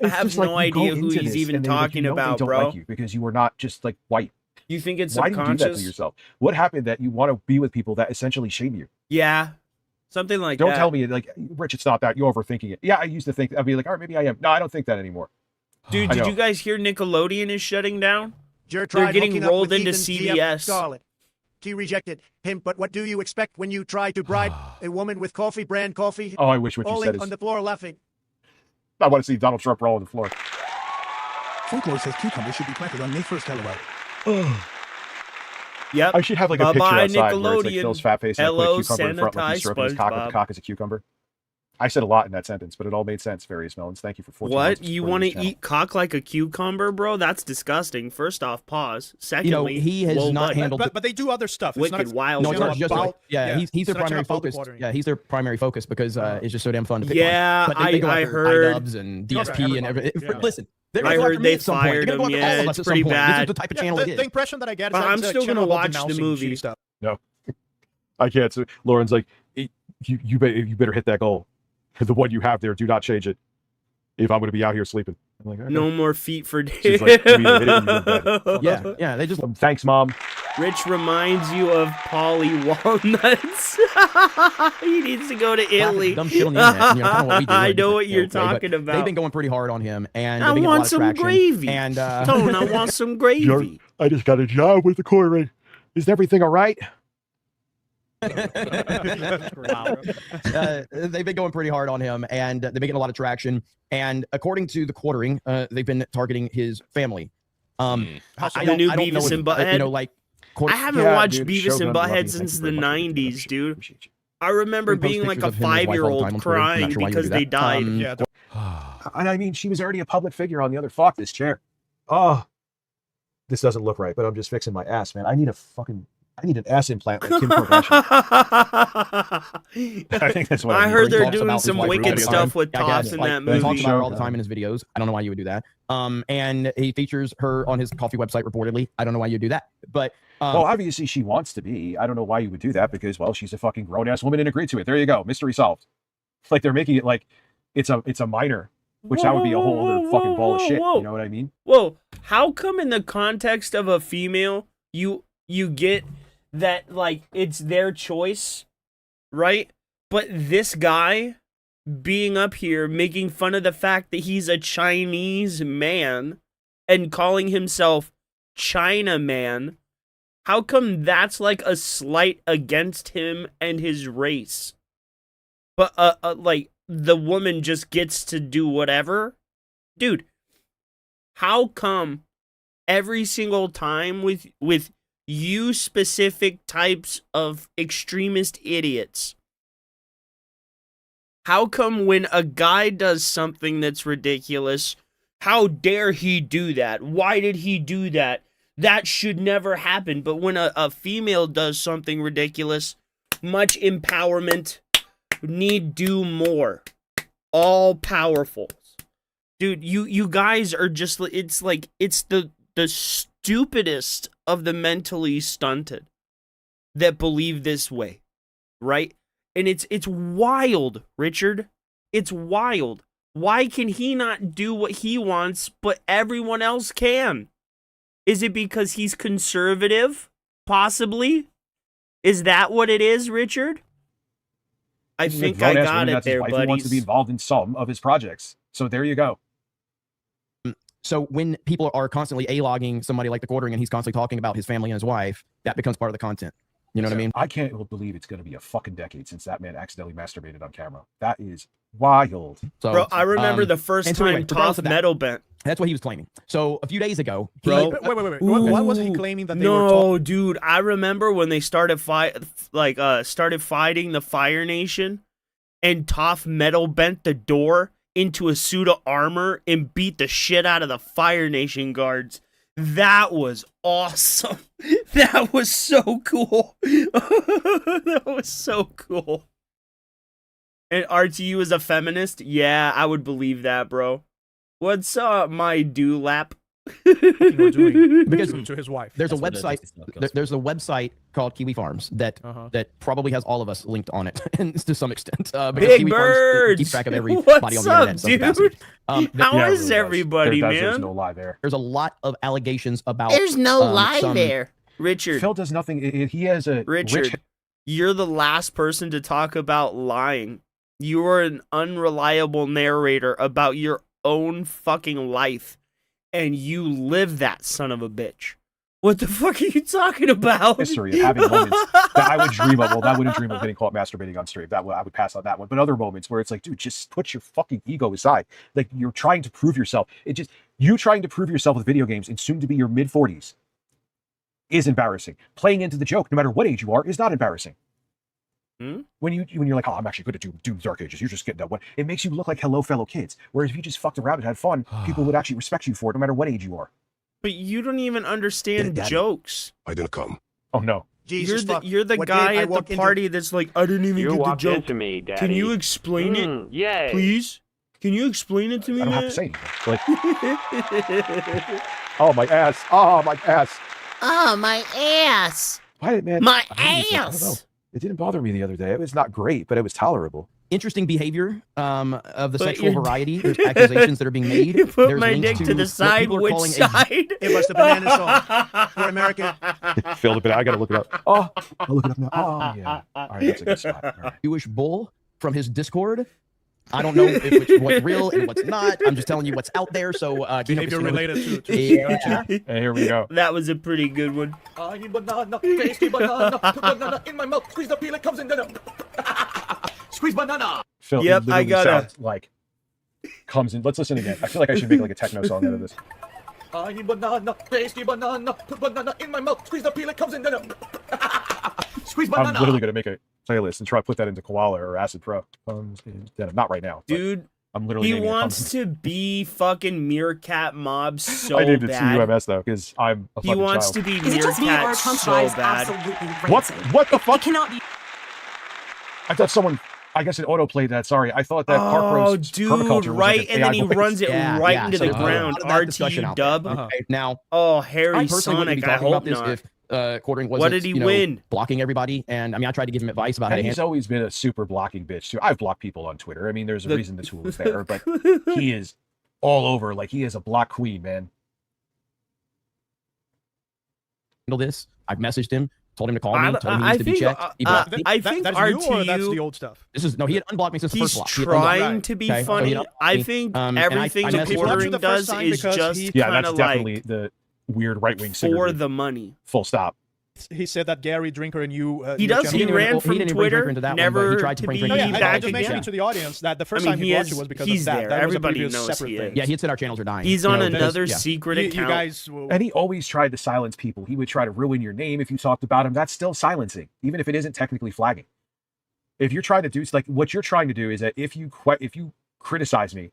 [SPEAKER 2] have no idea who he's even talking about,
[SPEAKER 4] they don't
[SPEAKER 2] bro.
[SPEAKER 4] like you because you are not just like white.
[SPEAKER 2] You think it's
[SPEAKER 4] Why do you do that to
[SPEAKER 2] subconscious?
[SPEAKER 4] yourself? What happened that you want to be with people that essentially shame you?
[SPEAKER 2] Yeah, something like
[SPEAKER 4] Don't
[SPEAKER 2] that.
[SPEAKER 4] tell me like, Rich, it's not that. You're overthinking it. Yeah, I used to think. I'd be like, all right, maybe I am. No, I don't think that anymore.
[SPEAKER 2] Dude,
[SPEAKER 4] I
[SPEAKER 2] did
[SPEAKER 4] know.
[SPEAKER 2] you guys hear Nickelodeon is shutting down?
[SPEAKER 21] Jared
[SPEAKER 2] They're
[SPEAKER 21] tried
[SPEAKER 2] getting
[SPEAKER 21] hooking up
[SPEAKER 2] rolled
[SPEAKER 21] with
[SPEAKER 2] into
[SPEAKER 21] Ethan
[SPEAKER 2] CBS.
[SPEAKER 21] Scarlett. She rejected him, but what do you expect when you try to bribe a woman with coffee brand coffee?
[SPEAKER 4] Oh, I wish what you
[SPEAKER 21] Falling
[SPEAKER 4] said is.
[SPEAKER 21] on the floor laughing.
[SPEAKER 4] I want to see Donald Trump roll on the floor.
[SPEAKER 9] Folklore says cucumbers should be planted on May 1st, LOL.
[SPEAKER 2] Yep.
[SPEAKER 4] I should have like a picture
[SPEAKER 2] Bye-bye,
[SPEAKER 4] outside where it's like
[SPEAKER 2] Nickelodeon.
[SPEAKER 4] Phil's fat face and I put a
[SPEAKER 2] Hello,
[SPEAKER 4] cucumber in front like he's stroking his cock like
[SPEAKER 2] SanitiZed
[SPEAKER 4] the cock is a cucumber. I said a lot in that sentence, but it all made sense, Various Melons. Thank you for 14 months
[SPEAKER 2] What?
[SPEAKER 4] of
[SPEAKER 2] You
[SPEAKER 4] supporting
[SPEAKER 2] want
[SPEAKER 4] this
[SPEAKER 2] to
[SPEAKER 4] channel.
[SPEAKER 2] eat cock like a cucumber, bro? That's disgusting. First off, pause. Secondly,
[SPEAKER 7] he has
[SPEAKER 2] whoa,
[SPEAKER 7] not
[SPEAKER 2] bud.
[SPEAKER 7] handled.
[SPEAKER 22] But they do other stuff. It's
[SPEAKER 2] Wicked
[SPEAKER 22] not
[SPEAKER 2] wild.
[SPEAKER 7] No, it's
[SPEAKER 2] Bro.
[SPEAKER 7] not just
[SPEAKER 22] about-
[SPEAKER 7] he's
[SPEAKER 22] it's
[SPEAKER 7] their
[SPEAKER 22] not
[SPEAKER 7] primary
[SPEAKER 22] about the
[SPEAKER 7] focus.
[SPEAKER 22] watering.
[SPEAKER 7] Yeah, he's their primary focus because it's just so damn fun to pick
[SPEAKER 2] Yeah,
[SPEAKER 7] on. But they go
[SPEAKER 2] I
[SPEAKER 7] after
[SPEAKER 2] heard-
[SPEAKER 7] iDubbbz and
[SPEAKER 22] Go after
[SPEAKER 7] DSP and everything.
[SPEAKER 22] everybody. Yeah.
[SPEAKER 7] Listen, they're
[SPEAKER 2] I
[SPEAKER 7] gonna go
[SPEAKER 2] heard
[SPEAKER 7] after me
[SPEAKER 2] they
[SPEAKER 7] at some point.
[SPEAKER 2] fired
[SPEAKER 7] They're gonna go
[SPEAKER 2] him.
[SPEAKER 7] after all
[SPEAKER 2] Yeah,
[SPEAKER 7] of us
[SPEAKER 2] it's
[SPEAKER 7] at some
[SPEAKER 2] pretty
[SPEAKER 7] point. This
[SPEAKER 2] bad.
[SPEAKER 7] is the type of
[SPEAKER 22] Yeah,
[SPEAKER 7] channel
[SPEAKER 22] the,
[SPEAKER 7] it is.
[SPEAKER 22] the impression that I get is
[SPEAKER 2] But
[SPEAKER 22] that
[SPEAKER 2] I'm
[SPEAKER 22] it's a
[SPEAKER 2] still gonna
[SPEAKER 22] channel about
[SPEAKER 2] watch the
[SPEAKER 22] denouncing
[SPEAKER 2] movie.
[SPEAKER 22] shitty stuff.
[SPEAKER 4] No, I can't. So Lauren's like, you better hit that goal. The one you have there, do not change it. If I'm going to be out here sleeping, I'm like, okay.
[SPEAKER 2] No more feet for
[SPEAKER 4] She's
[SPEAKER 2] days.
[SPEAKER 4] like, you either hit it or you go to bed.
[SPEAKER 7] Yeah, they just.
[SPEAKER 4] Thanks, Mom.
[SPEAKER 2] Rich reminds you of Polly Walnuts. He needs to go to Italy.
[SPEAKER 7] Dumb shit on the internet. You know, kind of what we do.
[SPEAKER 2] I
[SPEAKER 7] We're
[SPEAKER 2] know what
[SPEAKER 7] different,
[SPEAKER 2] you're
[SPEAKER 7] okay, but
[SPEAKER 2] talking about.
[SPEAKER 7] They've been going pretty hard on him, and
[SPEAKER 2] I
[SPEAKER 7] they've been getting a
[SPEAKER 2] want
[SPEAKER 7] lot of
[SPEAKER 2] some
[SPEAKER 7] traction.
[SPEAKER 2] gravy.
[SPEAKER 7] And
[SPEAKER 2] Tone, I want some gravy.
[SPEAKER 4] I just got a job with the quarry. Is everything all right?
[SPEAKER 7] They've been going pretty hard on him, and they've been getting a lot of traction. And according to the quartering, they've been targeting his family.
[SPEAKER 2] The new Beavis and Butthead?
[SPEAKER 7] You know, like
[SPEAKER 2] I haven't watched Beavis and Butthead since the 90s, dude. I remember being like a 5-year-old crying because they died.
[SPEAKER 4] And I mean, she was already a public figure on the other. Fuck this chair. Oh, this doesn't look right, but I'm just fixing my ass, man. I need an ass implant like Kim Kardashian. I think that's what
[SPEAKER 2] I heard they're doing
[SPEAKER 7] about
[SPEAKER 2] some
[SPEAKER 7] his wife
[SPEAKER 2] wicked
[SPEAKER 7] all the
[SPEAKER 2] stuff
[SPEAKER 7] time.
[SPEAKER 2] with
[SPEAKER 7] Yeah, I
[SPEAKER 2] Toss
[SPEAKER 7] guess.
[SPEAKER 2] in
[SPEAKER 7] Like,
[SPEAKER 2] that
[SPEAKER 7] he
[SPEAKER 2] movie.
[SPEAKER 7] talks about her all the time in his videos. I don't know why you would do that. And he features her on his coffee website reportedly. I don't know why you would do that. But
[SPEAKER 4] well, obviously she wants to be. I don't know why you would do that because, well, she's a fucking grown ass woman and agreed to it. There you go, mystery solved. Like they're making it like it's a minor, which that would be a whole other fucking ball of shit. You know what I mean?
[SPEAKER 2] Whoa, how come in the context of a female, you get that like it's their choice, right? But this guy being up here making fun of the fact that he's a Chinese man and calling himself China Man, how come that's like a slight against him and his race? But like the woman just gets to do whatever? Dude, how come every single time with you specific types of extremist idiots, how come when a guy does something that's ridiculous, how dare he do that? Why did he do that? That should never happen. But when a female does something ridiculous, much empowerment, need do more. All powerful. Dude, you guys are just, it's like, it's the stupidest of the mentally stunted that believe this way, right? And it's wild, Richard. It's wild. Why can he not do what he wants, but everyone else can? Is it because he's conservative? Possibly? Is that what it is, Richard? I think I got it there, buddy.
[SPEAKER 4] He wants to be involved in some of his projects. So there you go.
[SPEAKER 7] So when people are constantly A-logging somebody like the quartering and he's constantly talking about his family and his wife, that becomes part of the content. You know what I mean?
[SPEAKER 4] I can't believe it's going to be a fucking decade since that man accidentally masturbated on camera. That is wild.
[SPEAKER 7] So,
[SPEAKER 2] bro, I remember the first
[SPEAKER 7] and so anyway,
[SPEAKER 2] time Tough Metal Bent.
[SPEAKER 7] That's what he was claiming. So a few days ago,
[SPEAKER 2] Bro,
[SPEAKER 22] wait. What was he claiming that they were
[SPEAKER 2] No, dude, I remember when they started fighting the Fire Nation, and Toph Metal bent the door into a suit of armor and beat the shit out of the Fire Nation guards. That was awesome. That was so cool. That was so cool. And RTU is a feminist? Yeah, I would believe that, bro. What's my dewlap?
[SPEAKER 22] doing
[SPEAKER 7] Because
[SPEAKER 22] to his wife?
[SPEAKER 7] There's a website. There's a website called Kiwi Farms that that probably has all of us linked on it and to some extent. Because
[SPEAKER 2] Big
[SPEAKER 7] Kiwi
[SPEAKER 2] Birds
[SPEAKER 7] Farms keeps track of everybody
[SPEAKER 2] What's
[SPEAKER 7] on the
[SPEAKER 2] up,
[SPEAKER 7] internet. in some capacity.
[SPEAKER 2] dude? How is everybody, man?
[SPEAKER 4] There's no lie there.
[SPEAKER 7] There's a lot of allegations about.
[SPEAKER 5] There's no lie there.
[SPEAKER 2] Richard.
[SPEAKER 4] Phil does nothing. He has a
[SPEAKER 2] Richard, you're the last person to talk about lying. You are an unreliable narrator about your own fucking life, and you live that, son of a bitch. What the fuck are you talking about?
[SPEAKER 4] history of having moments that I would dream of. Well, I wouldn't dream of getting caught masturbating on stream. I would pass on that one. But other moments where it's like, dude, just put your fucking ego aside. Like, you're trying to prove yourself. You trying to prove yourself with video games and soon to be your mid-40s is embarrassing. Playing into the joke, no matter what age you are, is not embarrassing. When you're like, oh, I'm actually good at do Dark Ages, you're just getting that one. It makes you look like hello, fellow kids. Whereas if you just fucked around and had fun, people would actually respect you for it, no matter what age you are.
[SPEAKER 2] But you don't even understand jokes.
[SPEAKER 9] I didn't come.
[SPEAKER 4] Oh no.
[SPEAKER 2] Jesus, you're the guy at the party that's like, I didn't even get the joke.
[SPEAKER 6] Into me, Daddy.
[SPEAKER 2] Can you explain it?
[SPEAKER 6] Yeah.
[SPEAKER 2] Please? Can you explain it to me,
[SPEAKER 4] I don't
[SPEAKER 2] man?
[SPEAKER 4] have to say anything. Like, oh, my ass. Oh, my ass.
[SPEAKER 5] Oh, my ass.
[SPEAKER 4] Why, man?
[SPEAKER 5] My
[SPEAKER 4] I don't know.
[SPEAKER 5] ass.
[SPEAKER 4] It didn't bother me the other day. It was not great, but it was tolerable.
[SPEAKER 7] Interesting behavior of the
[SPEAKER 2] But
[SPEAKER 7] sexual
[SPEAKER 2] you're-
[SPEAKER 7] variety. There's accusations that are being made.
[SPEAKER 2] You put
[SPEAKER 7] There's
[SPEAKER 2] my
[SPEAKER 7] links
[SPEAKER 2] dick to the
[SPEAKER 7] what
[SPEAKER 2] side.
[SPEAKER 7] people are
[SPEAKER 2] Which
[SPEAKER 7] calling a-
[SPEAKER 2] side?
[SPEAKER 21] It was the banana song. For America.
[SPEAKER 4] Phil, but I gotta look it up. Oh, I'll look it up now. Oh, yeah. All right, that's a good spot. All right.
[SPEAKER 7] Jewish bull from his Discord. I don't know what's real and what's not. I'm just telling you what's out there. So
[SPEAKER 22] Behavior related to
[SPEAKER 7] Yeah.
[SPEAKER 4] And here we go.
[SPEAKER 2] That was a pretty good one.
[SPEAKER 22] I eat banana, tasty banana, put banana in my mouth, squeeze the peel, it comes in the squeeze banana.
[SPEAKER 4] Phil,
[SPEAKER 2] Yep,
[SPEAKER 4] it literally
[SPEAKER 2] I gotta-
[SPEAKER 4] sounds like comes in. Let's listen again. I feel like I should make like a techno song out of this.
[SPEAKER 22] I eat banana, tasty banana, put banana in my mouth, squeeze the peel, it comes in the squeeze
[SPEAKER 4] I'm
[SPEAKER 22] banana.
[SPEAKER 4] literally gonna make a playlist and try to put that into Koala or Acid Pro. Not right now, but
[SPEAKER 2] Dude,
[SPEAKER 4] I'm literally.
[SPEAKER 2] he
[SPEAKER 4] naming it
[SPEAKER 2] wants to be fucking Meerkat Mob so
[SPEAKER 4] I named it
[SPEAKER 2] bad.
[SPEAKER 4] CUMS though because I'm a
[SPEAKER 2] He
[SPEAKER 4] fucking
[SPEAKER 2] wants
[SPEAKER 4] child.
[SPEAKER 2] to be
[SPEAKER 1] Is it just me or are
[SPEAKER 2] Meerkat
[SPEAKER 1] Trump's
[SPEAKER 2] so
[SPEAKER 1] lives
[SPEAKER 2] bad.
[SPEAKER 1] absolutely
[SPEAKER 4] What?
[SPEAKER 1] rancid?
[SPEAKER 4] What the fuck?
[SPEAKER 1] It cannot be.
[SPEAKER 4] I thought someone. I guess it auto played that. Sorry, I thought that
[SPEAKER 2] Oh,
[SPEAKER 4] Park
[SPEAKER 2] dude,
[SPEAKER 4] permaculture was
[SPEAKER 2] right,
[SPEAKER 4] like an
[SPEAKER 2] and then
[SPEAKER 4] AI
[SPEAKER 2] he
[SPEAKER 4] voice.
[SPEAKER 2] runs it right into the
[SPEAKER 7] So,
[SPEAKER 2] ground.
[SPEAKER 7] a lot of that discussion
[SPEAKER 2] RTU
[SPEAKER 7] out there.
[SPEAKER 2] dub.
[SPEAKER 7] Now,
[SPEAKER 2] Oh,
[SPEAKER 7] I
[SPEAKER 2] Harry
[SPEAKER 7] personally wouldn't be
[SPEAKER 2] Sonic. I
[SPEAKER 7] talking about
[SPEAKER 2] hope
[SPEAKER 7] this
[SPEAKER 2] not.
[SPEAKER 7] if Quartering wasn't,
[SPEAKER 2] What did he win?
[SPEAKER 7] blocking everybody. And I mean, I tried to give him advice about how to
[SPEAKER 4] And he's
[SPEAKER 7] handle.
[SPEAKER 4] always been a super blocking bitch too. I've blocked people on Twitter. I mean, there's a
[SPEAKER 2] The-
[SPEAKER 4] reason the tool is there, but he is all over. Like he is a block queen, man.
[SPEAKER 7] This. I've messaged him, told him to call me, told him he
[SPEAKER 2] I
[SPEAKER 7] needs to be
[SPEAKER 2] think,
[SPEAKER 7] checked. He blocked me.
[SPEAKER 2] I think
[SPEAKER 22] that's
[SPEAKER 2] RTU.
[SPEAKER 22] new or that's the old stuff?
[SPEAKER 7] This is no, he had unblocked me since the
[SPEAKER 2] He's
[SPEAKER 7] first block. He had unblocked me.
[SPEAKER 2] trying to be
[SPEAKER 7] Okay, so he
[SPEAKER 2] funny.
[SPEAKER 7] unblocked
[SPEAKER 2] I
[SPEAKER 7] me.
[SPEAKER 2] think
[SPEAKER 7] And I
[SPEAKER 2] everything the
[SPEAKER 7] messaged him.
[SPEAKER 2] Quartering
[SPEAKER 22] the first
[SPEAKER 2] does
[SPEAKER 22] time
[SPEAKER 2] is
[SPEAKER 22] because
[SPEAKER 2] just
[SPEAKER 22] he-
[SPEAKER 4] Yeah,
[SPEAKER 2] kind
[SPEAKER 4] that's
[SPEAKER 2] of
[SPEAKER 4] definitely
[SPEAKER 2] like
[SPEAKER 4] the weird right wing
[SPEAKER 2] for the money.
[SPEAKER 4] Full stop.
[SPEAKER 22] He said that Gary Drinker and you.
[SPEAKER 2] He
[SPEAKER 22] you
[SPEAKER 2] does. He
[SPEAKER 22] gentlemen-
[SPEAKER 2] ran
[SPEAKER 7] he
[SPEAKER 2] from
[SPEAKER 7] didn't bring
[SPEAKER 2] Twitter,
[SPEAKER 7] Drinker into that one, but
[SPEAKER 2] never
[SPEAKER 7] he tried to
[SPEAKER 2] to
[SPEAKER 7] bring
[SPEAKER 2] be
[SPEAKER 7] Drinker
[SPEAKER 22] No,
[SPEAKER 7] into
[SPEAKER 22] yeah, I
[SPEAKER 2] back
[SPEAKER 22] just mentioned
[SPEAKER 2] again.
[SPEAKER 22] to the audience that the first
[SPEAKER 2] I mean,
[SPEAKER 22] time he
[SPEAKER 2] he
[SPEAKER 22] blocked
[SPEAKER 2] is-
[SPEAKER 22] you was because
[SPEAKER 2] he's
[SPEAKER 22] of that.
[SPEAKER 2] there.
[SPEAKER 22] That was a
[SPEAKER 2] Everybody
[SPEAKER 22] previous
[SPEAKER 2] knows
[SPEAKER 22] separate
[SPEAKER 2] he
[SPEAKER 22] thing.
[SPEAKER 2] is.
[SPEAKER 7] Yeah, he had said our channels are dying.
[SPEAKER 2] He's
[SPEAKER 7] You
[SPEAKER 2] on
[SPEAKER 7] know, because-
[SPEAKER 2] another
[SPEAKER 7] yeah.
[SPEAKER 2] secret
[SPEAKER 22] You
[SPEAKER 2] account.
[SPEAKER 22] guys.
[SPEAKER 4] And he always tried to silence people. He would try to ruin your name if you talked about him. That's still silencing, even if it isn't technically flagging. If you're trying to do like what you're trying to do is that if you criticize me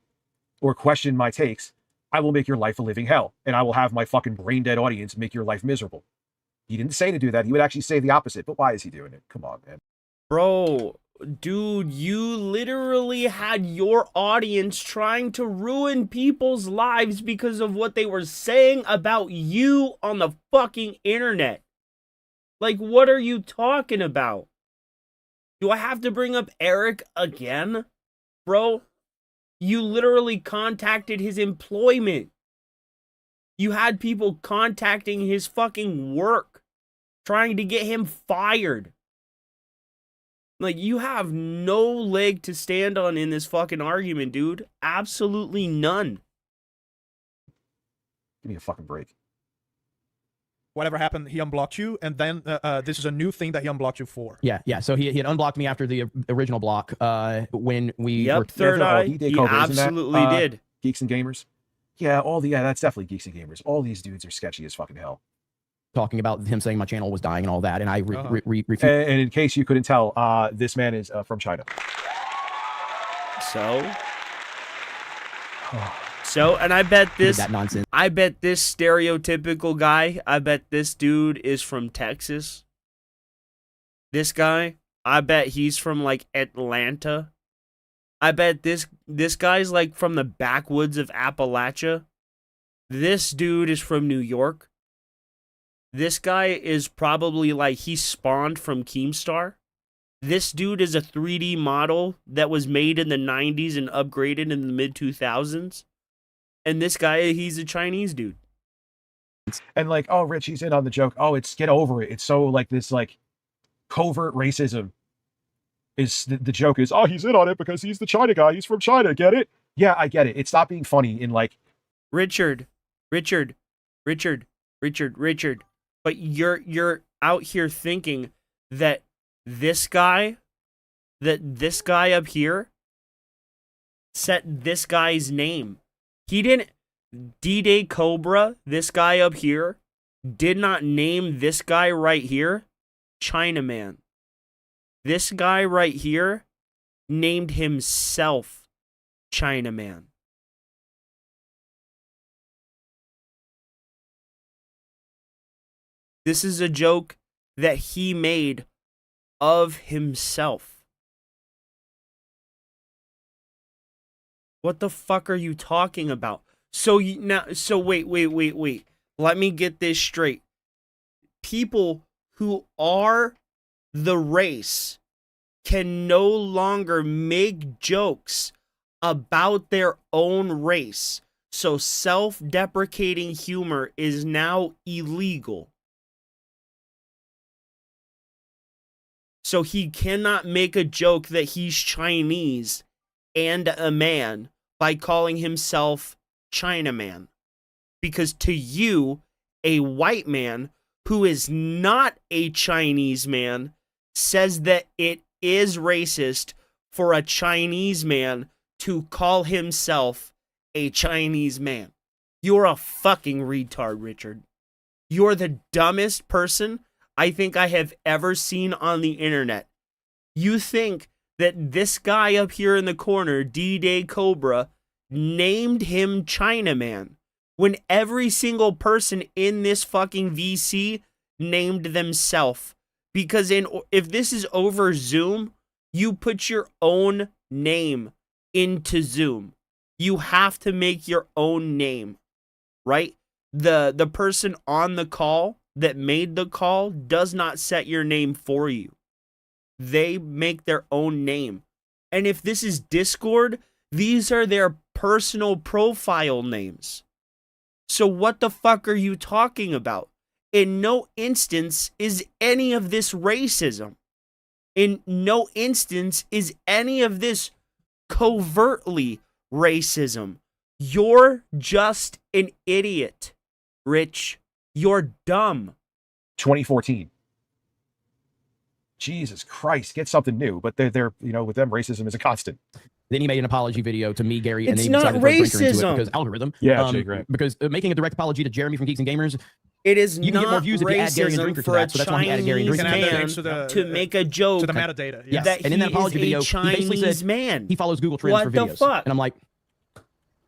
[SPEAKER 4] or question my takes, I will make your life a living hell, and I will have my fucking brain dead audience make your life miserable. He didn't say to do that. He would actually say the opposite. But why is he doing it? Come on, man.
[SPEAKER 2] Bro, dude, you literally had your audience trying to ruin people's lives because of what they were saying about you on the fucking internet. Like, what are you talking about? Do I have to bring up Eric again? Bro, you literally contacted his employment. You had people contacting his fucking work, trying to get him fired. Like, you have no leg to stand on in this fucking argument, dude. Absolutely none.
[SPEAKER 4] Give me a fucking break.
[SPEAKER 22] Whatever happened, he unblocked you, and then this is a new thing that he unblocked you for.
[SPEAKER 7] Yeah. So he had unblocked me after the original block when we
[SPEAKER 2] Yep,
[SPEAKER 7] were
[SPEAKER 2] Third Eye.
[SPEAKER 4] He
[SPEAKER 2] He absolutely did.
[SPEAKER 4] Geeks and Gamers. Yeah, that's definitely Geeks and Gamers. All these dudes are sketchy as fucking hell.
[SPEAKER 7] talking about him saying my channel was dying and all that, and I refused.
[SPEAKER 4] And in case you couldn't tell, this man is from China.
[SPEAKER 2] So, and I bet this
[SPEAKER 7] that nonsense.
[SPEAKER 2] I bet this stereotypical guy, I bet this dude is from Texas. This guy, I bet he's from like Atlanta. I bet this guy's like from the backwoods of Appalachia. This dude is from New York. This guy is probably like he spawned from Keemstar. This dude is a 3D model that was made in the 90s and upgraded in the mid 2000s. And this guy, he's a Chinese dude.
[SPEAKER 4] And like, oh, Rich, he's in on the joke. Oh, it's get over it. It's so like this like covert racism. Is the joke is, oh, he's in on it because he's the China guy. He's from China. Get it? Yeah, I get it. It's not being funny in like
[SPEAKER 2] Richard. But you're out here thinking that this guy up here set this guy's name. He didn't. D-Day Cobra, this guy up here, did not name this guy right here Chinaman. This guy right here named himself Chinaman. This is a joke that he made of himself. What the fuck are you talking about? So wait. Let me get this straight. People who are the race can no longer make jokes about their own race. So self-deprecating humor is now illegal. So he cannot make a joke that he's Chinese and a man by calling himself Chinaman. Because to you, a white man who is not a Chinese man says that it is racist for a Chinese man to call himself a Chinese man. You're a fucking retard, Richard. You're the dumbest person I think I have ever seen on the internet. You think that this guy up here in the corner, D-Day Cobra, named him Chinaman when every single person in this fucking VC named themselves. Because if this is over Zoom, you put your own name into Zoom. You have to make your own name, right? The person on the call that made the call does not set your name for you. They make their own name. And if this is Discord, these are their personal profile names. So what the fuck are you talking about? In no instance is any of this racism. In no instance is any of this covertly racism. You're just an idiot, Rich. You're dumb.
[SPEAKER 4] 2014. Jesus Christ, get something new. But they're with them, racism is a constant.
[SPEAKER 7] Then he made an apology video to me, Gary, and
[SPEAKER 2] It's
[SPEAKER 7] then he decided
[SPEAKER 2] not
[SPEAKER 7] to throw Drinker into it
[SPEAKER 2] racism.
[SPEAKER 7] because algorithm.
[SPEAKER 4] Yeah, Jake, right.
[SPEAKER 7] Because making a direct apology to Jeremy from Geeks and Gamers,
[SPEAKER 2] it is
[SPEAKER 7] you can get more
[SPEAKER 2] not
[SPEAKER 7] views if you add Gary and
[SPEAKER 2] racism
[SPEAKER 7] Drinker to
[SPEAKER 2] for a
[SPEAKER 7] that. So that's why he added Gary and
[SPEAKER 2] Chinese
[SPEAKER 7] Drinker
[SPEAKER 2] man to make a joke
[SPEAKER 22] to the metadata.
[SPEAKER 7] Yes,
[SPEAKER 2] that
[SPEAKER 7] and in that
[SPEAKER 2] he
[SPEAKER 7] apology
[SPEAKER 2] is
[SPEAKER 7] video,
[SPEAKER 2] a
[SPEAKER 7] he basically
[SPEAKER 2] Chinese
[SPEAKER 7] said
[SPEAKER 2] man.
[SPEAKER 7] he follows Google Trends
[SPEAKER 2] What
[SPEAKER 7] for
[SPEAKER 2] the
[SPEAKER 7] videos,
[SPEAKER 2] fuck?
[SPEAKER 7] and I'm like, so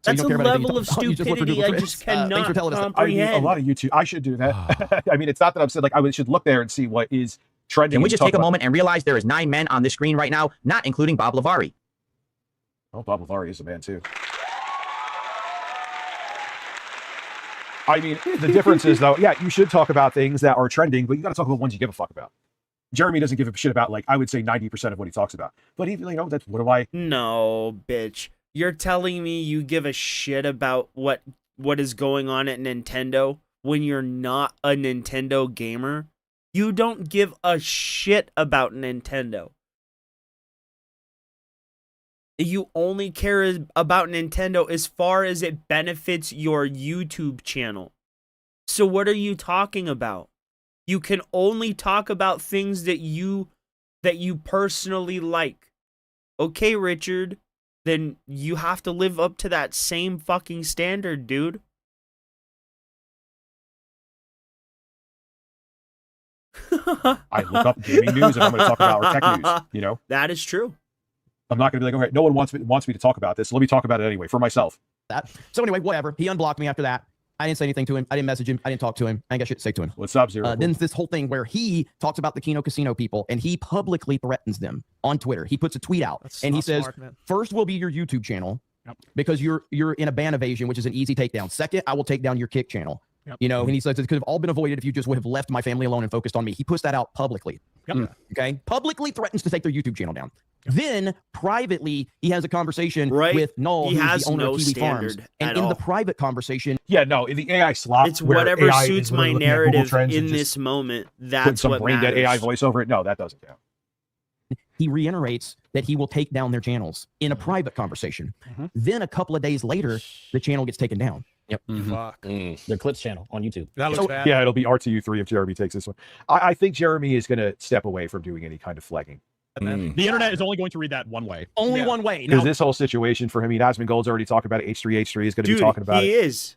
[SPEAKER 2] That's
[SPEAKER 7] you
[SPEAKER 2] a
[SPEAKER 7] don't care about
[SPEAKER 2] level
[SPEAKER 7] anything.
[SPEAKER 2] of
[SPEAKER 7] You just look for
[SPEAKER 2] stupidity
[SPEAKER 7] Google
[SPEAKER 2] I
[SPEAKER 7] Trends.
[SPEAKER 2] just
[SPEAKER 7] Thanks for
[SPEAKER 2] cannot
[SPEAKER 7] telling us that.
[SPEAKER 4] I mean, a
[SPEAKER 2] comprehend.
[SPEAKER 4] lot of YouTube. I should do that. I mean, it's not that I'm saying like I should look there and see what is trending.
[SPEAKER 1] Can we
[SPEAKER 4] and
[SPEAKER 1] just
[SPEAKER 4] talk
[SPEAKER 1] take a
[SPEAKER 4] about-
[SPEAKER 1] moment and realize there is 9 men on this screen right now, not including Bob Lavari?
[SPEAKER 4] Oh, Bob Lavari is a man too. I mean, the difference is though, yeah, you should talk about things that are trending, but you got to talk about ones you give a fuck about. Jeremy doesn't give a shit about, like, I would say 90% of what he talks about. But even, that's what do I?
[SPEAKER 2] No, bitch. You're telling me you give a shit about what is going on at Nintendo when you're not a Nintendo gamer? You don't give a shit about Nintendo. You only care about Nintendo as far as it benefits your YouTube channel. So what are you talking about? You can only talk about things that you personally like. Okay, Richard, then you have to live up to that same fucking standard, dude.
[SPEAKER 4] I look up gaming news if I'm going to talk about or tech news,
[SPEAKER 2] That is true.
[SPEAKER 4] I'm not going to be like, okay, no one wants me to talk about this. So let me talk about it anyway for myself.
[SPEAKER 7] So anyway, whatever. He unblocked me after that. I didn't say anything to him. I didn't message him. I didn't talk to him. I ain't got shit to say to him.
[SPEAKER 4] What's up, Zero?
[SPEAKER 7] Then this whole thing where he talks about the Kino Casino people and he publicly threatens them on Twitter. He puts a tweet out and he says, first will be your YouTube channel because you're in a ban evasion, which is an easy takedown. Second, I will take down your Kick channel. You know, and he says it could have all been avoided if you just would have left my family alone and focused on me. He puts that out publicly. Okay, publicly threatens to take their YouTube channel down. Then privately, he has a conversation with Null,
[SPEAKER 2] He
[SPEAKER 7] who's
[SPEAKER 2] has
[SPEAKER 7] the owner
[SPEAKER 2] no
[SPEAKER 7] of Kiwi Farms,
[SPEAKER 2] standard
[SPEAKER 7] and
[SPEAKER 2] at
[SPEAKER 7] in
[SPEAKER 2] all.
[SPEAKER 7] the private conversation,
[SPEAKER 4] Yeah, no, in the AI slop,
[SPEAKER 2] It's
[SPEAKER 4] where
[SPEAKER 2] whatever
[SPEAKER 4] AI
[SPEAKER 2] suits
[SPEAKER 4] is
[SPEAKER 2] my
[SPEAKER 4] literally looking at Google
[SPEAKER 2] narrative
[SPEAKER 4] Trends
[SPEAKER 2] in
[SPEAKER 4] and just
[SPEAKER 2] this moment.
[SPEAKER 4] put
[SPEAKER 2] That's
[SPEAKER 4] some
[SPEAKER 2] what
[SPEAKER 4] brain dead
[SPEAKER 2] matters.
[SPEAKER 4] AI voice over it. No, that doesn't count.
[SPEAKER 7] he reiterates that he will take down their channels in a private conversation. Then a couple of days later, the channel gets taken down.
[SPEAKER 3] Yep.
[SPEAKER 22] Fuck.
[SPEAKER 3] Their clips channel on YouTube.
[SPEAKER 22] That looks bad.
[SPEAKER 4] Yeah, it'll be RTU3 if Jeremy takes this one. I think Jeremy is going to step away from doing any kind of flagging.
[SPEAKER 8] The internet is only going to read that one way.
[SPEAKER 7] Only one way.
[SPEAKER 4] Because this whole situation for him, Asmon Gold's already talking about it. H3 is going to be
[SPEAKER 2] Dude,
[SPEAKER 4] talking about
[SPEAKER 2] he
[SPEAKER 4] it.
[SPEAKER 2] is.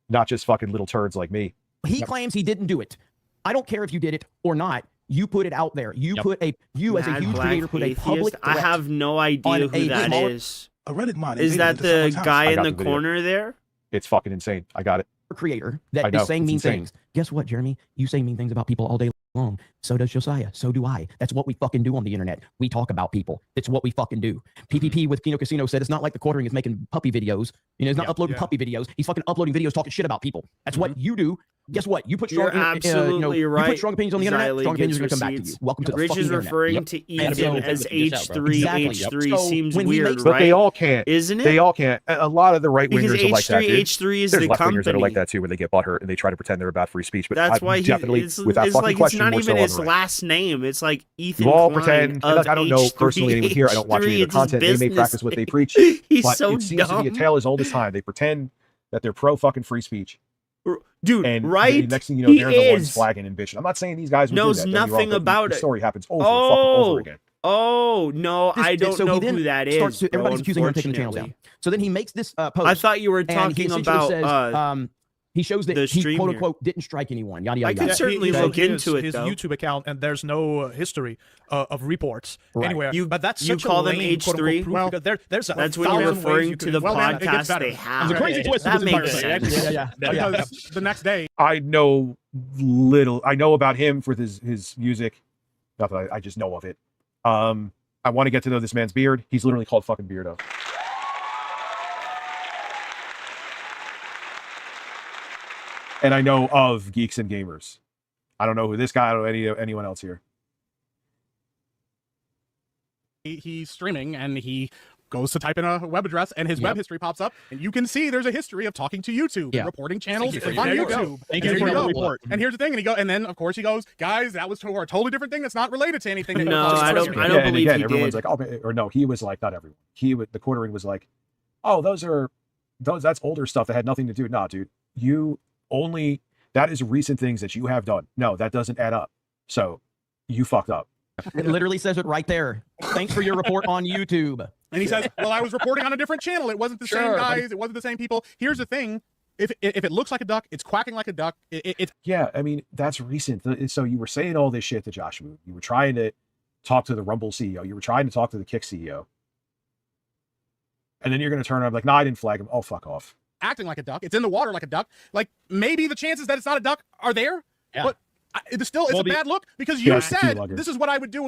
[SPEAKER 4] Not just fucking little turds like me.
[SPEAKER 7] He claims he didn't do it. I don't care if you did it or not. You put it out there. You put a as a
[SPEAKER 2] Mad
[SPEAKER 7] huge
[SPEAKER 2] Black
[SPEAKER 7] creator put a
[SPEAKER 2] Atheist?
[SPEAKER 7] public
[SPEAKER 2] I
[SPEAKER 7] threat
[SPEAKER 2] have no idea
[SPEAKER 7] on
[SPEAKER 2] who
[SPEAKER 7] a
[SPEAKER 2] that
[SPEAKER 7] smaller-
[SPEAKER 2] is.
[SPEAKER 9] A Reddit mod
[SPEAKER 2] Is that the guy
[SPEAKER 4] I
[SPEAKER 2] in
[SPEAKER 4] got
[SPEAKER 2] the
[SPEAKER 4] the video.
[SPEAKER 2] corner there?
[SPEAKER 4] It's fucking insane. I got it.
[SPEAKER 7] creator
[SPEAKER 4] I
[SPEAKER 7] that
[SPEAKER 4] know,
[SPEAKER 7] is saying
[SPEAKER 4] it's
[SPEAKER 7] mean
[SPEAKER 4] insane.
[SPEAKER 7] things. Guess what, Jeremy? You say mean things about people all day long. So does Josiah. So do I. That's what we fucking do on the internet. We talk about people. It's what we fucking do. PPP with Kino Casino said it's not like the quartering is making puppy videos. You know, he's not uploading puppy videos. He's fucking uploading videos talking shit about people. That's what you do. Guess what? You put strong,
[SPEAKER 2] You're absolutely
[SPEAKER 7] you
[SPEAKER 2] right.
[SPEAKER 7] put strong opinions on the internet.
[SPEAKER 2] Xylee
[SPEAKER 7] Strong opinions are going
[SPEAKER 2] gets
[SPEAKER 7] to come back to you.
[SPEAKER 2] receipts.
[SPEAKER 7] Welcome to the
[SPEAKER 2] Rich
[SPEAKER 7] fucking
[SPEAKER 2] is
[SPEAKER 7] internet.
[SPEAKER 2] referring to Ethan as H3.
[SPEAKER 7] Exactly.
[SPEAKER 2] H3
[SPEAKER 7] So
[SPEAKER 2] seems
[SPEAKER 7] when he
[SPEAKER 2] weird,
[SPEAKER 7] makes-
[SPEAKER 2] right?
[SPEAKER 4] But they all can't.
[SPEAKER 2] Isn't it?
[SPEAKER 4] They all can't. A lot of the right wingers
[SPEAKER 2] Because
[SPEAKER 4] are like that. Dude.
[SPEAKER 2] H3 is
[SPEAKER 4] There's
[SPEAKER 2] the
[SPEAKER 4] left wingers that are like
[SPEAKER 2] company.
[SPEAKER 4] that too, where they get butthurt and they try to pretend they're about free speech. But
[SPEAKER 2] That's
[SPEAKER 4] I
[SPEAKER 2] why
[SPEAKER 4] definitely,
[SPEAKER 2] it's
[SPEAKER 4] without fucking
[SPEAKER 2] like it's
[SPEAKER 4] question,
[SPEAKER 2] not
[SPEAKER 4] we're
[SPEAKER 2] even
[SPEAKER 4] still on
[SPEAKER 2] his
[SPEAKER 4] the right.
[SPEAKER 2] last name. It's like Ethan
[SPEAKER 4] You all
[SPEAKER 2] Klein
[SPEAKER 4] pretend. And
[SPEAKER 2] of
[SPEAKER 4] look, I don't know
[SPEAKER 2] H3,
[SPEAKER 4] personally anyone here. I don't watch any of
[SPEAKER 2] H3,
[SPEAKER 4] the content. They
[SPEAKER 2] it's
[SPEAKER 4] may
[SPEAKER 2] his
[SPEAKER 4] practice what they
[SPEAKER 2] business
[SPEAKER 4] preach.
[SPEAKER 2] name. He's
[SPEAKER 4] but
[SPEAKER 2] so
[SPEAKER 4] it seems to be a
[SPEAKER 2] dumb.
[SPEAKER 4] tale as old as time. They pretend that they're pro fucking free speech.
[SPEAKER 2] Dude,
[SPEAKER 4] and
[SPEAKER 2] right?
[SPEAKER 4] The next thing you know,
[SPEAKER 2] He
[SPEAKER 4] they're the ones
[SPEAKER 2] is.
[SPEAKER 4] flagging and bitching. I'm not saying these guys would
[SPEAKER 2] Knows
[SPEAKER 4] do that. don't get me
[SPEAKER 2] nothing
[SPEAKER 4] wrong, but
[SPEAKER 2] about
[SPEAKER 4] the
[SPEAKER 2] it.
[SPEAKER 4] story happens over and fucking over again.
[SPEAKER 2] Oh no, I don't
[SPEAKER 7] so he
[SPEAKER 2] know
[SPEAKER 7] then
[SPEAKER 2] who that
[SPEAKER 7] starts
[SPEAKER 2] is.
[SPEAKER 7] to-
[SPEAKER 2] bro,
[SPEAKER 7] everybody's accusing him of taking the channels down.
[SPEAKER 2] unfortunately.
[SPEAKER 7] So then he makes this post.
[SPEAKER 2] I thought you were
[SPEAKER 7] and he
[SPEAKER 2] talking
[SPEAKER 7] essentially
[SPEAKER 2] about
[SPEAKER 7] says, he shows that
[SPEAKER 2] the
[SPEAKER 7] he
[SPEAKER 2] stream
[SPEAKER 7] quote
[SPEAKER 2] here.
[SPEAKER 7] unquote didn't strike anyone. Yada yada.
[SPEAKER 2] I could
[SPEAKER 7] yada.
[SPEAKER 2] certainly
[SPEAKER 7] Okay?
[SPEAKER 2] look
[SPEAKER 22] his,
[SPEAKER 2] into it,
[SPEAKER 22] his
[SPEAKER 2] though.
[SPEAKER 22] YouTube account, and there's no history of reports
[SPEAKER 7] Right.
[SPEAKER 22] anywhere. But that's
[SPEAKER 2] you
[SPEAKER 22] such
[SPEAKER 2] call
[SPEAKER 22] a
[SPEAKER 2] them
[SPEAKER 22] lame, quote-unquote,
[SPEAKER 2] H3?
[SPEAKER 22] proof,
[SPEAKER 2] Well,
[SPEAKER 22] because there's
[SPEAKER 2] that's when you're
[SPEAKER 22] 1,000 ways
[SPEAKER 2] referring
[SPEAKER 22] you
[SPEAKER 2] to
[SPEAKER 22] could-
[SPEAKER 2] the
[SPEAKER 22] well, man, it gets
[SPEAKER 2] podcast
[SPEAKER 22] better.
[SPEAKER 2] they have.
[SPEAKER 22] There's a crazy twist
[SPEAKER 2] That
[SPEAKER 22] with this
[SPEAKER 2] makes
[SPEAKER 22] person.
[SPEAKER 2] sense.
[SPEAKER 22] Because the next day,
[SPEAKER 4] I know little. I know about him for his music. Not that I just know of it. I want to get to know this man's beard. He's literally called fucking Beardo. And I know of Geeks and Gamers. I don't know who this guy. I don't know anyone else here.
[SPEAKER 22] he's streaming and he goes to type in a web address and his web history pops up and you can see there's a history of talking to YouTube and reporting channels on YouTube.
[SPEAKER 8] Thank
[SPEAKER 22] And
[SPEAKER 8] you for
[SPEAKER 22] here
[SPEAKER 8] the
[SPEAKER 22] go.
[SPEAKER 8] report.
[SPEAKER 22] And here's the thing, and then of course he goes, guys, that was a totally different thing that's not related to anything. That
[SPEAKER 2] No,
[SPEAKER 22] you're
[SPEAKER 2] I don't
[SPEAKER 22] posting."
[SPEAKER 2] believe
[SPEAKER 4] again,
[SPEAKER 2] he
[SPEAKER 4] everyone's
[SPEAKER 2] did.
[SPEAKER 4] like, oh, or no, he was like, not everyone. The quartering was like, oh, that's older stuff that had nothing to do. Nah, dude, that is recent things that you have done. No, that doesn't add up. So you fucked up.
[SPEAKER 7] It literally says it right there. Thanks for your report on YouTube.
[SPEAKER 22] And he says, well, I was reporting on a different channel. It wasn't the same guys. It wasn't the same people. Here's the thing. If it looks like a duck, it's quacking like a duck. It's
[SPEAKER 4] Yeah, I mean, that's recent. So you were saying all this shit to Joshua. You were trying to talk to the Rumble CEO. You were trying to talk to the Kick CEO. And then you're going to turn around like, no, I didn't flag him. Oh, fuck off.
[SPEAKER 22] acting like a duck. It's in the water like a duck. Like maybe the chances that it's not a duck are there, but it's still a bad look because you said this is what I would do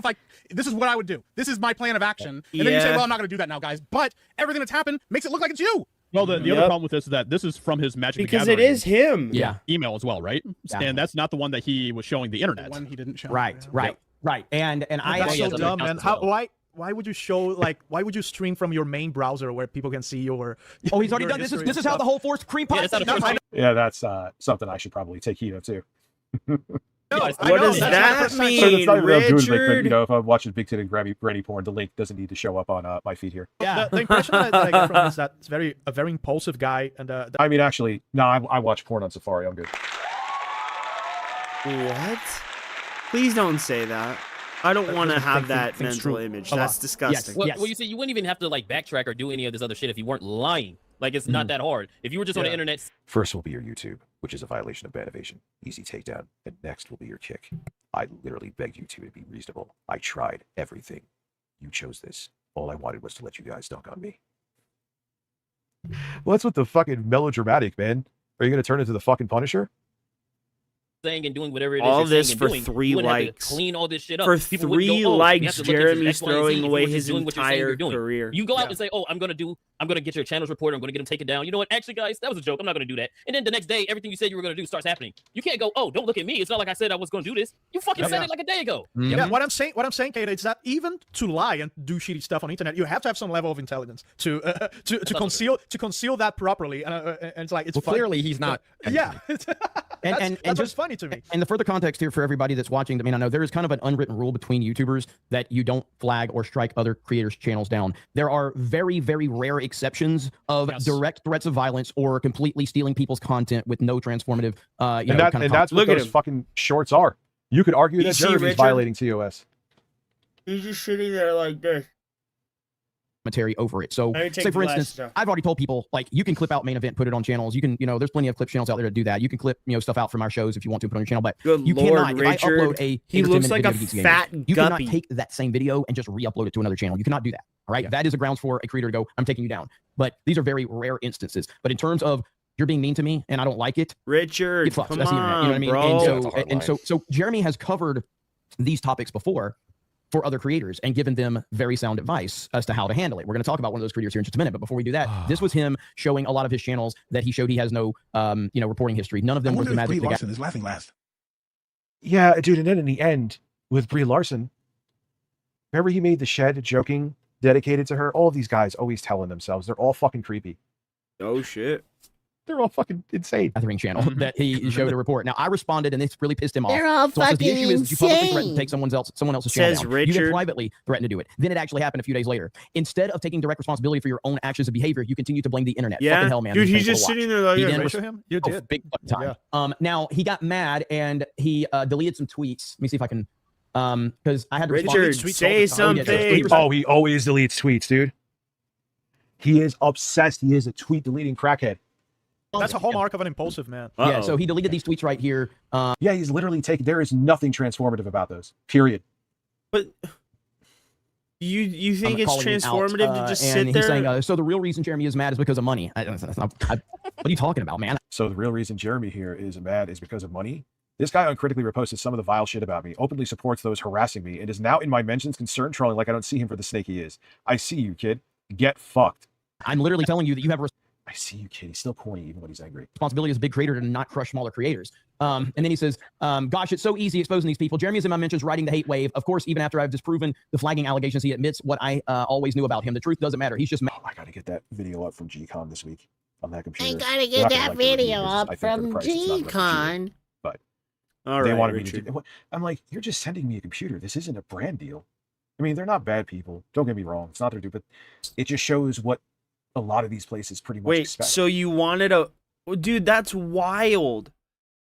[SPEAKER 22] this is what I would do. This is my plan of action. And then you say, well, I'm not going to do that now, guys. But everything that's happened makes it look like it's you.
[SPEAKER 8] Well, the other problem with this is that this is from his Magic
[SPEAKER 2] Because
[SPEAKER 8] the
[SPEAKER 2] it
[SPEAKER 8] Gathering
[SPEAKER 2] is him.
[SPEAKER 8] email as well, right?
[SPEAKER 7] Yeah.
[SPEAKER 8] And that's not the one that he was showing the internet.
[SPEAKER 22] The one he didn't show.
[SPEAKER 7] Right. And I
[SPEAKER 22] That's
[SPEAKER 7] actually
[SPEAKER 22] so dumb, man. Why would you show why would you stream from your main browser where people can see your?
[SPEAKER 7] Oh, he's already done this. This is how the whole forced cream pie.
[SPEAKER 4] Yeah, that's something I should probably take heed of too.
[SPEAKER 2] What does that mean,
[SPEAKER 4] So that's not even good,
[SPEAKER 2] Richard?
[SPEAKER 4] but, if I'm watching Big Tit and Granny porn, the link doesn't need to show up on my feed here.
[SPEAKER 22] Yeah, the impression that I get from him is that it's a very impulsive guy, and
[SPEAKER 4] I mean, actually, no, I watch porn on Safari. I'm good.
[SPEAKER 2] What? Please don't say that. I don't want to have that mental image. That's disgusting.
[SPEAKER 3] Well, you see, you wouldn't even have to like backtrack or do any of this other shit if you weren't lying. Like it's not that hard. If you were just on the internet.
[SPEAKER 14] First will be your YouTube, which is a violation of bad evasion. Easy takedown. And next will be your kick. I literally begged you two to be reasonable. I tried everything. You chose this. All I wanted was to let you guys dunk on me.
[SPEAKER 4] Well, that's what the fucking melodramatic, man. Are you going to turn into the fucking Punisher?
[SPEAKER 3] saying and doing whatever it is.
[SPEAKER 2] All
[SPEAKER 3] you're
[SPEAKER 2] this
[SPEAKER 3] saying and
[SPEAKER 2] for
[SPEAKER 3] doing,
[SPEAKER 2] 3
[SPEAKER 3] you wouldn't have to
[SPEAKER 2] likes.
[SPEAKER 3] clean all this shit up.
[SPEAKER 2] For
[SPEAKER 3] People wouldn't
[SPEAKER 2] 3
[SPEAKER 3] go, oh, we
[SPEAKER 2] likes,
[SPEAKER 3] have to look into
[SPEAKER 2] Jeremy's
[SPEAKER 3] this X, Y, and Z
[SPEAKER 2] throwing
[SPEAKER 3] if you
[SPEAKER 2] away
[SPEAKER 3] were just
[SPEAKER 2] his
[SPEAKER 3] doing what you're saying
[SPEAKER 2] entire
[SPEAKER 3] you're doing.
[SPEAKER 2] career.
[SPEAKER 3] You go out and say, oh, I'm gonna get your channels reported. I'm gonna get them taken down. You know what? Actually, guys, that was a joke. I'm not gonna do that. And then the next day, everything you said you were gonna do starts happening. You can't go, oh, don't look at me. It's not like I said I was gonna do this. You fucking said it like a day ago.
[SPEAKER 22] Yeah, what I'm saying, Kate, is that even to lie and do shitty stuff on the internet, you have to have some level of intelligence to conceal that properly. And it's like it's
[SPEAKER 7] clearly he's not.
[SPEAKER 22] Yeah,
[SPEAKER 7] and
[SPEAKER 22] that's
[SPEAKER 7] just
[SPEAKER 22] funny to me.
[SPEAKER 7] And the further context here for everybody that's watching, I mean, I know there is kind of an unwritten rule between YouTubers that you don't flag or strike other creators' channels down. There are very, very rare exceptions of direct threats of violence or completely stealing people's content with no transformative.
[SPEAKER 4] That's what those fucking shorts are. You could argue that Jeremy's violating TOS.
[SPEAKER 2] He's just sitting there like this.
[SPEAKER 7] Commentary over it. So, say for instance, I've already told people like you can clip out main event, put it on channels. You can, there's plenty of clip channels out there to do that. You can clip, stuff out from our shows if you want to put it on your channel. But you cannot. If I upload
[SPEAKER 2] he looks like a fat
[SPEAKER 7] you cannot take that same video and just re-upload it to another channel. You cannot do that. All right, that is a grounds for a creator to go, I'm taking you down. But these are very rare instances. But in terms of you're being mean to me and I don't like it,
[SPEAKER 2] Richard, come
[SPEAKER 7] that's the internet, you know what I mean?
[SPEAKER 2] bro.
[SPEAKER 7] So Jeremy has covered these topics before for other creators and given them very sound advice as to how to handle it. We're going to talk about one of those creators here in just a minute, but before we do that, this was him showing a lot of his channels that he showed he has no, reporting history. None of them was the Magic.
[SPEAKER 9] Brie Larson is laughing last.
[SPEAKER 4] Yeah, dude, and then in the end, with Brie Larson, remember he made the shed joking, dedicated to her? All of these guys always telling themselves. They're all fucking creepy.
[SPEAKER 2] Oh, shit.
[SPEAKER 4] They're all fucking insane.
[SPEAKER 7] Gathering channel that he showed a report. Now I responded, and this really pissed him off.
[SPEAKER 5] They're all
[SPEAKER 7] so the issue is that you publicly threatened
[SPEAKER 5] insane.
[SPEAKER 7] to take someone else's channel
[SPEAKER 2] Says
[SPEAKER 7] down.
[SPEAKER 2] Richard.
[SPEAKER 7] You then privately threatened to do it. Then it actually happened a few days later. Instead of taking direct responsibility for your own actions and behavior, you continue to blame the internet.
[SPEAKER 2] Yeah,
[SPEAKER 7] Fucking hell, man.
[SPEAKER 2] dude,
[SPEAKER 7] This is
[SPEAKER 2] he's just
[SPEAKER 7] painful to
[SPEAKER 2] sitting
[SPEAKER 7] watch.
[SPEAKER 2] there like,
[SPEAKER 7] He then
[SPEAKER 22] Show him. You did.
[SPEAKER 7] big time. Now he got mad and he deleted some tweets. Let me see if I can. Because I had to respond to
[SPEAKER 2] Richard,
[SPEAKER 7] tweets
[SPEAKER 2] say
[SPEAKER 7] all the time.
[SPEAKER 2] something.
[SPEAKER 4] Oh, he always deletes tweets, dude. He is obsessed. He is a tweet deleting crackhead.
[SPEAKER 22] That's a hallmark of an impulsive man.
[SPEAKER 7] Yeah, so he deleted these tweets right here.
[SPEAKER 4] Yeah, he's literally taking. There is nothing transformative about those. Period.
[SPEAKER 2] But you think
[SPEAKER 7] I'm
[SPEAKER 2] it's
[SPEAKER 7] calling him
[SPEAKER 2] transformative
[SPEAKER 7] out,
[SPEAKER 2] to just
[SPEAKER 7] and
[SPEAKER 2] sit
[SPEAKER 7] he's
[SPEAKER 2] there?
[SPEAKER 7] saying, so the real reason Jeremy is mad is because of money. What are you talking about, man?
[SPEAKER 4] So the real reason Jeremy here is mad is because of money. This guy uncritically reposted some of the vile shit about me, openly supports those harassing me, and is now in my mentions concerned trolling like I don't see him for the snake he is. I see you, kid. Get fucked.
[SPEAKER 7] I'm literally telling you that you have a
[SPEAKER 4] I see you, kid. He's still corny even when he's angry.
[SPEAKER 7] responsibility as a big creator to not crush smaller creators. And then he says, gosh, it's so easy exposing these people. Jeremy is in my mentions writing the hate wave. Of course, even after I've disproven the flagging allegations, he admits what I always knew about him. The truth doesn't matter. He's just mad.
[SPEAKER 4] I gotta get that video up from G-Con this week on that computer.
[SPEAKER 5] I gotta get that video up from G-Con.
[SPEAKER 4] But
[SPEAKER 2] All
[SPEAKER 4] they
[SPEAKER 2] right,
[SPEAKER 4] wanted me to
[SPEAKER 2] Richard.
[SPEAKER 4] do. I'm like, you're just sending me a computer. This isn't a brand deal. I mean, they're not bad people. Don't get me wrong. It's not their do, but it just shows what a lot of these places pretty much
[SPEAKER 2] Wait,
[SPEAKER 4] expect.
[SPEAKER 2] so you wanted a... Dude, that's wild.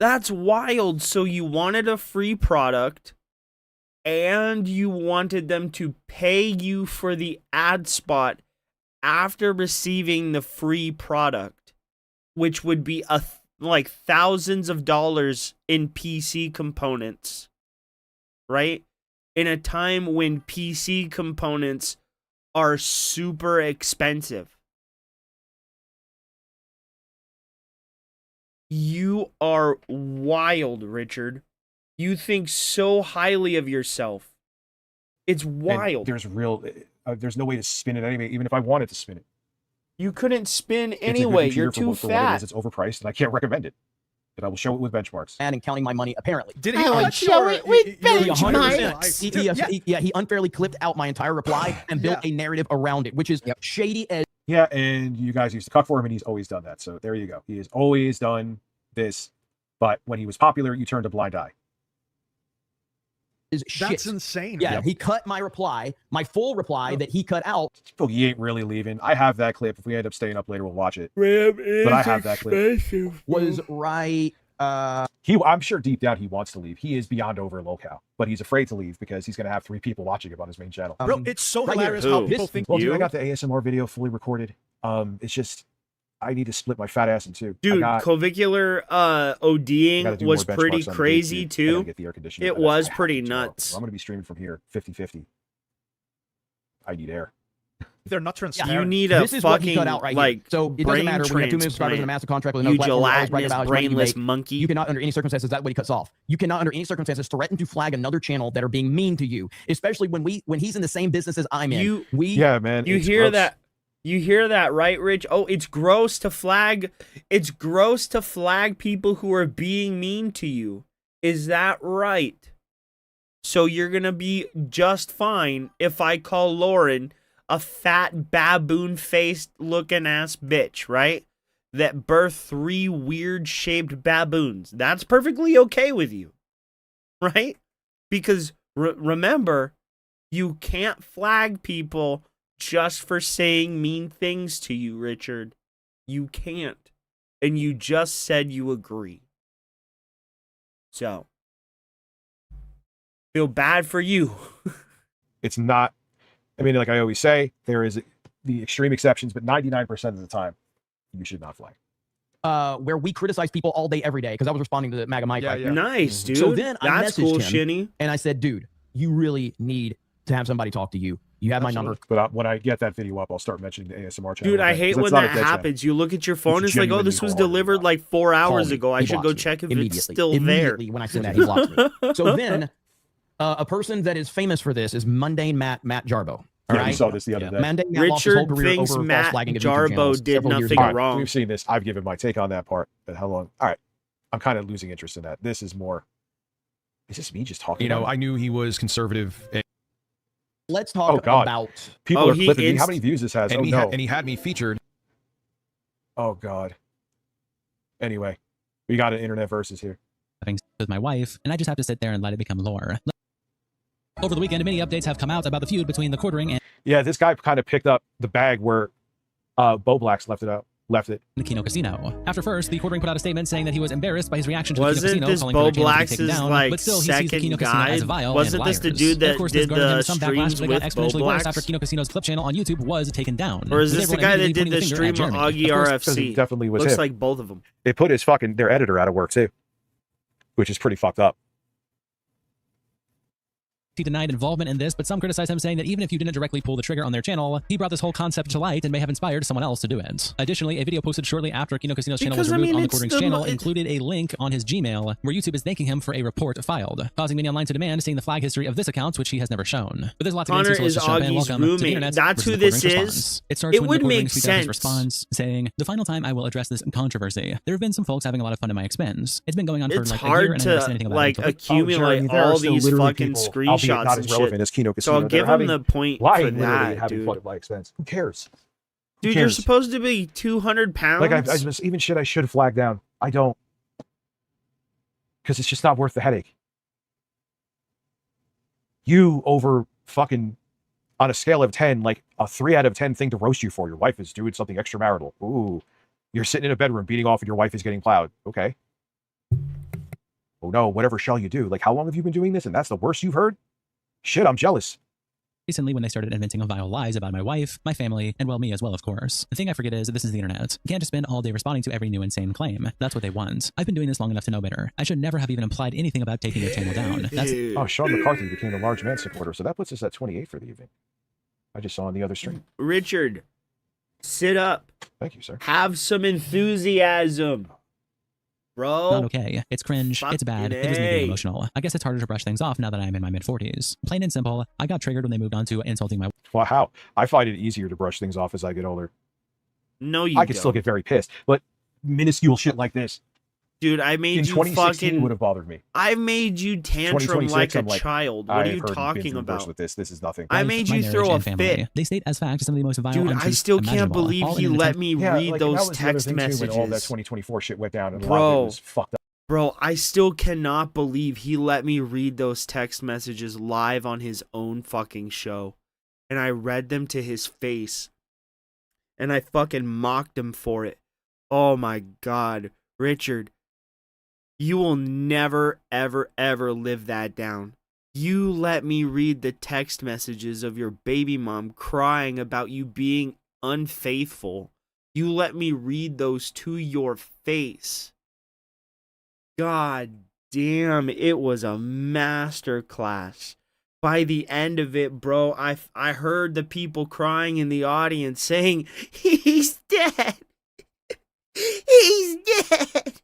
[SPEAKER 2] That's wild. So you wanted a free product and you wanted them to pay you for the ad spot after receiving the free product, which would be like thousands of dollars in PC components, right? In a time when PC components are super expensive. You are wild, Richard. You think so highly of yourself. It's wild.
[SPEAKER 4] And there's no way to spin it anyway, even if I wanted to spin it.
[SPEAKER 2] You couldn't spin
[SPEAKER 4] It's a good
[SPEAKER 2] anyway. You're
[SPEAKER 4] computer
[SPEAKER 2] too
[SPEAKER 4] for what it
[SPEAKER 2] fat.
[SPEAKER 4] is. It's overpriced, and I can't recommend it. But I will show it with benchmarks.
[SPEAKER 7] And counting my money, apparently.
[SPEAKER 22] Did
[SPEAKER 5] I would show it with
[SPEAKER 7] He
[SPEAKER 5] benchmarks.
[SPEAKER 7] he unfairly clipped out my entire reply and built a narrative around it, which is shady as.
[SPEAKER 4] Yeah, and you guys used to cut for him, and he's always done that. So there you go. He has always done this. But when he was popular, you turned a blind eye.
[SPEAKER 7] Is shit.
[SPEAKER 22] That's insane.
[SPEAKER 7] Yeah,
[SPEAKER 22] man.
[SPEAKER 7] he cut my reply, my full reply that he cut out.
[SPEAKER 4] He ain't really leaving. I have that clip. If we end up staying up later, we'll watch it.
[SPEAKER 2] But
[SPEAKER 4] I have that clip.
[SPEAKER 7] Was right.
[SPEAKER 4] I'm sure deep down he wants to leave. He is beyond over locale, but he's afraid to leave because he's going to have 3 people watching him on his main channel.
[SPEAKER 22] Bro, it's so
[SPEAKER 7] right
[SPEAKER 22] hilarious
[SPEAKER 2] here.
[SPEAKER 22] how
[SPEAKER 2] Who?
[SPEAKER 22] people think
[SPEAKER 4] Well, dude, I got the ASMR video fully recorded. It's just I need to split my fat ass in two.
[SPEAKER 2] Dude,
[SPEAKER 4] I
[SPEAKER 2] clavicular
[SPEAKER 4] gotta
[SPEAKER 2] ODing
[SPEAKER 4] do
[SPEAKER 2] was
[SPEAKER 4] more
[SPEAKER 2] pretty
[SPEAKER 4] benchmarks on the
[SPEAKER 2] crazy
[SPEAKER 4] YouTube. I gotta
[SPEAKER 2] too.
[SPEAKER 4] get the air conditioning,
[SPEAKER 2] It
[SPEAKER 4] but
[SPEAKER 2] was
[SPEAKER 4] I have
[SPEAKER 2] pretty
[SPEAKER 4] to tomorrow.
[SPEAKER 2] nuts.
[SPEAKER 4] I'm going to be streaming from here 50-50. I need air.
[SPEAKER 13] they're not transparent.
[SPEAKER 2] You need a
[SPEAKER 7] This is what he
[SPEAKER 2] fucking
[SPEAKER 7] cut out right
[SPEAKER 2] like
[SPEAKER 7] here. So it doesn't matter when you have 2 million subscribers and a massive contract with no
[SPEAKER 2] you
[SPEAKER 7] platform. Always brag
[SPEAKER 2] gelatinous,
[SPEAKER 7] about how much money you
[SPEAKER 2] brainless
[SPEAKER 7] make.
[SPEAKER 2] monkey.
[SPEAKER 7] You cannot, under any circumstances, that's what he cuts off. You cannot, under any circumstances, threaten to flag another channel that are being mean to you, especially when he's in the same business as I'm in.
[SPEAKER 4] Yeah, man.
[SPEAKER 2] You hear
[SPEAKER 4] gross.
[SPEAKER 2] that? You hear that, right, Rich? Oh, it's gross to flag. It's gross to flag people who are being mean to you. Is that right? So you're gonna be just fine if I call Lauren a fat baboon-faced looking ass bitch, right? That birthed 3 weird-shaped baboons. That's perfectly okay with you, right? Because remember, you can't flag people just for saying mean things to you, Richard. You can't. And you just said you agree. So, feel bad for you.
[SPEAKER 4] It's not, I mean, like I always say, there is the extreme exceptions, but 99% of the time, you should not flag.
[SPEAKER 7] Where we criticize people all day, every day, because I was responding to the MAGA Mike.
[SPEAKER 2] Yeah. Nice, dude.
[SPEAKER 7] So then I
[SPEAKER 2] That's
[SPEAKER 7] messaged
[SPEAKER 2] cool,
[SPEAKER 7] him,
[SPEAKER 2] Shinny.
[SPEAKER 7] and I said, dude, you really need to have somebody talk to you. You have my number.
[SPEAKER 4] But when I get that video up, I'll start mentioning the ASMR channel.
[SPEAKER 2] Dude, I hate when that happens. You look at your phone, it's like, oh, this was delivered like 4 hours ago. I should go check if it's still there.
[SPEAKER 7] Immediately when I send that, he blocks me. So then, a person that is famous for this is Mundane Matt Jarbo.
[SPEAKER 4] Yeah,
[SPEAKER 7] right?
[SPEAKER 4] we saw this the other day.
[SPEAKER 7] Mundane Matt lost his whole career
[SPEAKER 2] thinks
[SPEAKER 7] over
[SPEAKER 2] Matt
[SPEAKER 7] false flagging of YouTube
[SPEAKER 2] Jarbo
[SPEAKER 7] channels
[SPEAKER 2] did
[SPEAKER 7] several years
[SPEAKER 2] nothing
[SPEAKER 7] ago.
[SPEAKER 2] wrong.
[SPEAKER 4] We've seen this. I've given my take on that part. But how long? All right. I'm kind of losing interest in that. This is more. Is this me just talking?
[SPEAKER 14] You know,
[SPEAKER 4] about it?
[SPEAKER 14] I knew he was conservative.
[SPEAKER 7] Let's talk about.
[SPEAKER 4] People are clipping me. How many views this has?
[SPEAKER 14] And
[SPEAKER 4] Oh
[SPEAKER 14] he
[SPEAKER 4] no.
[SPEAKER 14] and he had me featured.
[SPEAKER 4] Oh god. Anyway, we got an internet versus here.
[SPEAKER 15] With my wife, and I just have to sit there and let it become lore. Over the weekend, many updates have come out about the feud between the quartering and
[SPEAKER 4] Yeah, this guy kind of picked up the bag where Bo Blacks left it.
[SPEAKER 15] the Kino Casino. After first, the quartering put out a statement saying that he was embarrassed by his reaction to
[SPEAKER 2] Wasn't
[SPEAKER 15] the Kino
[SPEAKER 2] this
[SPEAKER 15] Casino, calling
[SPEAKER 2] Bo
[SPEAKER 15] for their channel to be
[SPEAKER 2] Blacks'
[SPEAKER 15] taken down,
[SPEAKER 2] like
[SPEAKER 15] but still he sees the
[SPEAKER 2] second
[SPEAKER 15] Kino Casino as a
[SPEAKER 2] guy?
[SPEAKER 15] vile
[SPEAKER 2] Wasn't
[SPEAKER 15] and
[SPEAKER 2] this the
[SPEAKER 15] liars.
[SPEAKER 2] dude that
[SPEAKER 15] And of course, this
[SPEAKER 2] did
[SPEAKER 15] garnered him
[SPEAKER 2] the
[SPEAKER 15] some backlash,
[SPEAKER 2] streams
[SPEAKER 15] but it got
[SPEAKER 2] with Bo
[SPEAKER 15] exponentially worse after
[SPEAKER 2] Blacks?
[SPEAKER 15] Kino Casino's clip channel on YouTube was taken down.
[SPEAKER 2] Or is
[SPEAKER 15] with
[SPEAKER 2] this the
[SPEAKER 15] everyone
[SPEAKER 2] guy that
[SPEAKER 15] immediately
[SPEAKER 2] did the
[SPEAKER 15] pointing
[SPEAKER 2] stream
[SPEAKER 15] finger
[SPEAKER 2] of
[SPEAKER 15] at Jeremy.
[SPEAKER 2] Augie
[SPEAKER 15] Of course,
[SPEAKER 2] RFC?
[SPEAKER 4] It definitely was
[SPEAKER 2] Looks
[SPEAKER 4] him.
[SPEAKER 2] like both of them.
[SPEAKER 4] It put their editor out of work too, which is pretty fucked up.
[SPEAKER 15] He denied involvement in this, but some criticize him, saying that even if you didn't directly pull the trigger on their channel, he brought this whole concept to light and may have inspired someone else to do it. Additionally, a video posted shortly after Kino Casino's channel was
[SPEAKER 2] Because, I
[SPEAKER 15] removed
[SPEAKER 2] mean,
[SPEAKER 15] on the
[SPEAKER 2] it's
[SPEAKER 15] quartering's
[SPEAKER 2] the
[SPEAKER 15] channel
[SPEAKER 2] mo-
[SPEAKER 15] included a link on his Gmail where YouTube is thanking him for a report filed, causing many online to demand seeing the flag history of this account, which he has never shown. But there's a lot to get
[SPEAKER 2] Connor
[SPEAKER 15] into, so let's
[SPEAKER 2] is
[SPEAKER 15] just jump in.
[SPEAKER 2] Augie's
[SPEAKER 15] Welcome to the
[SPEAKER 2] roommate.
[SPEAKER 15] internet.
[SPEAKER 2] That's
[SPEAKER 15] versus
[SPEAKER 2] who
[SPEAKER 15] the
[SPEAKER 2] this
[SPEAKER 15] quartering's
[SPEAKER 2] is?
[SPEAKER 15] response. It starts
[SPEAKER 2] It
[SPEAKER 15] when
[SPEAKER 2] would
[SPEAKER 15] the
[SPEAKER 2] make
[SPEAKER 15] quartering tweets out his
[SPEAKER 2] sense.
[SPEAKER 15] response, saying, "The final time I will address this controversy. There have been some folks having a lot of fun at my expense. It's been going on for
[SPEAKER 2] It's
[SPEAKER 15] like a year,
[SPEAKER 2] hard
[SPEAKER 15] and I never said
[SPEAKER 2] to
[SPEAKER 15] anything about
[SPEAKER 2] like
[SPEAKER 15] it until
[SPEAKER 2] accumulate
[SPEAKER 4] there are
[SPEAKER 2] all
[SPEAKER 4] still
[SPEAKER 2] these
[SPEAKER 4] literally
[SPEAKER 2] fucking
[SPEAKER 4] people, albeit
[SPEAKER 2] screenshots
[SPEAKER 4] not
[SPEAKER 2] and
[SPEAKER 4] as relevant
[SPEAKER 2] shit.
[SPEAKER 4] as Kino
[SPEAKER 2] So
[SPEAKER 4] Casino,
[SPEAKER 2] I'll
[SPEAKER 4] that
[SPEAKER 2] give
[SPEAKER 4] are
[SPEAKER 2] him
[SPEAKER 4] having-
[SPEAKER 2] the point
[SPEAKER 4] lying
[SPEAKER 2] for
[SPEAKER 4] literally
[SPEAKER 2] that,
[SPEAKER 4] having
[SPEAKER 2] dude.
[SPEAKER 4] fun at my expense. Who cares? Who
[SPEAKER 2] Dude, you're
[SPEAKER 4] cares?
[SPEAKER 2] supposed to be 200 pounds.
[SPEAKER 4] Like I just even shit I should flag down. I don't, because it's just not worth the headache. You over fucking on a scale of 10, like a 3 out of 10 thing to roast you for. Your wife is doing something extramarital. Ooh, you're sitting in a bedroom beating off and your wife is getting plowed. Okay. Oh no, whatever shall you do? Like, how long have you been doing this? And that's the worst you've heard? Shit, I'm jealous.
[SPEAKER 15] recently when they started inventing vile lies about my wife, my family, and well, me as well, of course. The thing I forget is this is the internet. You can't just spend all day responding to every new insane claim. That's what they want. I've been doing this long enough to know better. I should never have even implied anything about taking their channel down. That's
[SPEAKER 4] Oh, Sean McCarthy became a large man supporter, so that puts us at 28 for the evening. I just saw on the other stream.
[SPEAKER 2] Richard, sit up.
[SPEAKER 4] Thank you, sir.
[SPEAKER 2] Have some enthusiasm. Bro.
[SPEAKER 15] not okay. It's cringe. It's bad. It was making me emotional. I guess it's harder to brush things off now that I'm in my mid-40s. Plain and simple, I got triggered when they moved on to insulting my...
[SPEAKER 4] Well, how? I find it easier to brush things off as I get older.
[SPEAKER 2] No, you
[SPEAKER 4] I can still get very pissed, but minuscule shit like this.
[SPEAKER 2] Dude, I made
[SPEAKER 4] in
[SPEAKER 2] you
[SPEAKER 4] 2016
[SPEAKER 2] fucking...
[SPEAKER 4] would have bothered me.
[SPEAKER 2] I made you tantrum like a child. What
[SPEAKER 4] I
[SPEAKER 2] are you
[SPEAKER 4] have heard
[SPEAKER 2] talking
[SPEAKER 4] been through
[SPEAKER 2] about?
[SPEAKER 4] worse with this. This is nothing.
[SPEAKER 2] I made you throw a fit.
[SPEAKER 15] They state as fact some of the most vile
[SPEAKER 2] Dude, I
[SPEAKER 15] untruths
[SPEAKER 2] still can't
[SPEAKER 15] imaginable,
[SPEAKER 2] believe
[SPEAKER 15] all
[SPEAKER 2] he
[SPEAKER 15] in an
[SPEAKER 2] let
[SPEAKER 15] attempt-
[SPEAKER 2] me
[SPEAKER 4] Yeah,
[SPEAKER 2] read
[SPEAKER 4] like,
[SPEAKER 2] those
[SPEAKER 4] that was the other
[SPEAKER 2] text
[SPEAKER 4] thing, too,
[SPEAKER 2] messages.
[SPEAKER 4] when all that 2024 shit went down, and a lot of it
[SPEAKER 2] Bro,
[SPEAKER 4] was fucked up.
[SPEAKER 2] bro, I still cannot believe he let me read those text messages live on his own fucking show. And I read them to his face. And I fucking mocked him for it. Oh my God. Richard, you will never, ever, ever live that down. You let me read the text messages of your baby mom crying about you being unfaithful. You let me read those to your face. God damn, it was a master class. by the end of it, bro, I heard the people crying in the audience saying, "He's dead. He's dead."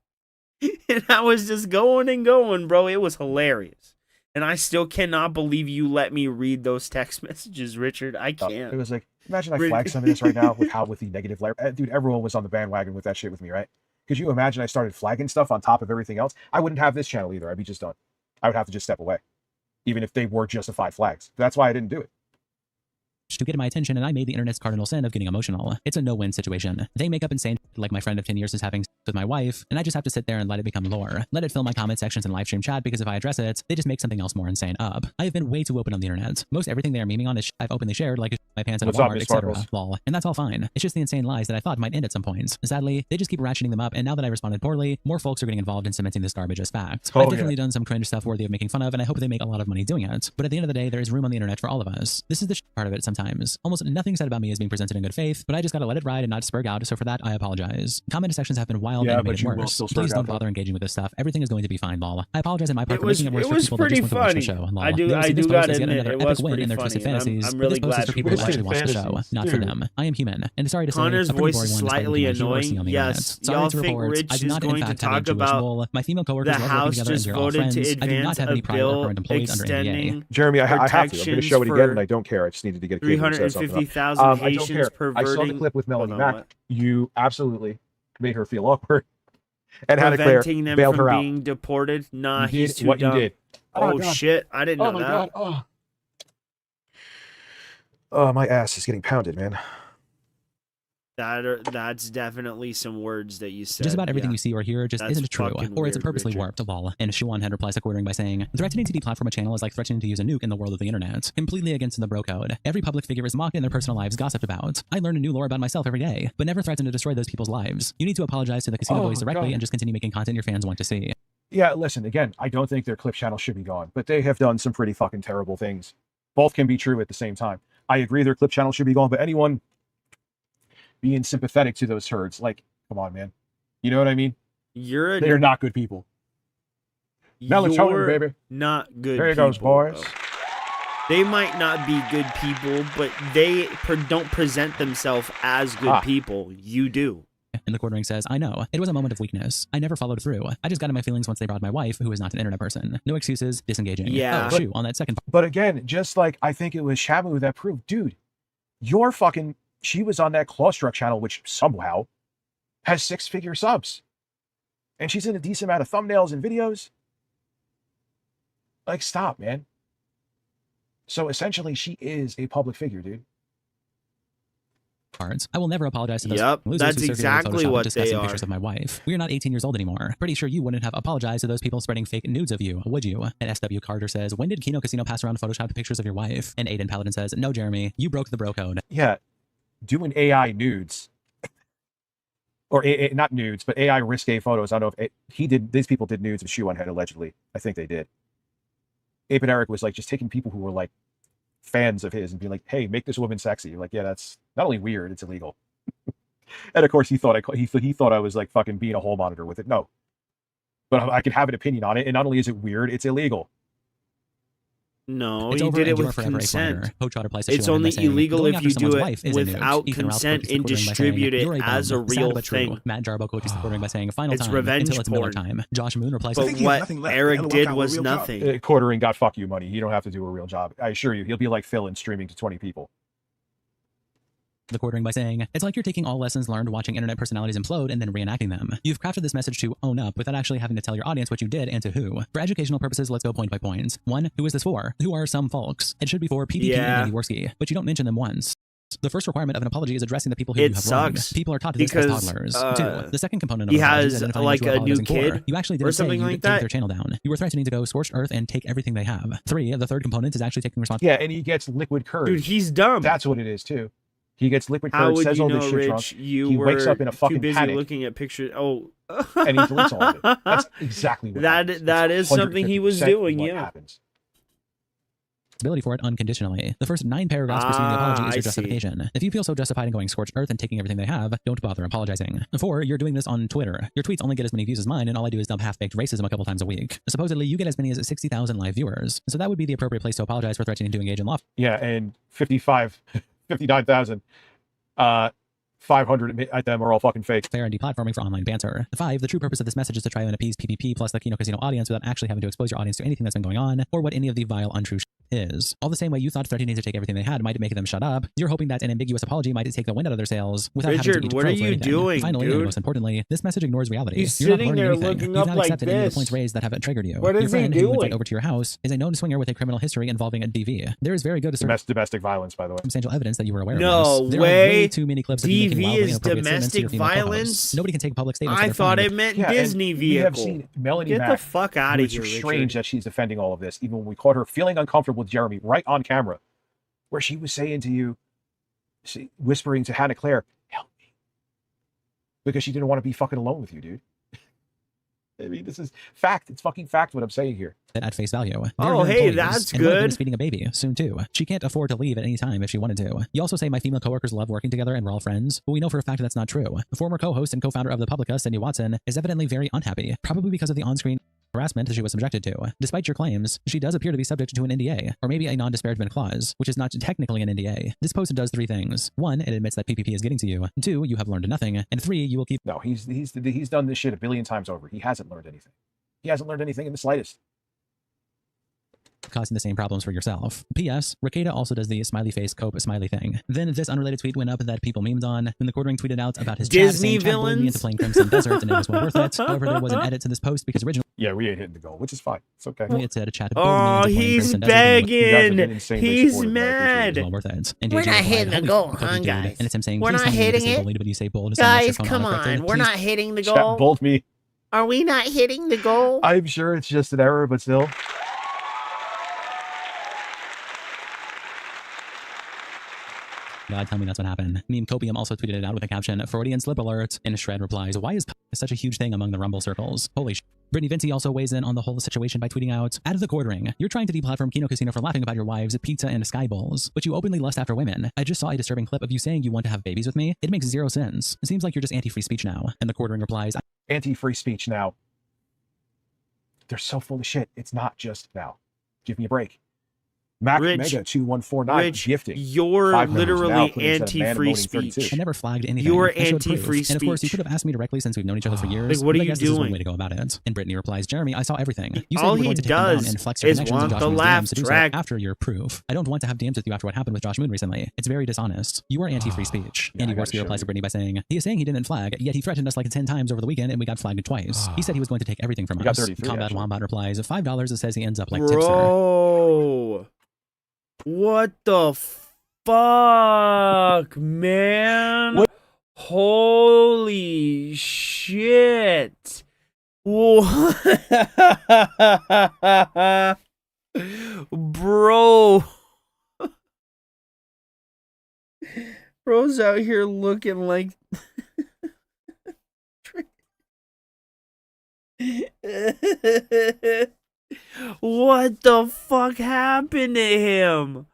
[SPEAKER 2] And I was just going and going, bro. It was hilarious. And I still cannot believe you let me read those text messages, Richard. I can't.
[SPEAKER 4] It was like, imagine I flag some of this right now with the negative layer. Dude, everyone was on the bandwagon with that shit with me, right? Could you imagine I started flagging stuff on top of everything else? I wouldn't have this channel either. I'd be just done. I would have to just step away, even if they were justified flags. That's why I didn't do it.
[SPEAKER 15] To get my attention, and I made the internet's cardinal sin of getting emotional. It's a no-win situation. They make up insane like my friend of 10 years is having with my wife, and I just have to sit there and let it become lore. Let it fill my comment sections and live stream chat, because if I address it, they just make something else more insane up. I have been way too open on the internet. Most everything they are memeing on is I've openly shared, like my pants at a Walmart, etc. Lol. And that's all fine. It's just the insane lies that I thought might end at some point. Sadly, they just keep ratcheting them up, and now that I responded poorly, more folks are getting involved in cementing this garbage as fact. I've definitely done some cringe stuff worthy of making fun of, and I hope they make a lot of money doing it. But at the end of the day, there is room on the internet for all of us. This is the part of it sometimes. Almost nothing said about me is being presented in good faith, but I just gotta let it ride and not spurg out, so for that, I apologize. Comment sections have been wild and made it worse. Please don't bother engaging with this stuff. Everything is going to be fine, lol. I apologize in my part for making it worse for people that just want to watch the show, lol.
[SPEAKER 2] I do gotta admit, it was pretty funny. I'm really glad
[SPEAKER 15] for people who actually watch the show, not for them. I am human, and sorry to say,
[SPEAKER 2] Connor's voice is slightly annoying. Yes, y'all think Rich is going to talk about
[SPEAKER 15] my female coworkers
[SPEAKER 2] the House just voted to advance a bill extending
[SPEAKER 4] Jeremy, I have to. I'm going to show it again, and I don't care. I just needed to get a
[SPEAKER 2] 350,000 Haitians perverting.
[SPEAKER 4] I saw the clip with Melanie Mack. You absolutely made her feel awkward. And had to clear, bailed her out.
[SPEAKER 2] Being deported. Nah, he's too
[SPEAKER 4] what
[SPEAKER 2] dumb.
[SPEAKER 4] You did.
[SPEAKER 2] Oh shit! I didn't know that.
[SPEAKER 4] God. Oh, my ass is getting pounded, man.
[SPEAKER 2] That's definitely some words that you said.
[SPEAKER 15] Just about everything you see or hear just isn't true, or it's purposely warped, lol. And Shuan had replies to quartering by saying, threatening to deplatform a channel is like threatening to use a nuke in the world of the internet. Completely against the bro code. Every public figure is mocked and their personal lives gossiped about. I learn a new lore about myself every day, but never threaten to destroy those people's lives. You need to apologize to the casino boys directly and just continue making content your fans want to see.
[SPEAKER 4] Yeah, listen, again, I don't think their clip channel should be gone, but they have done some pretty fucking terrible things. Both can be true at the same time. I agree their clip channel should be gone, but anyone being sympathetic to those herds, like, come on, man. You know what I mean? They're not good people. Melatonin, baby.
[SPEAKER 2] Not good
[SPEAKER 4] There you goes, boys.
[SPEAKER 2] Bro. They might not be good people, but they don't present themselves as good people. You do.
[SPEAKER 15] And the quartering says, I know, it was a moment of weakness. I never followed through. I just got in my feelings once they brought my wife, who is not an internet person. No excuses, disengaging.
[SPEAKER 2] Yeah.
[SPEAKER 15] Oh, shoot, on that second part.
[SPEAKER 4] But again, just like I think it was Shamu that proved, dude, you're fucking... She was on that Clawstruck channel, which somehow has 6-figure subs. And she's in a decent amount of thumbnails and videos. Like, stop, man. So essentially, she is a public figure, dude.
[SPEAKER 15] I will never apologize to those losers
[SPEAKER 2] that's
[SPEAKER 15] who
[SPEAKER 2] exactly what
[SPEAKER 15] discussing
[SPEAKER 2] they are.
[SPEAKER 15] pictures of my wife. We are not 18 years old anymore. Pretty sure you wouldn't have apologized to those people spreading fake nudes of you, would you? And SW Carter says, when did Kino Casino pass around photoshopped pictures of your wife? And Aiden Paladin says, no, Jeremy, you broke the bro code.
[SPEAKER 4] Yeah, doing AI nudes. Or not nudes, but AI risque photos. I don't know if these people did nudes of Shuan Head, allegedly. I think they did. Ape and Eric was like just taking people who were like fans of his and being like, hey, make this woman sexy. You're like, yeah, that's not only weird, it's illegal. And of course he thought I was like fucking being a hole monitor with it. No. But I can have an opinion on it, and not only is it weird, it's illegal.
[SPEAKER 2] No, he did it with consent. It's only illegal if you do it without consent and distribute it as a real thing.
[SPEAKER 15] Matt Jarbo coaches the quartering by saying, final
[SPEAKER 2] it's
[SPEAKER 15] time
[SPEAKER 2] revenge
[SPEAKER 15] until it's Miller
[SPEAKER 2] porn.
[SPEAKER 15] time. Josh Moon replies,
[SPEAKER 2] but what Eric did was nothing.
[SPEAKER 4] Quartering got fuck you money. You don't have to do a real job. I assure you, he'll be like Phil and streaming to 20 people.
[SPEAKER 15] The quartering by saying, it's like you're taking all lessons learned watching internet personalities implode and then reenacting them. You've crafted this message to own up without actually having to tell your audience what you did and to who. For educational purposes, let's go point by point. 1, who is this for? Who are some folks? It should be for PvP and Worski, but you don't mention them once. The first requirement of an apology is addressing the people who you have wronged. People are taught to this as toddlers. 2, the second component of
[SPEAKER 2] he
[SPEAKER 15] has
[SPEAKER 2] has like a new kid.
[SPEAKER 15] You actually didn't say you would take their channel down. You were threatening to go scorched earth and take everything they have. 3, the third component is actually taking responsibility.
[SPEAKER 4] Yeah, and he gets liquid courage.
[SPEAKER 2] Dude, he's dumb.
[SPEAKER 4] That's what it is too. He gets liquid courage, says all this shit wrong. He wakes up in a fucking
[SPEAKER 2] too busy
[SPEAKER 4] panic.
[SPEAKER 2] Looking at pictures. Oh,
[SPEAKER 4] and he deletes all of it. That's exactly what happens.
[SPEAKER 2] That is something he was doing. Yeah.
[SPEAKER 4] Happens.
[SPEAKER 15] responsibility for it unconditionally. The first 9 paragraphs preceding the apology is your justification. If you feel so justified in going scorched earth and taking everything they have, don't bother apologizing. 4, you're doing this on Twitter. Your tweets only get as many views as mine, and all I do is dump half-baked racism a couple times a week. Supposedly, you get as many as 60,000 live viewers. So that would be the appropriate place to apologize for threatening to engage in lawful.
[SPEAKER 4] Yeah, and 59,000. 500 at them are all fucking fake.
[SPEAKER 15] Fair and deplatforming for online banter. 5, the true purpose of this message is to try and appease PPP plus the Kino Casino audience without actually having to expose your audience to anything that's been going on or what any of the vile untrue is. All the same way you thought threatening to take everything they had might make them shut up, you're hoping that an ambiguous apology might take the wind out of their sails without having to eat
[SPEAKER 2] what are you doing,
[SPEAKER 15] Finally,
[SPEAKER 2] dude?
[SPEAKER 15] and most importantly, this message ignores reality.
[SPEAKER 2] He's
[SPEAKER 15] You're not
[SPEAKER 2] sitting
[SPEAKER 15] learning
[SPEAKER 2] there
[SPEAKER 15] anything.
[SPEAKER 2] looking
[SPEAKER 15] You've
[SPEAKER 2] up
[SPEAKER 15] not
[SPEAKER 2] like
[SPEAKER 15] accepted any of
[SPEAKER 2] this.
[SPEAKER 15] the points raised that have triggered you.
[SPEAKER 2] What
[SPEAKER 15] your
[SPEAKER 2] is he
[SPEAKER 15] friend who you invite
[SPEAKER 2] doing?
[SPEAKER 15] over to your house is a known swinger with a criminal history involving a DV. There is very good
[SPEAKER 4] Domestic violence, by the way.
[SPEAKER 15] circumstantial evidence that you were aware
[SPEAKER 2] No
[SPEAKER 15] of this. There
[SPEAKER 2] way.
[SPEAKER 15] are way too many clips of you making
[SPEAKER 2] DV
[SPEAKER 15] wildly
[SPEAKER 2] is
[SPEAKER 15] inappropriate statements to your
[SPEAKER 2] domestic
[SPEAKER 15] female
[SPEAKER 2] violence?
[SPEAKER 15] co-hosts. Nobody can take public statements.
[SPEAKER 2] I
[SPEAKER 15] that are
[SPEAKER 2] thought
[SPEAKER 15] fine.
[SPEAKER 2] it meant
[SPEAKER 4] Yeah,
[SPEAKER 2] Disney
[SPEAKER 4] and
[SPEAKER 2] vehicle.
[SPEAKER 4] We have seen Melanie
[SPEAKER 2] Get
[SPEAKER 4] Mack,
[SPEAKER 2] the fuck out
[SPEAKER 4] who
[SPEAKER 2] of
[SPEAKER 4] it's
[SPEAKER 2] here,
[SPEAKER 4] strange
[SPEAKER 2] Richard.
[SPEAKER 4] that she's defending all of this, even when we caught her feeling uncomfortable with Jeremy right on camera, where she was saying to you, whispering to Hannah Claire, help me. Because she didn't want to be fucking alone with you, dude. I mean, this is fact. It's fucking fact what I'm saying here.
[SPEAKER 15] At face value.
[SPEAKER 2] Oh, hey, that's
[SPEAKER 15] and one of them
[SPEAKER 2] good.
[SPEAKER 15] is feeding a baby soon too. She can't afford to leave at any time if she wanted to. You also say my female coworkers love working together and we're all friends, but we know for a fact that's not true. The former co-host and co-founder of the Publica, Cindy Watson, is evidently very unhappy, probably because of the on-screen harassment that she was subjected to. Despite your claims, she does appear to be subject to an NDA, or maybe a non-disparagement clause, which is not technically an NDA. This post does 3 things. 1, it admits that PPP is getting to you. 2, you have learned nothing. And 3, you will keep...
[SPEAKER 4] No, he's done this shit a billion times over. He hasn't learned anything. He hasn't learned anything in the slightest.
[SPEAKER 15] causing the same problems for yourself. P.S. Rakeda also does the smiley face cope smiley thing. Then this unrelated tweet went up that people memed on. When the Quartering tweeted out about his
[SPEAKER 2] Disney
[SPEAKER 15] chat, saying, "Chad bullied me into playing Crimson Desert and it was well worth it." However, there was an edit to this post because originally
[SPEAKER 4] Yeah, we ain't hitting the goal, which is fine. It's okay.
[SPEAKER 15] it said Chad
[SPEAKER 2] Oh, he's begging. He's mad.
[SPEAKER 15] Well worth it. And
[SPEAKER 5] We're
[SPEAKER 15] JJ
[SPEAKER 5] not
[SPEAKER 15] replied,
[SPEAKER 5] hitting the
[SPEAKER 15] "Holy
[SPEAKER 5] goal,
[SPEAKER 15] fuck,
[SPEAKER 5] huh,
[SPEAKER 15] dude."
[SPEAKER 5] guys?
[SPEAKER 15] And it's him saying,
[SPEAKER 5] We're
[SPEAKER 15] "Please
[SPEAKER 5] not
[SPEAKER 15] tell me you
[SPEAKER 5] hitting
[SPEAKER 15] say
[SPEAKER 5] it.
[SPEAKER 15] bullied, but you say bold." So I'm not sure
[SPEAKER 5] Guys,
[SPEAKER 15] if I'm
[SPEAKER 5] come
[SPEAKER 15] autocorrected.
[SPEAKER 5] on. We're
[SPEAKER 15] Please
[SPEAKER 5] not hitting the
[SPEAKER 4] Chat
[SPEAKER 5] goal.
[SPEAKER 4] bold me.
[SPEAKER 5] Are we not hitting the goal?
[SPEAKER 4] I'm sure it's just an error, but still.
[SPEAKER 15] God, tell me that's what happened. Meme Copium also tweeted it out with a caption, "Freudian slip alert." And Shred replies, "Why is such a huge thing among the Rumble circles? Holy sh!" Brittany Vinci also weighs in on the whole situation by tweeting out, "At the Quartering, you're trying to deplatform Kino Casino for laughing about your wives, pizza, and sky bowls, but you openly lust after women. I just saw a disturbing clip of you saying you want to have babies with me. It makes zero sense. It seems like you're just anti-free speech now." And the Quartering replies,
[SPEAKER 4] Anti-free speech now. They're so full of shit. It's not just now. Give me a break. Mac
[SPEAKER 2] Rich,
[SPEAKER 4] Mega 2149
[SPEAKER 2] Rich,
[SPEAKER 4] gifting.
[SPEAKER 2] you're
[SPEAKER 4] 5 members now,
[SPEAKER 2] literally
[SPEAKER 4] putting instead of man
[SPEAKER 2] anti-free
[SPEAKER 4] voting
[SPEAKER 2] speech.
[SPEAKER 4] 32.
[SPEAKER 15] I never flagged anything.
[SPEAKER 2] You're
[SPEAKER 15] I showed proof.
[SPEAKER 2] anti-free
[SPEAKER 15] And of course, you
[SPEAKER 2] speech.
[SPEAKER 15] could have asked me directly since we've known each other for years.
[SPEAKER 2] Like, what are
[SPEAKER 15] but I
[SPEAKER 2] you
[SPEAKER 15] guess this is one
[SPEAKER 2] doing?
[SPEAKER 15] way to go about it. And Brittany replies, "Jeremy, I saw everything. You said
[SPEAKER 2] All
[SPEAKER 15] you were
[SPEAKER 2] he
[SPEAKER 15] going to take them down
[SPEAKER 2] does
[SPEAKER 15] and flex your
[SPEAKER 2] is
[SPEAKER 15] connections
[SPEAKER 2] want
[SPEAKER 15] with
[SPEAKER 2] the
[SPEAKER 15] Josh Moon's
[SPEAKER 2] laugh
[SPEAKER 15] DMs to do so
[SPEAKER 2] track.
[SPEAKER 15] after your proof. I don't want to have DMs with you after what happened with Josh Moon recently. It's very dishonest. You are anti-free speech."
[SPEAKER 4] Yeah,
[SPEAKER 15] Andy
[SPEAKER 4] I gotta
[SPEAKER 15] Worski
[SPEAKER 4] show
[SPEAKER 15] replies to
[SPEAKER 4] you.
[SPEAKER 15] Brittany by saying, "He is saying he didn't flag, yet he threatened us like 10 times over the weekend and we got flagged twice. He said he was going to take everything from
[SPEAKER 4] We got
[SPEAKER 15] us."
[SPEAKER 4] 33,
[SPEAKER 15] Combat
[SPEAKER 4] actually.
[SPEAKER 15] Wombat replies, $5 that says he ends up like Tipster.
[SPEAKER 2] Bro, what the fuck, man?
[SPEAKER 4] What?
[SPEAKER 2] Holy shit. What? Bro. Bro's out here looking like... What the fuck happened to him?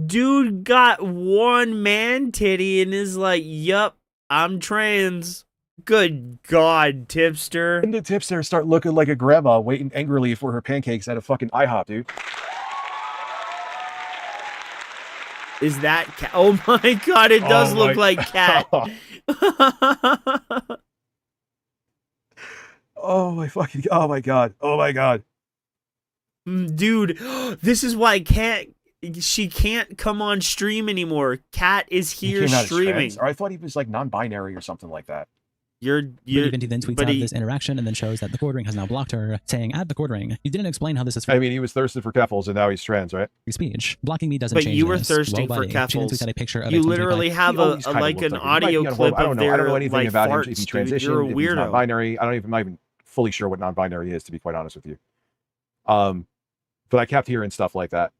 [SPEAKER 2] Dude got one man titty and is like, yup, I'm trans. Good God, Tipster.
[SPEAKER 4] And the tipster start looking like a grandma waiting angrily for her pancakes at a fucking IHOP, dude.
[SPEAKER 2] Is that cat? Oh my God, it does
[SPEAKER 4] Oh
[SPEAKER 2] look
[SPEAKER 4] my-
[SPEAKER 2] like cat.
[SPEAKER 4] Oh my fucking, oh my God. Oh my God.
[SPEAKER 2] Dude, this is why she can't come on stream anymore. Cat is
[SPEAKER 4] He
[SPEAKER 2] here
[SPEAKER 4] came out as
[SPEAKER 2] streaming.
[SPEAKER 4] trans? Or I thought he was like non-binary or something like that.
[SPEAKER 15] Brittany Vinci then tweets out this interaction and then shows that the Quartering has now blocked her, saying, "At the Quartering, you didn't explain how this is
[SPEAKER 4] I mean, he was thirsting for Keffels and now he's trans, right?
[SPEAKER 15] free speech. Blocking me doesn't
[SPEAKER 2] But
[SPEAKER 15] change
[SPEAKER 2] you were
[SPEAKER 15] this.
[SPEAKER 2] thirsting
[SPEAKER 15] Whoa,
[SPEAKER 2] for
[SPEAKER 15] buddy." She then
[SPEAKER 2] Keffels.
[SPEAKER 15] tweets out a picture of
[SPEAKER 2] You
[SPEAKER 15] a 25
[SPEAKER 2] literally have
[SPEAKER 4] He always kinda
[SPEAKER 2] like
[SPEAKER 4] looks
[SPEAKER 2] an
[SPEAKER 4] like he might
[SPEAKER 2] audio
[SPEAKER 4] be on
[SPEAKER 2] clip
[SPEAKER 4] I don't
[SPEAKER 2] of
[SPEAKER 4] know. I don't know
[SPEAKER 2] their
[SPEAKER 4] anything
[SPEAKER 2] like
[SPEAKER 4] about him.
[SPEAKER 2] farts,
[SPEAKER 4] If he
[SPEAKER 2] dude.
[SPEAKER 4] transitioned,
[SPEAKER 2] You're a
[SPEAKER 4] if he's
[SPEAKER 2] weirdo.
[SPEAKER 4] non-binary. I'm not even fully sure what non-binary is, to be quite honest with you. But I kept hearing stuff like that.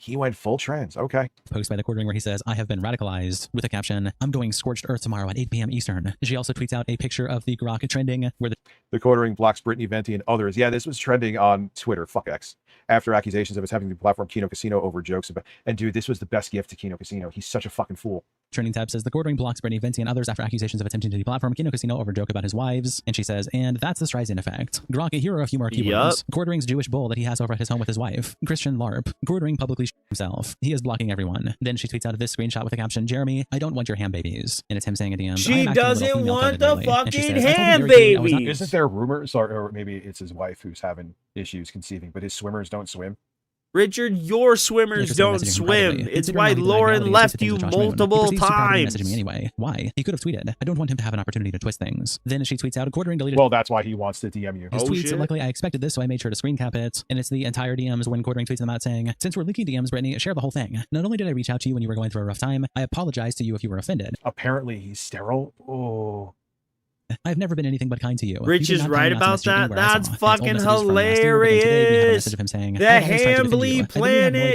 [SPEAKER 14] He went full trans. Okay.
[SPEAKER 15] Post by the quartering where he says, I have been radicalized, with a caption, I'm going scorched earth tomorrow at 8 p.m. Eastern. She also tweets out a picture of the Grok trending where
[SPEAKER 14] the quartering blocks Brittany Venti and others. Yeah, this was trending on Twitter. Fuck X. After accusations of us having the platform Kino Casino over jokes about. And dude, this was the best gift to Kino Casino. He's such a fucking fool.
[SPEAKER 15] Trending tab says the quartering blocks Brittany Venti and others after accusations of attempting to deplatform Kino Casino over joke about his wives. And she says, and that's the Streisand effect. Grok, a hero of humor keywords. Quartering's Jewish bull that he has over at his home with his wife. Christian LARP. Quartering publicly himself. He is blocking everyone. Then she tweets out this screenshot with the caption, Jeremy, I don't want your ham babies. And it's him saying at the end,
[SPEAKER 2] she doesn't want the fucking ham baby.
[SPEAKER 14] Isn't there rumors, or maybe it's his wife who's having issues conceiving, but his swimmers don't swim?
[SPEAKER 2] Richard, your swimmers don't swim. It's why Lauren left you multiple times.
[SPEAKER 15] Messaging me anyway. Why? He could have tweeted, I don't want him to have an opportunity to twist things. Then she tweets out, quartering deleted.
[SPEAKER 14] Well, that's why he wants to DM you.
[SPEAKER 15] His tweets, luckily I expected this, so I made sure to screen cap it. And it's the entire DMs when quartering tweets them out saying, since we're leaking DMs, Brittany, share the whole thing. Not only did I reach out to you when you were going through a rough time, I apologize to you if you were offended.
[SPEAKER 14] Apparently he's sterile. Oh.
[SPEAKER 15] I've never been anything but kind to you.
[SPEAKER 2] Rich is right about that. That's fucking hilarious. The Hambly planet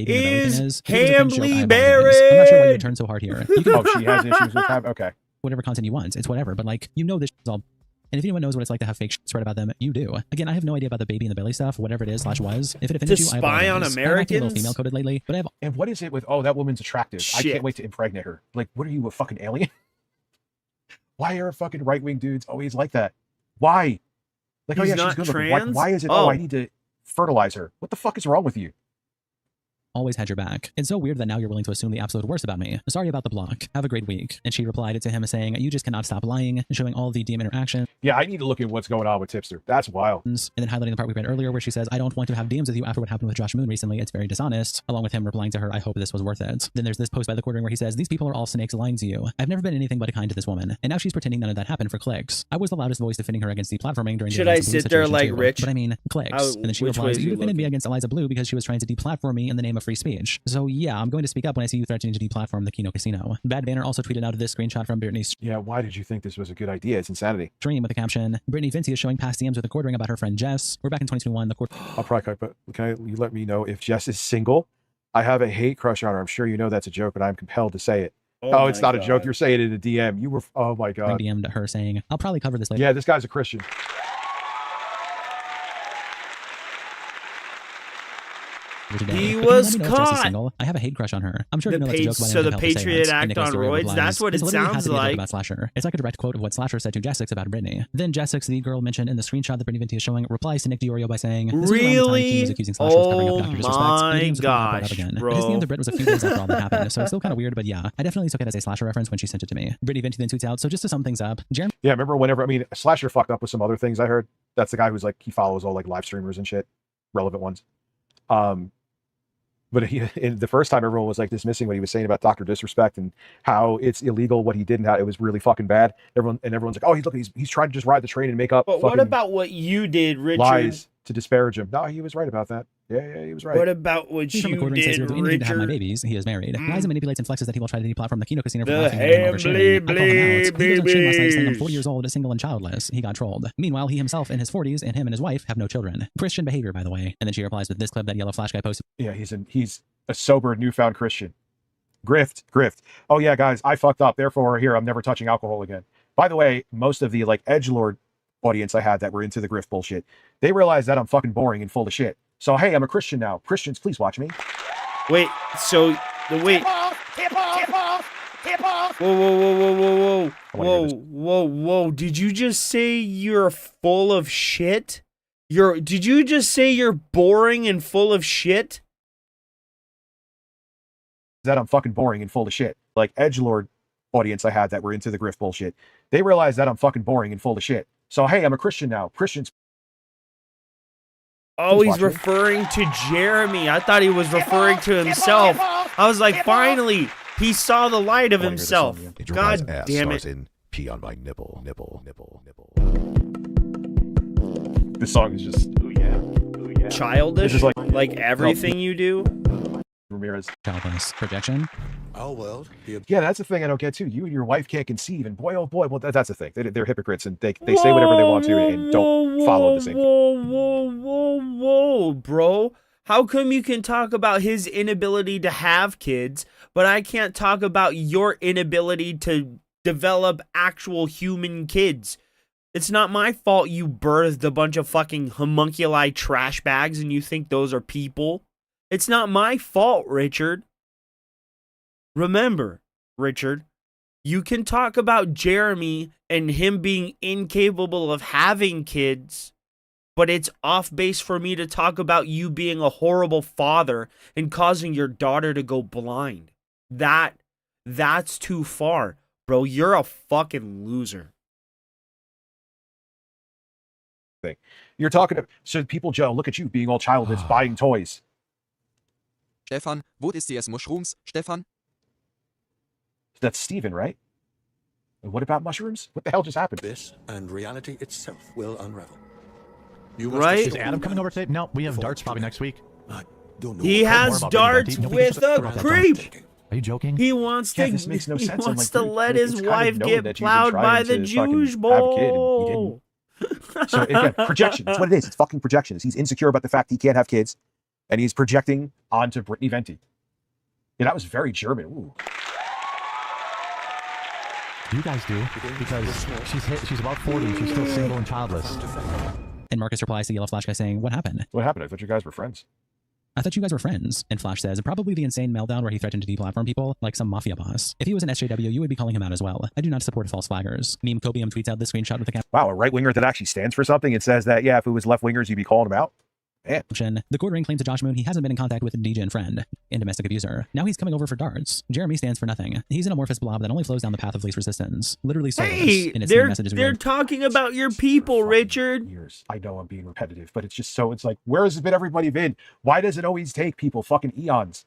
[SPEAKER 2] is Hambly Berry.
[SPEAKER 15] I'm not sure why you turn so hard here. You can
[SPEAKER 14] she has issues with that? Okay.
[SPEAKER 15] Whatever content you want, it's whatever. But like, you know this is all. And if anyone knows what it's like to have fake shit about them, you do. Again, I have no idea about the baby in the belly stuff, whatever it is /was. If it offended you, I
[SPEAKER 2] spy on Americans.
[SPEAKER 15] I'm a little female coded lately, but I have.
[SPEAKER 14] And what is it with? Oh, that woman's attractive.
[SPEAKER 2] Shit.
[SPEAKER 14] I can't wait to impregnate her. Like, what are you, a fucking alien? Why are fucking right-wing dudes always like that? Why? Like,
[SPEAKER 2] He's
[SPEAKER 14] oh yeah,
[SPEAKER 2] not
[SPEAKER 14] she's good
[SPEAKER 2] trans?
[SPEAKER 14] looking. Why is it? Oh, I need to fertilize her. What the fuck is wrong with you?
[SPEAKER 15] Always had your back. It's so weird that now you're willing to assume the absolute worst about me. Sorry about the block. Have a great week. And she replied to him saying, you just cannot stop lying, showing all the DM interaction.
[SPEAKER 14] Yeah, I need to look at what's going on with Tipster. That's wild.
[SPEAKER 15] And then highlighting the part we read earlier where she says, I don't want to have DMs with you after what happened with Josh Moon recently. It's very dishonest. Along with him replying to her, I hope this was worth it. Then there's this post by the quartering where he says, these people are all snakes lying to you. I've never been anything but kind to this woman. And now she's pretending none of that happened for clicks. I was the loudest voice defending her against deplatforming during
[SPEAKER 2] Should I sit there like
[SPEAKER 15] too,
[SPEAKER 2] Rich?
[SPEAKER 15] But I mean, clicks. And then she replies, you defended me against Eliza Blue because she was trying to deplatform me in the name of free speech. So yeah, I'm going to speak up when I see you threatening to deplatform the Kino Casino. Bad Banner also tweeted out this screenshot from Brittany's.
[SPEAKER 14] Yeah, why did you think this was a good idea? It's insanity.
[SPEAKER 15] Stream with the caption, Brittany Venti is showing past DMs with the quartering about her friend Jess. We're back in 2021.
[SPEAKER 14] I'll probably cut, but you let me know if Jess is single? I have a hate crush on her. I'm sure you know that's a joke, but I'm compelled to say it. Oh, it's not a joke. You're saying it in a DM. You were, oh my God.
[SPEAKER 15] DM'd her saying, I'll probably cover this later.
[SPEAKER 14] Yeah, this guy's a Christian.
[SPEAKER 2] He was caught.
[SPEAKER 15] I have a hate crush on her. I'm sure
[SPEAKER 2] the
[SPEAKER 15] you know that's a joke,
[SPEAKER 2] so the Patriot Act on roids. That's what it sounds like.
[SPEAKER 15] About Slasher. It's like a direct quote of what Slasher said to Jessix about Brittany. Then Jessix, the girl mentioned in the screenshot that Brittany Venti is showing, replies to Nick Diorio by saying,
[SPEAKER 2] "Really?
[SPEAKER 15] Oh
[SPEAKER 2] my gosh, bro!"
[SPEAKER 15] His name to Britt was a few days after all that happened, so it's still kind of weird. But yeah, I definitely took it as a Slasher reference when she sent it to me. Brittany Venti then tweets out, "So just to sum things up, Jeremy."
[SPEAKER 14] Yeah, remember whenever Slasher fucked up with some other things I heard. That's the guy who's like he follows all like live streamers and shit, relevant ones. But in the first time, everyone was like dismissing what he was saying about Dr. Disrespect and how it's illegal what he did and how it was really fucking bad. Everyone's like, oh, he's trying to just ride the train and make up.
[SPEAKER 2] But what about what you did, Richard?
[SPEAKER 14] Lies to disparage him. No, he was right about that. Yeah, he was right.
[SPEAKER 2] What about what you did, Richard?
[SPEAKER 15] To have my babies. He is married. Liza manipulates and flexes that he will try to deplatform the Kino Casino for
[SPEAKER 2] the Hambly
[SPEAKER 15] I'm 40 years old, single and childless. He got trolled. Meanwhile, he himself in his 40s and him and his wife have no children. Christian behavior, by the way. And then she replies with this clip that Yellow Flash guy posted.
[SPEAKER 14] Yeah, he's a sober, newfound Christian. Grift. Oh yeah, guys, I fucked up. Therefore, here I'm never touching alcohol again. By the way, most of the like edgelord audience I had that were into the grift bullshit, they realized that I'm fucking boring and full of shit. So hey, I'm a Christian now. Christians, please watch me.
[SPEAKER 2] Wait, so the wait.
[SPEAKER 5] Tip off.
[SPEAKER 2] Whoa. Did you just say you're full of shit? Did you just say you're boring and full of shit?
[SPEAKER 14] That I'm fucking boring and full of shit. Like edgelord audience I had that were into the grift bullshit, they realized that I'm fucking boring and full of shit. So hey, I'm a Christian now. Christians.
[SPEAKER 2] Oh, he's referring to Jeremy. I thought he was referring to himself. I was like, finally, he saw the light of himself. God damn it.
[SPEAKER 12] Pee on my nipple.
[SPEAKER 14] This song is just, ooh yeah.
[SPEAKER 2] Childish?
[SPEAKER 14] This is
[SPEAKER 2] like everything you do?
[SPEAKER 14] Ramirez.
[SPEAKER 15] Childless. Projection.
[SPEAKER 12] Oh, well.
[SPEAKER 14] Yeah, that's the thing I don't get too. You and your wife can't conceive, and boy, oh boy, well, that's the thing. They're hypocrites, and they say whatever they want to and don't follow the same thing.
[SPEAKER 2] Whoa, bro. How come you can talk about his inability to have kids, but I can't talk about your inability to develop actual human kids? It's not my fault you birthed a bunch of fucking homunculi trash bags and you think those are people. It's not my fault, Richard. Remember, Richard, you can talk about Jeremy and him being incapable of having kids, but it's off base for me to talk about you being a horrible father and causing your daughter to go blind. That's too far, bro. You're a fucking loser.
[SPEAKER 4] You're talking to, so people, Joe, look at you being all childish, buying toys.
[SPEAKER 11] Stefan, wo ist die mushrooms, Stefan?
[SPEAKER 4] That's Steven, right? And what about mushrooms? What the hell just happened?
[SPEAKER 12] This and reality itself will unravel.
[SPEAKER 2] Right?
[SPEAKER 10] Is Adam coming over today? No, we have darts probably next week.
[SPEAKER 2] He has darts with a creep.
[SPEAKER 10] Are you joking?
[SPEAKER 2] He wants to.
[SPEAKER 4] This makes no
[SPEAKER 2] he
[SPEAKER 4] sense.
[SPEAKER 2] wants
[SPEAKER 4] like,
[SPEAKER 2] to
[SPEAKER 4] dude,
[SPEAKER 2] let
[SPEAKER 4] it's
[SPEAKER 2] his
[SPEAKER 4] kind of
[SPEAKER 2] wife
[SPEAKER 4] known
[SPEAKER 2] get
[SPEAKER 4] that you've been
[SPEAKER 2] plowed by
[SPEAKER 4] trying
[SPEAKER 2] the
[SPEAKER 4] to
[SPEAKER 2] Jewish
[SPEAKER 4] fucking have a kid and you
[SPEAKER 2] bowl.
[SPEAKER 4] didn't. So again, projection. That's what it is. It's fucking projections. He's insecure about the fact he can't have kids, and he's projecting onto Brittany Venti. Yeah, that was very German. Ooh.
[SPEAKER 10] You guys do, because she's about 40, she's still single and childless.
[SPEAKER 15] And Marcus replies to Yellow Flash guy saying, what happened?
[SPEAKER 4] What happened? I thought you guys were friends.
[SPEAKER 15] I thought you guys were friends. And Flash says, probably the insane meltdown where he threatened to deplatform people, like some mafia boss. If he was an SJW, you would be calling him out as well. I do not support false flaggers. Meme Cobium tweets out this screenshot with the
[SPEAKER 4] Wow, a right-winger that actually stands for something and says that, yeah, if it was left-wingers, you'd be calling him out? Man.
[SPEAKER 15] The court ring claims to Josh Moon he hasn't been in contact with a DJ and friend and domestic abuser. Now he's coming over for darts. Jeremy stands for nothing. He's an amorphous blob that only flows down the path of least resistance. Literally soulless.
[SPEAKER 2] Hey,
[SPEAKER 15] and its
[SPEAKER 2] they're
[SPEAKER 15] message is
[SPEAKER 2] talking about your people, Richard.
[SPEAKER 4] Years. I know I'm being repetitive, but it's just so, it's like, where has everybody been? Why does it always take people fucking eons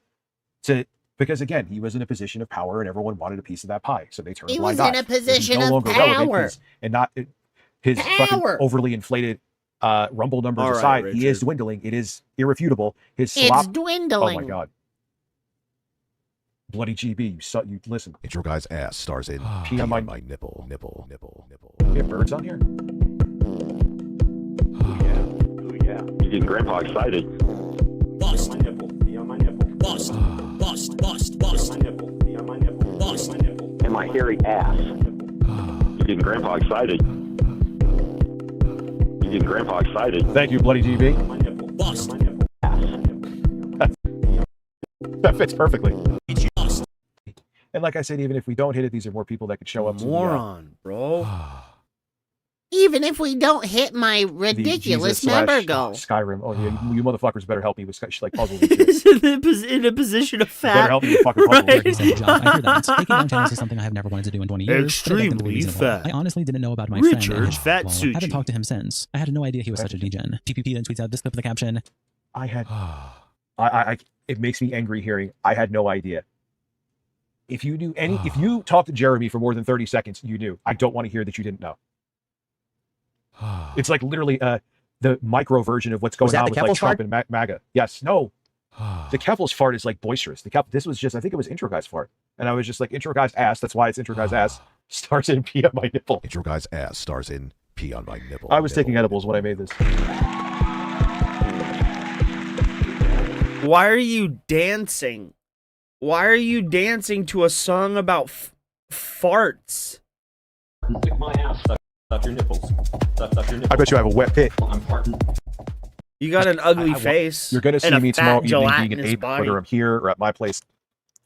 [SPEAKER 4] to, because again, he was in a position of power and everyone wanted a piece of that pie. So they turned a blind eye.
[SPEAKER 5] He was in a position
[SPEAKER 4] no
[SPEAKER 5] of
[SPEAKER 4] power. And not his
[SPEAKER 5] Power.
[SPEAKER 4] fucking overly inflated Rumble numbers
[SPEAKER 2] All right,
[SPEAKER 4] aside,
[SPEAKER 2] Richard.
[SPEAKER 4] he is dwindling. It is irrefutable. His
[SPEAKER 5] It's
[SPEAKER 4] slop.
[SPEAKER 5] dwindling.
[SPEAKER 4] Oh my god. Bloody GB, you listen.
[SPEAKER 12] It's your guy's ass stars in pee on my nipple.
[SPEAKER 4] We have birds on here?
[SPEAKER 6] Yeah. You're getting Grandpa excited.
[SPEAKER 11] Bust.
[SPEAKER 6] My nipple. Pee on my nipple.
[SPEAKER 11] Bust. Bust. Bust. Bust.
[SPEAKER 6] My nipple. Pee on my nipple.
[SPEAKER 11] Bust.
[SPEAKER 6] My nipple. And my hairy ass. You're getting Grandpa excited. You're getting Grandpa excited.
[SPEAKER 4] Thank you, Bloody GB.
[SPEAKER 6] My nipple.
[SPEAKER 11] Bust.
[SPEAKER 6] My nipple.
[SPEAKER 4] That fits perfectly. And like I said, even if we don't hit it, these are more people that could show up.
[SPEAKER 2] Moron, bro.
[SPEAKER 5] Even if we don't hit my
[SPEAKER 4] The
[SPEAKER 5] ridiculous
[SPEAKER 4] Jesus
[SPEAKER 5] member
[SPEAKER 4] slash
[SPEAKER 5] goal.
[SPEAKER 4] Skyrim. Oh, yeah, you motherfuckers better help me with like puzzles and shit.
[SPEAKER 2] He's in a position of
[SPEAKER 4] You
[SPEAKER 2] fat.
[SPEAKER 4] better help me with fucking puzzles.
[SPEAKER 2] Right?
[SPEAKER 15] I hear that. Taking down channels is something I have never wanted to do in 20 years. but I beg them to be
[SPEAKER 2] Extremely
[SPEAKER 15] reasonable.
[SPEAKER 2] fat.
[SPEAKER 15] I honestly didn't know about my friend.
[SPEAKER 2] Richard
[SPEAKER 15] and his
[SPEAKER 2] Fat
[SPEAKER 15] well, I
[SPEAKER 2] Suchi.
[SPEAKER 15] haven't talked to him since. I had no idea he was such a degen. PPP then tweets out this clip with the caption.
[SPEAKER 4] I had, it makes me angry hearing, I had no idea. If you knew if you talked to Jeremy for more than 30 seconds, you knew. I don't want to hear that you didn't know. It's like literally the micro version of what's going on with like Trump and MAGA. Yes, no. The Keppel's fart is like boisterous. This was just, I think it was Intro Guy's fart. And I was just like, Intro Guy's ass, that's why it's Intro Guy's ass, starts in pee on my nipple.
[SPEAKER 12] It's your guy's ass stars in pee on my nipple.
[SPEAKER 4] I was taking edibles when I made this.
[SPEAKER 2] Why are you dancing? Why are you dancing to a song about farts?
[SPEAKER 6] Lick my ass. Suck your nipples. Suck your nipples.
[SPEAKER 4] I bet you have a wet pit.
[SPEAKER 6] I'm farting.
[SPEAKER 2] You got an ugly face.
[SPEAKER 4] You're going to see
[SPEAKER 2] and a
[SPEAKER 4] me
[SPEAKER 2] fat
[SPEAKER 4] tomorrow evening being an
[SPEAKER 2] gelatinous
[SPEAKER 4] ape,
[SPEAKER 2] body.
[SPEAKER 4] whether I'm here or at my place,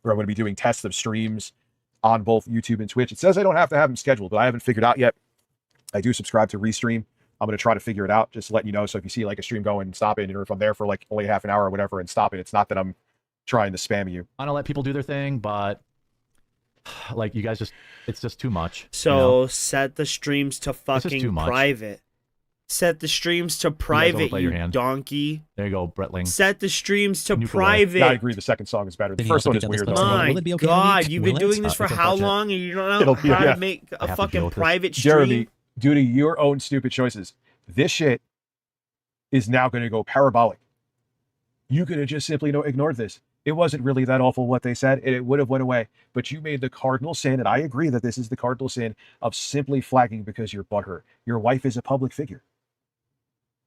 [SPEAKER 4] where I'm going to be doing tests of streams on both YouTube and Twitch. It says I don't have to have them scheduled, but I haven't figured out yet. I do subscribe to Restream. I'm going to try to figure it out, just to let you know. So if you see like a stream going, stop it. Or if I'm there for like only half an hour or whatever and stop it, it's not that I'm trying to spam you.
[SPEAKER 10] I don't let people do their thing, but like you guys it's just too much.
[SPEAKER 2] So
[SPEAKER 10] you know?
[SPEAKER 2] set the streams to
[SPEAKER 10] is
[SPEAKER 2] fucking
[SPEAKER 10] too much.
[SPEAKER 2] private. Set the streams to
[SPEAKER 10] guys
[SPEAKER 2] private,
[SPEAKER 10] overplay
[SPEAKER 2] you
[SPEAKER 10] your hand.
[SPEAKER 2] donkey.
[SPEAKER 10] There you go, Bretling.
[SPEAKER 2] Set the streams to
[SPEAKER 10] Nuclear.
[SPEAKER 2] private.
[SPEAKER 4] I agree. The second song is better. The
[SPEAKER 15] Then he
[SPEAKER 4] first
[SPEAKER 15] also
[SPEAKER 4] one is
[SPEAKER 15] beat
[SPEAKER 4] weird
[SPEAKER 15] down
[SPEAKER 4] though.
[SPEAKER 15] this
[SPEAKER 2] My
[SPEAKER 15] Will it be okay,
[SPEAKER 2] God,
[SPEAKER 15] Nick?
[SPEAKER 2] you've been
[SPEAKER 15] Will
[SPEAKER 2] doing
[SPEAKER 15] it?
[SPEAKER 2] this for
[SPEAKER 10] It's a
[SPEAKER 2] how
[SPEAKER 10] budget.
[SPEAKER 2] long, and you don't know
[SPEAKER 4] It'll
[SPEAKER 2] how
[SPEAKER 4] be- yeah.
[SPEAKER 2] to make
[SPEAKER 10] I
[SPEAKER 2] a
[SPEAKER 10] have to deal
[SPEAKER 2] fucking
[SPEAKER 10] with this.
[SPEAKER 2] private stream?
[SPEAKER 4] Jeremy, due to your own stupid choices, this shit is now going to go parabolic. You could have just simply ignored this. It wasn't really that awful what they said, and it would have went away. But you made the cardinal sin, and I agree that this is the cardinal sin of simply flagging because you're butthurt. Your wife is a public figure.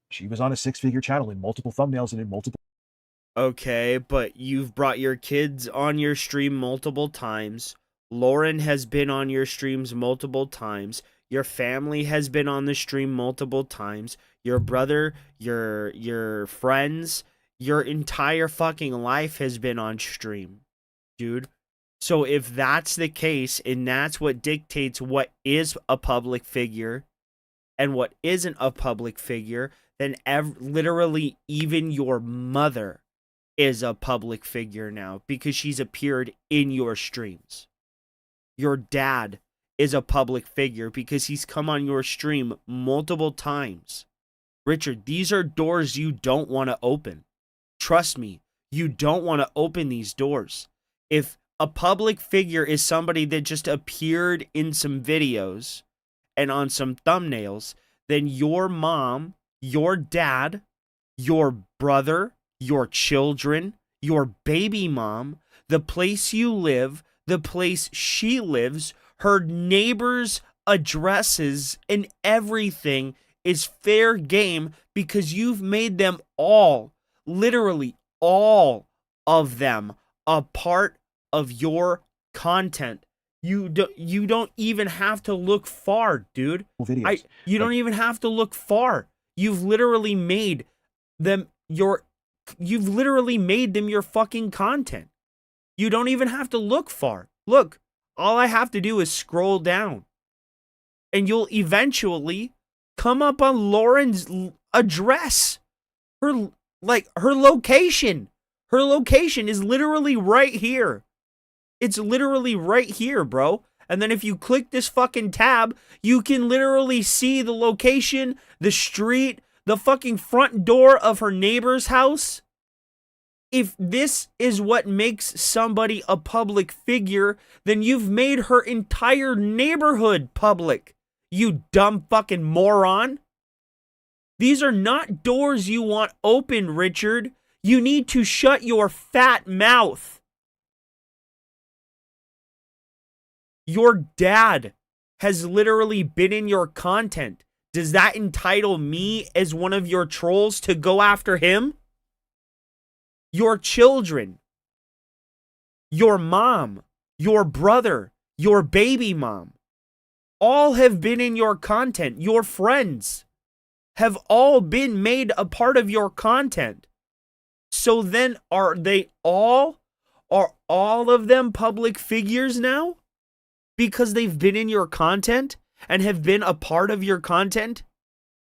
[SPEAKER 4] She was on a 6-figure channel in multiple thumbnails and in multiple
[SPEAKER 2] Okay, but you've brought your kids on your stream multiple times. Lauren has been on your streams multiple times. Your family has been on the stream multiple times. Your brother, your friends, your entire fucking life has been on stream, dude. So if that's the case, and that's what dictates what is a public figure and what isn't a public figure, then literally even your mother is a public figure now because she's appeared in your streams. Your dad is a public figure because he's come on your stream multiple times. Richard, these are doors you don't want to open. Trust me, you don't want to open these doors. If a public figure is somebody that just appeared in some videos and on some thumbnails, then your mom, your dad, your brother, your children, your baby mom, the place you live, the place she lives, her neighbors' addresses, and everything is fair game because you've made them all, literally all of them, a part of your content. You don't even have to look far, dude. You don't even have to look far. You've literally made them your fucking content. You don't even have to look far. Look, all I have to do is scroll down. And you'll eventually come up on Lauren's address. Her location. Her location is literally right here. It's literally right here, bro. And then if you click this fucking tab, you can literally see the location, the street, the fucking front door of her neighbor's house. If this is what makes somebody a public figure, then you've made her entire neighborhood public, you dumb fucking moron. These are not doors you want open, Richard. You need to shut your fat mouth. Your dad has literally been in your content. Does that entitle me as one of your trolls to go after him? Your children, your mom, your brother, your baby mom, all have been in your content. Your friends have all been made a part of your content. So then are all of them public figures now? Because they've been in your content and have been a part of your content?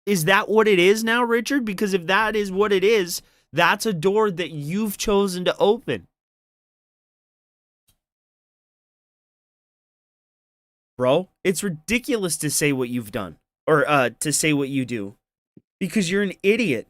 [SPEAKER 2] Is that what it is now, Richard? Because if that is what it is, that's a door that you've chosen to open. Bro, it's ridiculous to say what you've done. Or to say what you do. Because you're an idiot.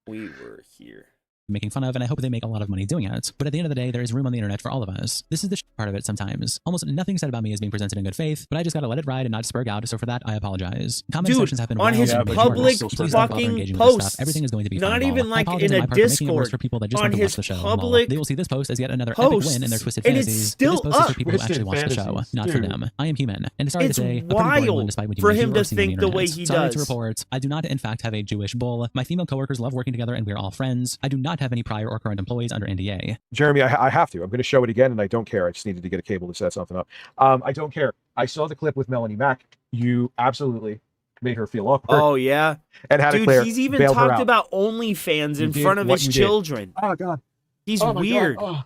[SPEAKER 2] We were here.
[SPEAKER 15] Making fun of, and I hope they make a lot of money doing it. But at the end of the day, there is room on the internet for all of us. This is the part of it sometimes. Almost nothing said about me is being presented in good faith, but I just gotta let it ride and not spurg out, so for that, I apologize. Comment sections have been
[SPEAKER 2] on his public fucking posts,
[SPEAKER 15] everything is going to be
[SPEAKER 2] not
[SPEAKER 15] fine,
[SPEAKER 2] even like in a Discord,
[SPEAKER 15] for people that just
[SPEAKER 2] on
[SPEAKER 15] want to watch
[SPEAKER 2] his
[SPEAKER 15] the show.
[SPEAKER 2] public
[SPEAKER 15] They will see this post as yet another epic win in their twisted fantasies.
[SPEAKER 2] And it's still
[SPEAKER 15] this post is
[SPEAKER 2] up.
[SPEAKER 15] for people who actually watch the show, not for them. I am human, and sorry to say,
[SPEAKER 2] It's wild for him to think the way he
[SPEAKER 15] Sorry
[SPEAKER 2] does.
[SPEAKER 15] to report, I do not in fact have a Jewish bull. My female coworkers love working together, and we are all friends. I do not have any prior or current employees under NDA.
[SPEAKER 4] Jeremy, I have to. I'm going to show it again, and I don't care. I just needed to get a cable to set something up. I don't care. I saw the clip with Melanie Mack. You absolutely made her feel awkward.
[SPEAKER 2] Oh, yeah.
[SPEAKER 4] And had
[SPEAKER 2] Dude,
[SPEAKER 4] to clear,
[SPEAKER 2] he's even
[SPEAKER 4] bailed her
[SPEAKER 2] talked
[SPEAKER 4] out.
[SPEAKER 2] about OnlyFans in
[SPEAKER 4] You
[SPEAKER 2] front
[SPEAKER 4] did
[SPEAKER 2] of
[SPEAKER 4] what
[SPEAKER 2] his
[SPEAKER 4] you did.
[SPEAKER 2] children.
[SPEAKER 4] Oh, God.
[SPEAKER 2] He's
[SPEAKER 4] Oh, my
[SPEAKER 2] weird.
[SPEAKER 4] God.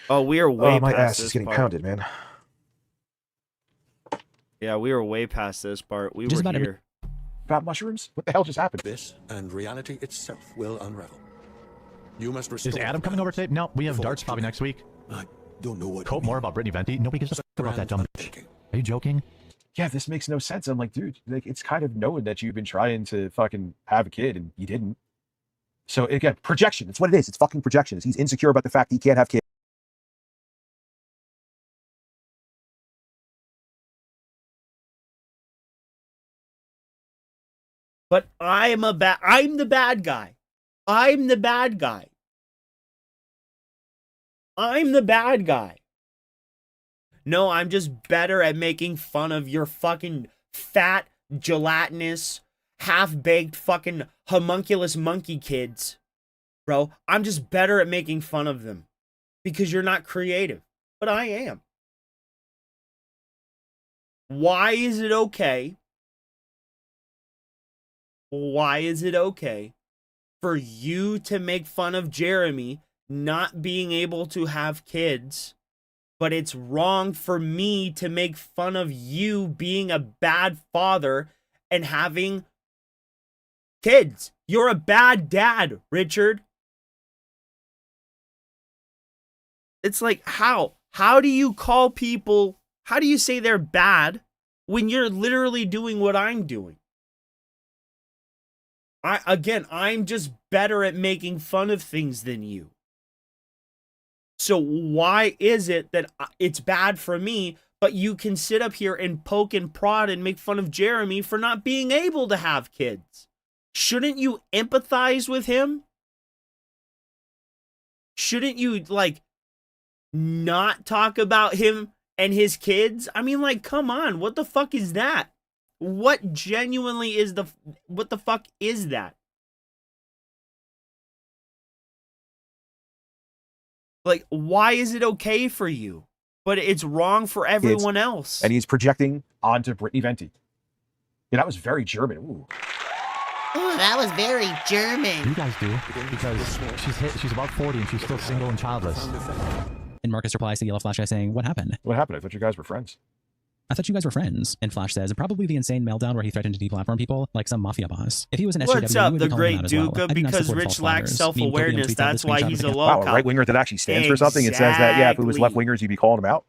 [SPEAKER 2] Oh, we are way
[SPEAKER 4] my
[SPEAKER 2] past
[SPEAKER 4] ass
[SPEAKER 2] this
[SPEAKER 4] is getting
[SPEAKER 2] part.
[SPEAKER 4] pounded, man.
[SPEAKER 2] Yeah, we were way past this part. We
[SPEAKER 12] Just
[SPEAKER 2] were
[SPEAKER 12] about
[SPEAKER 2] here.
[SPEAKER 4] About mushrooms? What the hell just happened?
[SPEAKER 12] This and reality itself will unravel. You must restore.
[SPEAKER 10] Is Adam coming over today? No, we have darts probably next week.
[SPEAKER 12] I don't know what.
[SPEAKER 10] Quote more about Brittany Venti. Nobody gives a fuck about that dumb bitch. Are you joking?
[SPEAKER 4] Yeah, this makes no sense. I'm like, dude, like it's kind of known that you've been trying to fucking have a kid and you didn't. So again, projection. It's what it is. It's fucking projection. He's insecure about the fact that he can't have kids.
[SPEAKER 2] But I'm the bad guy. I'm the bad guy. I'm the bad guy. No, I'm just better at making fun of your fucking fat, gelatinous, half-baked fucking homunculus monkey kids, bro. I'm just better at making fun of them because you're not creative, but I am. Why is it okay? Why is it okay for you to make fun of Jeremy not being able to have kids, but it's wrong for me to make fun of you being a bad father and having kids? You're a bad dad, Richard. It's like, how? How do you call people, how do you say they're bad when you're literally doing what I'm doing? I'm just better at making fun of things than you. So why is it that it's bad for me, but you can sit up here and poke and prod and make fun of Jeremy for not being able to have kids? Shouldn't you empathize with him? Shouldn't you, like, not talk about him and his kids? I mean, like, come on. What the fuck is that? What genuinely is what the fuck is that? Like, why is it okay for you, but it's wrong for everyone else?
[SPEAKER 13] And he's projecting onto Brittany Venti. Yeah, that was very German. Ooh.
[SPEAKER 5] Oh, that was very German.
[SPEAKER 17] You guys do, because she's about 40 and she's still single and childless.
[SPEAKER 15] And Marcus replies to Yellow Flash guy saying, "What happened?
[SPEAKER 13] What happened? I thought you guys were friends."
[SPEAKER 15] I thought you guys were friends. And Flash says, probably the insane meltdown where he threatened to deplatform people like some mafia boss. If he was an SJW,
[SPEAKER 2] What's up,
[SPEAKER 15] he would
[SPEAKER 2] the
[SPEAKER 15] be calling
[SPEAKER 2] great
[SPEAKER 15] him out as well.
[SPEAKER 2] Duca?
[SPEAKER 15] I do not
[SPEAKER 2] Because
[SPEAKER 15] support
[SPEAKER 2] Rich
[SPEAKER 15] false
[SPEAKER 2] lacks
[SPEAKER 15] flaggers.
[SPEAKER 2] self-awareness.
[SPEAKER 15] Tweeted
[SPEAKER 2] That's
[SPEAKER 15] this
[SPEAKER 2] why
[SPEAKER 15] screenshot
[SPEAKER 2] he's
[SPEAKER 15] of
[SPEAKER 2] a
[SPEAKER 15] the
[SPEAKER 2] low.
[SPEAKER 13] Wow, a right winger that actually stands for something. It says that, yeah, if it was left wingers, you'd be calling him out.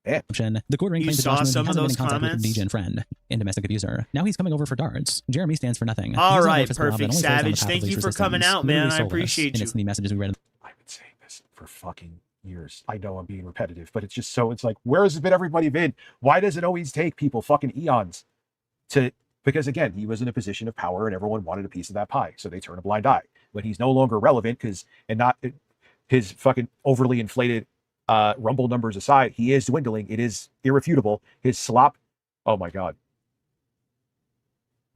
[SPEAKER 13] Yeah.
[SPEAKER 15] The court ring
[SPEAKER 2] You
[SPEAKER 15] claims
[SPEAKER 2] saw
[SPEAKER 15] that
[SPEAKER 2] some of
[SPEAKER 15] hasn't been
[SPEAKER 2] those
[SPEAKER 15] in contact
[SPEAKER 2] comments?
[SPEAKER 15] with DJ and friend and domestic abuser. Now he's coming over for darts. Jeremy stands for nothing.
[SPEAKER 2] All
[SPEAKER 15] He's an
[SPEAKER 2] right,
[SPEAKER 15] amorphous blob that
[SPEAKER 2] Perfect
[SPEAKER 15] only flows down the
[SPEAKER 2] Savage.
[SPEAKER 15] path of
[SPEAKER 2] Thank you
[SPEAKER 15] least
[SPEAKER 2] for coming
[SPEAKER 15] resistance.
[SPEAKER 2] out, man.
[SPEAKER 15] Literally
[SPEAKER 2] I
[SPEAKER 15] soulless.
[SPEAKER 2] appreciate
[SPEAKER 15] And
[SPEAKER 2] you.
[SPEAKER 15] it's the messages we read.
[SPEAKER 13] I've been saying this for fucking years. I know I'm being repetitive, but it's just so, it's like, where has it been, everybody been? Why does it always take people fucking eons to, because again, he was in a position of power and everyone wanted a piece of that pie, so they turn a blind eye. When he's no longer relevant, because, and not his fucking overly inflated Rumble numbers aside, he is dwindling. It is irrefutable. His slop, oh my god.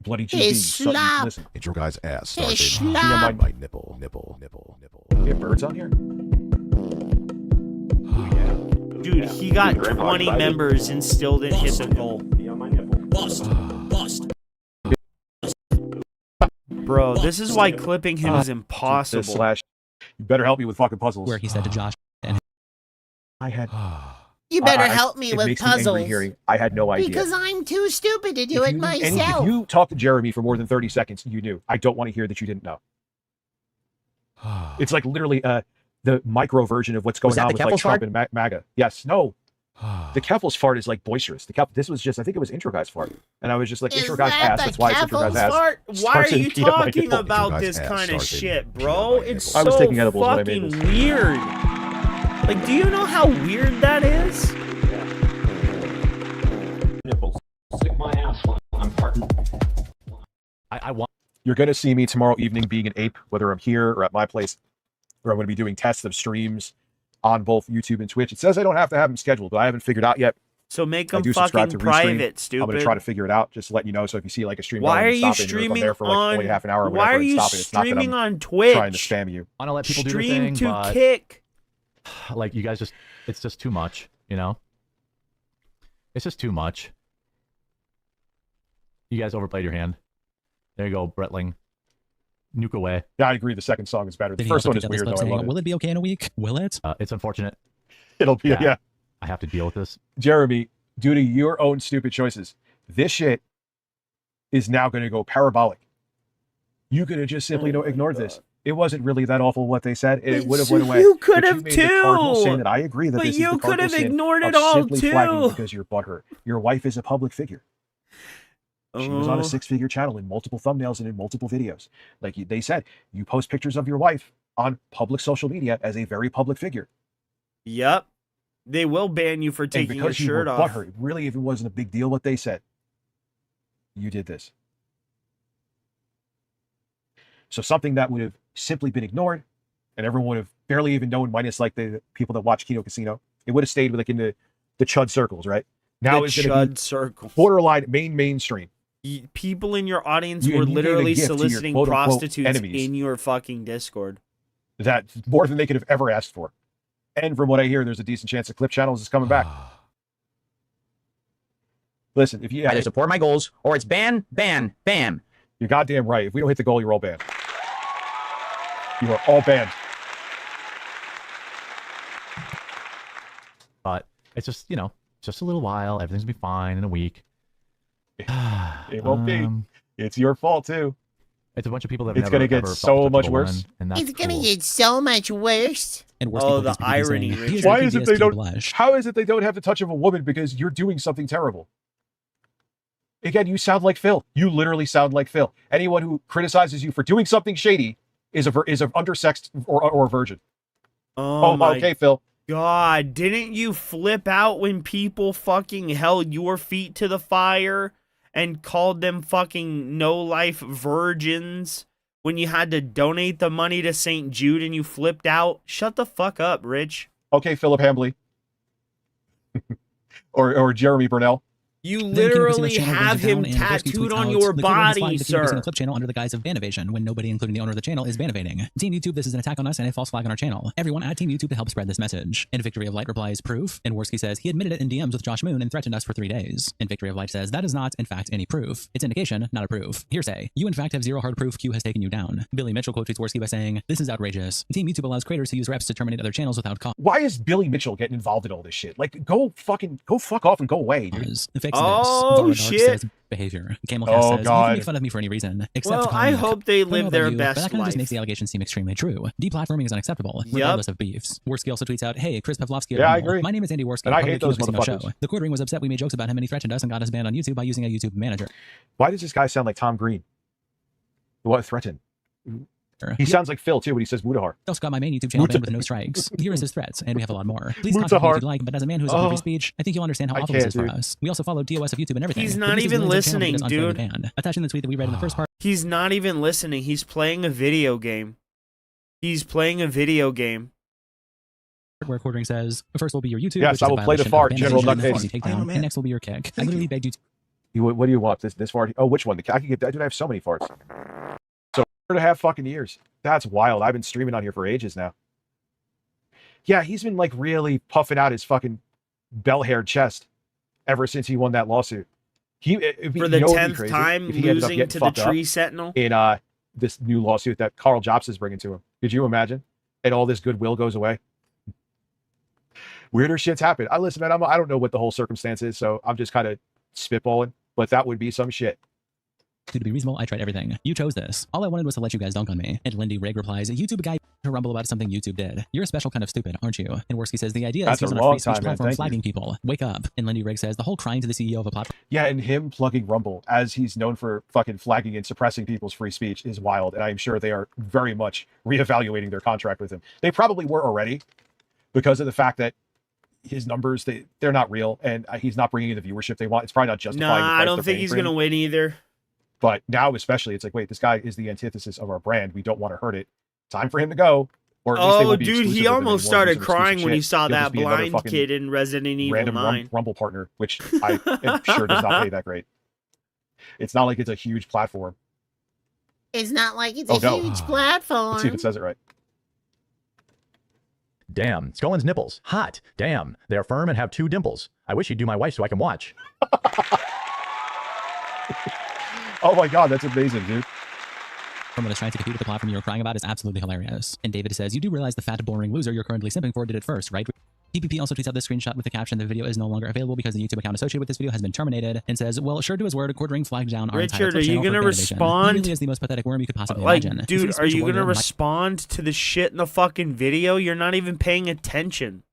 [SPEAKER 13] Bloody GB.
[SPEAKER 5] slop.
[SPEAKER 13] Listen.
[SPEAKER 14] It's your guy's ass.
[SPEAKER 5] His
[SPEAKER 14] Starting.
[SPEAKER 5] slop.
[SPEAKER 14] My nipple.
[SPEAKER 13] We have birds on here?
[SPEAKER 2] Dude, he got 20 members and still didn't hit the goal.
[SPEAKER 12] Bust.
[SPEAKER 2] Bro, this is why clipping him is impossible.
[SPEAKER 13] Slash, you better help me with fucking puzzles.
[SPEAKER 15] Where he said to Josh, and
[SPEAKER 13] I had.
[SPEAKER 5] You better help me
[SPEAKER 13] it
[SPEAKER 5] with
[SPEAKER 13] makes me angry
[SPEAKER 5] puzzles.
[SPEAKER 13] hearing. I had no idea.
[SPEAKER 5] Because I'm too stupid to do it
[SPEAKER 13] If
[SPEAKER 5] myself.
[SPEAKER 13] you talked to Jeremy for more than 30 seconds, you knew. I don't want to hear that you didn't know. It's like literally the micro version of what's going on with like Trump and MAGA. Yes, no. The Keffel's fart is like boisterous. This was just, I think it was Intro Guy's fart. And I was just like, Intro Guy's ass. That's why it's Intro Guy's ass.
[SPEAKER 2] Why are you talking about this kind of shit, bro? It's so fucking weird. Like, do you know how weird that is?
[SPEAKER 12] Stick my ass when I'm farting.
[SPEAKER 13] I want. You're going to see me tomorrow evening being an ape, whether I'm here or at my place, where I'm going to be doing tests of streams on both YouTube and Twitch. It says I don't have to have them scheduled, but I haven't figured out yet.
[SPEAKER 2] So make
[SPEAKER 13] I
[SPEAKER 2] them
[SPEAKER 13] do subscribe
[SPEAKER 2] fucking
[SPEAKER 13] to Restream.
[SPEAKER 2] private, stupid.
[SPEAKER 13] I'm going to try to figure it out, just to let you know. So if you see like a stream,
[SPEAKER 2] why are
[SPEAKER 13] going,
[SPEAKER 2] you
[SPEAKER 13] stop it,
[SPEAKER 2] streaming
[SPEAKER 13] or if I'm there for like
[SPEAKER 2] on?
[SPEAKER 13] only half an hour or
[SPEAKER 2] Why
[SPEAKER 13] whatever,
[SPEAKER 2] are you
[SPEAKER 13] stop it. It's not that
[SPEAKER 2] streaming
[SPEAKER 13] I'm
[SPEAKER 2] on Twitch?
[SPEAKER 13] trying to spam you.
[SPEAKER 17] I want to let people do
[SPEAKER 2] Stream
[SPEAKER 17] their thing,
[SPEAKER 2] to
[SPEAKER 17] but
[SPEAKER 2] kick.
[SPEAKER 17] like you guys just, it's just too much, you know? It's just too much. You guys overplayed your hand. There you go, Bretling. Nuke away.
[SPEAKER 13] Yeah, I agree. The second song is better. The
[SPEAKER 15] Did he
[SPEAKER 13] first
[SPEAKER 15] also
[SPEAKER 13] one is
[SPEAKER 15] tweet out this
[SPEAKER 13] weird,
[SPEAKER 15] clip
[SPEAKER 13] though. I
[SPEAKER 15] saying,
[SPEAKER 13] love
[SPEAKER 15] will
[SPEAKER 13] it.
[SPEAKER 15] it be okay in a week? Will it?
[SPEAKER 17] It's unfortunate.
[SPEAKER 13] It'll be, yeah.
[SPEAKER 17] I have to deal with this.
[SPEAKER 13] Jeremy, due to your own stupid choices, this shit is now going to go parabolic. You could have just simply ignored this. It wasn't really that awful what they said. It would have went away.
[SPEAKER 2] You could
[SPEAKER 13] But
[SPEAKER 2] have
[SPEAKER 13] you made the cardinal sin,
[SPEAKER 2] too.
[SPEAKER 13] and I agree that
[SPEAKER 2] But
[SPEAKER 13] this is
[SPEAKER 2] you
[SPEAKER 13] the
[SPEAKER 2] could
[SPEAKER 13] cardinal
[SPEAKER 2] have
[SPEAKER 13] sin
[SPEAKER 2] ignored it
[SPEAKER 13] of
[SPEAKER 2] all
[SPEAKER 13] simply flagging
[SPEAKER 2] too.
[SPEAKER 13] because you're butthurt. Your wife is a public figure. She was on a 6-figure channel in multiple thumbnails and in multiple videos. Like they said, you post pictures of your wife on public social media as a very public figure.
[SPEAKER 2] Yep. They will ban you for taking your shirt off.
[SPEAKER 13] Butthurt, it really even wasn't a big deal what they said. You did this. So something that would have simply been ignored and everyone would have barely even known, minus like the people that watch Kino Casino, it would have stayed like in the chud circles, right? Now
[SPEAKER 2] The
[SPEAKER 13] it's going to
[SPEAKER 2] chud circles.
[SPEAKER 13] borderline mainstream.
[SPEAKER 2] People in your audience
[SPEAKER 13] You
[SPEAKER 2] were
[SPEAKER 13] gave a
[SPEAKER 2] literally
[SPEAKER 13] gift to your
[SPEAKER 2] soliciting
[SPEAKER 13] quote-unquote
[SPEAKER 2] prostitutes
[SPEAKER 13] enemies.
[SPEAKER 2] in your fucking Discord.
[SPEAKER 13] That's more than they could have ever asked for. And from what I hear, there's a decent chance that Clip Channels is coming back. Listen, if you
[SPEAKER 1] either support my goals or it's ban, ban, bam.
[SPEAKER 13] You're goddamn right. If we don't hit the goal, you're all banned. You are all banned.
[SPEAKER 17] But it's just, you know, just a little while. Everything's gonna be fine in a week.
[SPEAKER 13] It won't be. It's your fault too.
[SPEAKER 17] It's a bunch of people that
[SPEAKER 13] it's going to get so much worse.
[SPEAKER 17] And that's
[SPEAKER 5] It's gonna get so much worse.
[SPEAKER 2] Oh, the irony, Richard.
[SPEAKER 13] Why is it they don't? How is it they don't have the touch of a woman because you're doing something terrible? Again, you sound like Phil. You literally sound like Phil. Anyone who criticizes you for doing something shady is a undersexed or a virgin.
[SPEAKER 2] Oh my
[SPEAKER 13] okay, Phil.
[SPEAKER 2] God, didn't you flip out when people fucking held your feet to the fire and called them fucking no-life virgins when you had to donate the money to St. Jude and you flipped out? Shut the fuck up, Rich.
[SPEAKER 13] Okay, Philip Hambley. or Jeremy Burnell.
[SPEAKER 2] You literally have him tattooed on your body, sir.
[SPEAKER 15] A clip channel under the guise of ban evasion when nobody, including the owner of the channel, is ban evading. Team YouTube, this is an attack on us and a false flag on our channel. Everyone at Team YouTube to help spread this message. And Victory of Light replies, proof. And Worski says he admitted it in DMs with Josh Moon and threatened us for 3 days. And Victory of Light says that is not, in fact, any proof. It's indication, not a proof. Hearsay. You, in fact, have zero hard proof. Q has taken you down. Billy Mitchell quotes Worski by saying, this is outrageous. Team YouTube allows creators to use reps to terminate other channels without cost.
[SPEAKER 13] Why is Billy Mitchell getting involved in all this shit? Like, go fuck off and go away, dude.
[SPEAKER 15] Fix
[SPEAKER 2] oh,
[SPEAKER 15] this.
[SPEAKER 2] shit.
[SPEAKER 15] Says behavior. Camelcast says, you can make fun of me for any reason. Except
[SPEAKER 2] well, I hope they live their best
[SPEAKER 15] but that kind of
[SPEAKER 2] life.
[SPEAKER 15] just makes the allegation seem extremely true. Deplatforming is unacceptable, regardless of beefs. Worski also tweets out, hey, Chris Pavlovsky.
[SPEAKER 13] Yeah, I agree.
[SPEAKER 15] My name is Andy Worski.
[SPEAKER 13] And I hate those
[SPEAKER 15] Show.
[SPEAKER 13] motherfuckers.
[SPEAKER 15] The Quartering was upset we made jokes about him and he threatened us and got us banned on YouTube by using a YouTube manager.
[SPEAKER 13] Why does this guy sound like Tom Green? What threaten? He sounds like Phil too when he says Mutahar.
[SPEAKER 15] Also got my main YouTube channel banned with no strikes. Here is his threats, and we have a lot more. Please contact me if you'd like, but as a man who's open free speech, I think you'll understand how awful this is for us. We also followed TOS of YouTube and everything.
[SPEAKER 2] He's not even listening, dude.
[SPEAKER 15] Attaching the tweet that we read in the first part.
[SPEAKER 2] He's not even listening. He's playing a video game. He's playing a video game.
[SPEAKER 15] Where Quartering says, first will be your YouTube.
[SPEAKER 13] Yes, I will play the fart, General Nutcase.
[SPEAKER 15] And next will be your kick. I literally begged you to.
[SPEAKER 13] What do you want? This fart? Oh, which one? I can get. Dude, I have so many farts. So 4.5 fucking years. That's wild. I've been streaming on here for ages now. Yeah, he's been like really puffing out his fucking bell-haired chest ever since he won that lawsuit. For
[SPEAKER 2] the 10th time losing to the Tree Sentinel
[SPEAKER 13] in this new lawsuit that Carl Jobs is bringing to him. Could you imagine? And all this goodwill goes away. Weirder shit's happened. Listen, man, I don't know what the whole circumstance is, so I'm just kind of spitballing. But that would be some shit.
[SPEAKER 15] To be reasonable, I tried everything. You chose this. All I wanted was to let you guys dunk on me. And Lindy Rig replies, YouTube guy to rumble about something YouTube did. You're a special kind of stupid, aren't you? And Worski says, the idea is he's on a free speech platform flagging people. Wake up. And Lindy Rig says, the whole crying to the CEO of a platform.
[SPEAKER 13] Yeah, and him plugging Rumble, as he's known for fucking flagging and suppressing people's free speech, is wild. And I'm sure they are very much reevaluating their contract with him. They probably were already, because of the fact that his numbers, they're not real, and he's not bringing in the viewership they want. It's probably not justifying the price
[SPEAKER 2] I don't think he's going to win either.
[SPEAKER 13] But now especially, it's like, wait, this guy is the antithesis of our brand. We don't want to hurt it. Time for him to go. Or at least they would be
[SPEAKER 2] dude, he almost started crying when he saw that blind kid in Resident Evil 9.
[SPEAKER 13] Rumble partner, which I am sure does not pay that great. It's not like it's a huge platform.
[SPEAKER 5] It's not like it's a huge platform.
[SPEAKER 13] Let's see if it says it right.
[SPEAKER 17] Damn, Scullin's nipples. Hot. Damn, they're firm and have 2 dimples. I wish he'd do my wife so I can watch.
[SPEAKER 13] Oh my god, that's amazing, dude.
[SPEAKER 15] Someone is trying to compete with the platform you're crying about is absolutely hilarious. And David says, you do realize the fat, boring loser you're currently simping for did it first, right? PPP also tweets out this screenshot with the caption, the video is no longer available because the YouTube account associated with this video has been terminated, and says, well, sure to his word, Quartering flagged down our entire
[SPEAKER 2] Richard, are you going to respond?
[SPEAKER 15] He really is the most pathetic worm you could possibly
[SPEAKER 2] like,
[SPEAKER 15] imagine.
[SPEAKER 2] Dude, are you going to respond to the shit in the fucking video? You're not even paying attention.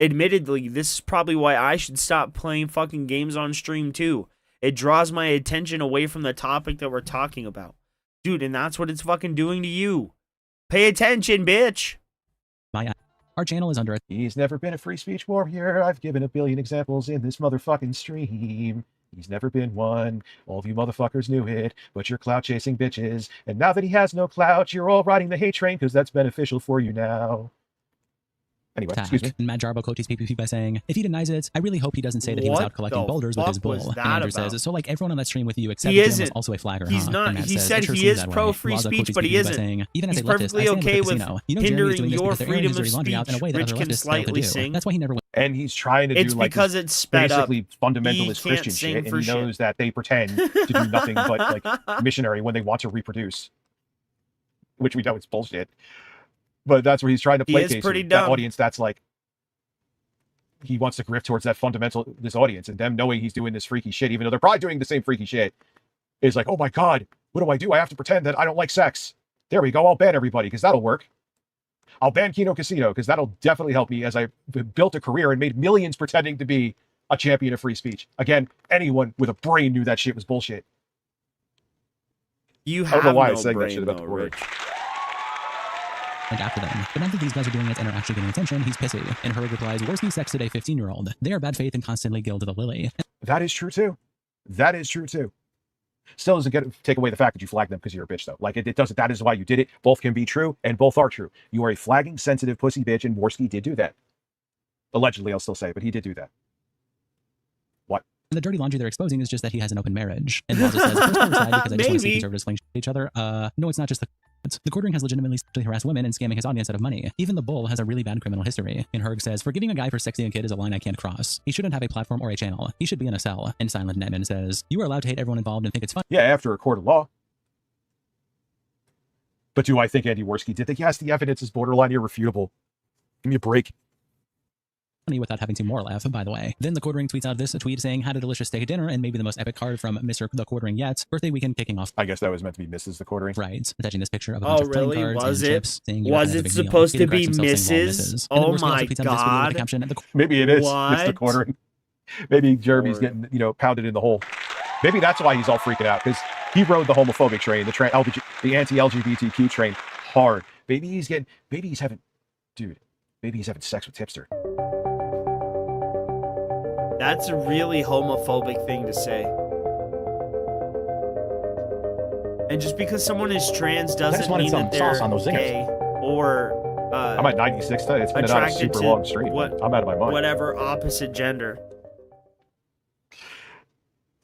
[SPEAKER 2] Admittedly, this is probably why I should stop playing fucking games on stream too. It draws my attention away from the topic that we're talking about. Dude, and that's what it's fucking doing to you. Pay attention, bitch.
[SPEAKER 15] Our channel is under.
[SPEAKER 13] He's never been a free speech warrior. I've given a billion examples in this motherfucking stream. He's never been one. All of you motherfuckers knew it, but you're clout chasing bitches. And now that he has no clout, you're all riding the hate train because that's beneficial for you now. Anyway,
[SPEAKER 15] tag.
[SPEAKER 13] excuse me.
[SPEAKER 15] And Matt Jarbo quotes PPP by saying, if he denies it, I really hope he doesn't say that he was
[SPEAKER 2] What
[SPEAKER 15] out collecting
[SPEAKER 2] the
[SPEAKER 15] boulders with his
[SPEAKER 2] fuck was
[SPEAKER 15] bull. And
[SPEAKER 2] that
[SPEAKER 15] Andrew
[SPEAKER 2] about?
[SPEAKER 15] says, so like everyone on that stream with you except
[SPEAKER 2] He
[SPEAKER 15] Jim was
[SPEAKER 2] isn't.
[SPEAKER 15] also a flagger,
[SPEAKER 2] He's
[SPEAKER 15] huh?
[SPEAKER 2] not.
[SPEAKER 15] And Matt
[SPEAKER 2] He
[SPEAKER 15] says,
[SPEAKER 2] said
[SPEAKER 15] "It sure
[SPEAKER 2] he
[SPEAKER 15] seems
[SPEAKER 2] is
[SPEAKER 15] that way."
[SPEAKER 2] pro-free
[SPEAKER 15] Laza
[SPEAKER 2] speech,
[SPEAKER 15] quotes
[SPEAKER 2] but he
[SPEAKER 15] PPP by
[SPEAKER 2] isn't.
[SPEAKER 15] saying, even as
[SPEAKER 2] He's
[SPEAKER 15] a leftist, I
[SPEAKER 2] perfectly
[SPEAKER 15] stand with
[SPEAKER 2] okay
[SPEAKER 15] the
[SPEAKER 2] with
[SPEAKER 15] casino. You know, Jeremy's
[SPEAKER 2] hindering
[SPEAKER 15] doing this
[SPEAKER 2] your
[SPEAKER 15] because they're airing
[SPEAKER 2] freedom
[SPEAKER 15] his
[SPEAKER 2] of
[SPEAKER 15] dirty laundry out in a
[SPEAKER 2] speech.
[SPEAKER 15] way that
[SPEAKER 2] Rich
[SPEAKER 15] other
[SPEAKER 2] can
[SPEAKER 15] leftists fail to
[SPEAKER 2] slightly
[SPEAKER 15] do.
[SPEAKER 2] sing.
[SPEAKER 15] That's why he never
[SPEAKER 13] And he's trying to
[SPEAKER 2] It's
[SPEAKER 13] do like
[SPEAKER 2] because
[SPEAKER 13] this
[SPEAKER 2] it's sped up.
[SPEAKER 13] basically fundamentalist
[SPEAKER 2] He can't
[SPEAKER 13] Christian
[SPEAKER 2] sing
[SPEAKER 13] shit, and
[SPEAKER 2] for
[SPEAKER 13] he
[SPEAKER 2] shit.
[SPEAKER 13] knows that they pretend to do nothing but like missionary when they want to reproduce, which we know it's bullshit. But that's where he's trying to placate
[SPEAKER 2] pretty
[SPEAKER 13] that
[SPEAKER 2] dumb.
[SPEAKER 13] audience. That's like he wants to grift towards that this audience, and them knowing he's doing this freaky shit, even though they're probably doing the same freaky shit, is like, oh my god, what do? I have to pretend that I don't like sex. There we go. I'll ban everybody because that'll work. I'll ban Kino Casino because that'll definitely help me as I built a career and made millions pretending to be a champion of free speech. Again, anyone with a brain knew that shit was bullshit.
[SPEAKER 2] You
[SPEAKER 13] I don't
[SPEAKER 2] have
[SPEAKER 13] know why I
[SPEAKER 2] no
[SPEAKER 13] sang that
[SPEAKER 2] brain,
[SPEAKER 13] shit about
[SPEAKER 2] though,
[SPEAKER 13] the quarter.
[SPEAKER 2] Rich.
[SPEAKER 15] and after them. But now that these guys are doing it and are actually getting attention, he's pissy. And Herg replies, Worski sex today 15-year-old. They are bad faith and constantly gild the lily.
[SPEAKER 13] That is true too. That is true too. Still doesn't take away the fact that you flagged them because you're a bitch though. Like it doesn't. That is why you did it. Both can be true and both are true. You are a flagging sensitive pussy bitch, and Worski did do that. Allegedly, I'll still say, but he did do that. What?
[SPEAKER 15] And the dirty laundry they're exposing is just that he has an open marriage. And Laza says, first on side because I just want to see conservatives playing each other. No, it's not just the quartering has legitimately sexually harassed women and scamming his audience out of money. Even the bull has a really bad criminal history. And Herg says, forgiving a guy for sexing a kid is a line I can't cross. He shouldn't have a platform or a channel. He should be in a cell. And Silent Netman says, you are allowed to hate everyone involved and think it's fun.
[SPEAKER 13] Yeah, after a court of law. But do I think Andy Worski did that? Yes, the evidence is borderline irrefutable. Give me a break.
[SPEAKER 15] Without having to more laugh, by the way. Then the Quartering tweets out this tweet saying, had a delicious steak at dinner and maybe the most epic card from Mr. the Quartering yet. Birthday weekend kicking off.
[SPEAKER 13] I guess that was meant to be Mrs. the Quartering.
[SPEAKER 15] Right. Attaching this picture of a bunch of playing cards
[SPEAKER 2] Was
[SPEAKER 15] and
[SPEAKER 2] it?
[SPEAKER 15] chips. Saying,
[SPEAKER 2] Was it supposed to be Mrs.? Oh my god.
[SPEAKER 13] Maybe it is
[SPEAKER 2] What?
[SPEAKER 13] Mr. Quartering. Maybe Jeremy's getting, pounded in the hole. Maybe that's why he's all freaking out, because he rode the homophobic train, the anti-LGBTQ train hard. Maybe he's having sex with Tipster.
[SPEAKER 2] That's a really homophobic thing to say. And just because someone is trans doesn't mean that they're gay or
[SPEAKER 13] I'm at 96 today. It's been not a
[SPEAKER 2] attracted
[SPEAKER 13] super
[SPEAKER 2] to
[SPEAKER 13] long stream. I'm out of my mind.
[SPEAKER 2] whatever opposite gender.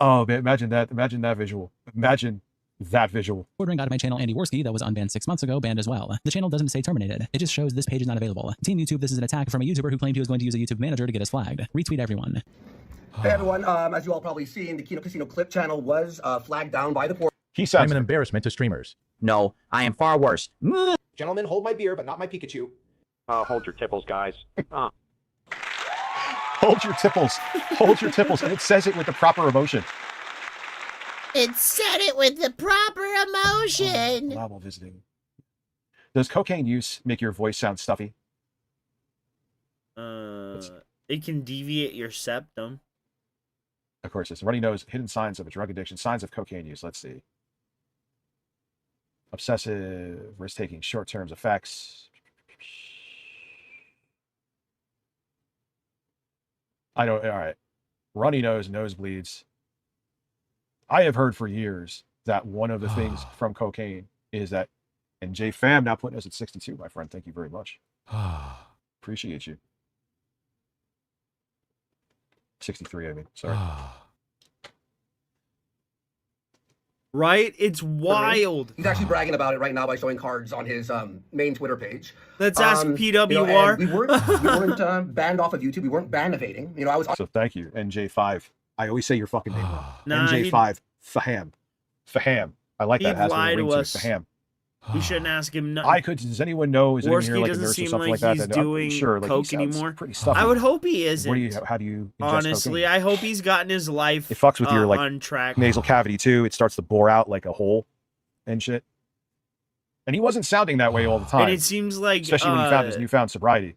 [SPEAKER 13] Oh man, imagine that visual. Imagine that visual.
[SPEAKER 15] Quartering got my channel Andy Worski that was unbanned 6 months ago, banned as well. The channel doesn't say terminated. It just shows this page is not available. Team YouTube, this is an attack from a YouTuber who claimed he was going to use a YouTube manager to get us flagged. Retweet everyone.
[SPEAKER 18] Hey everyone, as you all probably seen, the Kino Casino clip channel was flagged down by the court.
[SPEAKER 17] I'm an embarrassment to streamers.
[SPEAKER 1] No, I am far worse.
[SPEAKER 18] Gentlemen, hold my beer, but not my Pikachu.
[SPEAKER 6] Hold your tipples, guys.
[SPEAKER 13] Hold your tipples. Hold your tipples. And it says it with the proper emotion.
[SPEAKER 5] It said it with the proper emotion.
[SPEAKER 13] Novel visiting. Does cocaine use make your voice sound stuffy?
[SPEAKER 2] It can deviate your septum.
[SPEAKER 13] Of course, it's runny nose, hidden signs of a drug addiction, signs of cocaine use. Let's see. Obsessive, risk-taking, short-term effects. All right. Runny nose, nosebleeds. I have heard for years that one of the things from cocaine is that, and J Fam now putting us at 62, my friend. Thank you very much. Appreciate you. 63, I mean. Sorry.
[SPEAKER 2] Right? It's wild.
[SPEAKER 18] He's actually bragging about it right now by showing cards on his main Twitter page.
[SPEAKER 2] Let's ask PWR.
[SPEAKER 18] And we weren't banned off of YouTube. We weren't bannovating. I was.
[SPEAKER 13] So thank you, NJ5. I always say your fucking name wrong.
[SPEAKER 2] Nah,
[SPEAKER 13] NJ5. Faham. Faham. I like that.
[SPEAKER 2] He'd lie to us.
[SPEAKER 13] Faham.
[SPEAKER 2] We shouldn't ask him nothing.
[SPEAKER 13] Does anyone know? Is anyone here like a nurse or something like that?
[SPEAKER 2] He's doing coke anymore.
[SPEAKER 13] Pretty stuffy.
[SPEAKER 2] I would hope he isn't.
[SPEAKER 13] How do you ingest
[SPEAKER 2] honestly,
[SPEAKER 13] cocaine?
[SPEAKER 2] I hope he's gotten his life
[SPEAKER 13] It fucks with your
[SPEAKER 2] on track.
[SPEAKER 13] nasal cavity too. It starts to bore out like a hole and shit. And he wasn't sounding that way all the time.
[SPEAKER 2] And it seems like
[SPEAKER 13] especially when he found his newfound sobriety.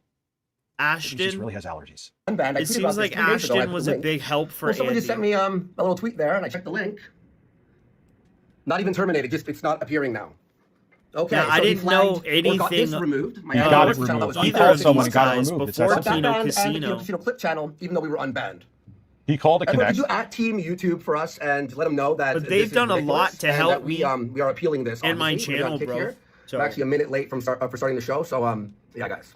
[SPEAKER 2] Ashton
[SPEAKER 13] He just really has allergies.
[SPEAKER 2] It seems like Ashton was a big help for
[SPEAKER 18] Well, somebody
[SPEAKER 2] Andy.
[SPEAKER 18] just sent me a little tweet there, and I checked the link. Not even terminated. Just it's not appearing now. Okay.
[SPEAKER 2] Yeah,
[SPEAKER 18] so
[SPEAKER 2] I
[SPEAKER 18] he
[SPEAKER 2] didn't know
[SPEAKER 18] flagged or got this
[SPEAKER 2] anything.
[SPEAKER 18] removed. My
[SPEAKER 13] He got it removed. He called someone and got it removed. It's that
[SPEAKER 18] Got
[SPEAKER 13] simple.
[SPEAKER 18] banned and the Kino Casino clip channel, even though we were unbanned.
[SPEAKER 13] He called a
[SPEAKER 18] Everyone,
[SPEAKER 13] connect.
[SPEAKER 18] could you at Team YouTube for us and let them know that
[SPEAKER 2] But they've
[SPEAKER 18] this is
[SPEAKER 2] done a lot
[SPEAKER 18] ridiculous
[SPEAKER 2] to
[SPEAKER 18] and
[SPEAKER 2] help
[SPEAKER 18] that we are appealing this
[SPEAKER 2] and my
[SPEAKER 18] obviously. We're on
[SPEAKER 2] channel,
[SPEAKER 18] kick
[SPEAKER 2] bro.
[SPEAKER 18] here.
[SPEAKER 2] So
[SPEAKER 18] I'm actually a minute late for starting the show, so yeah, guys.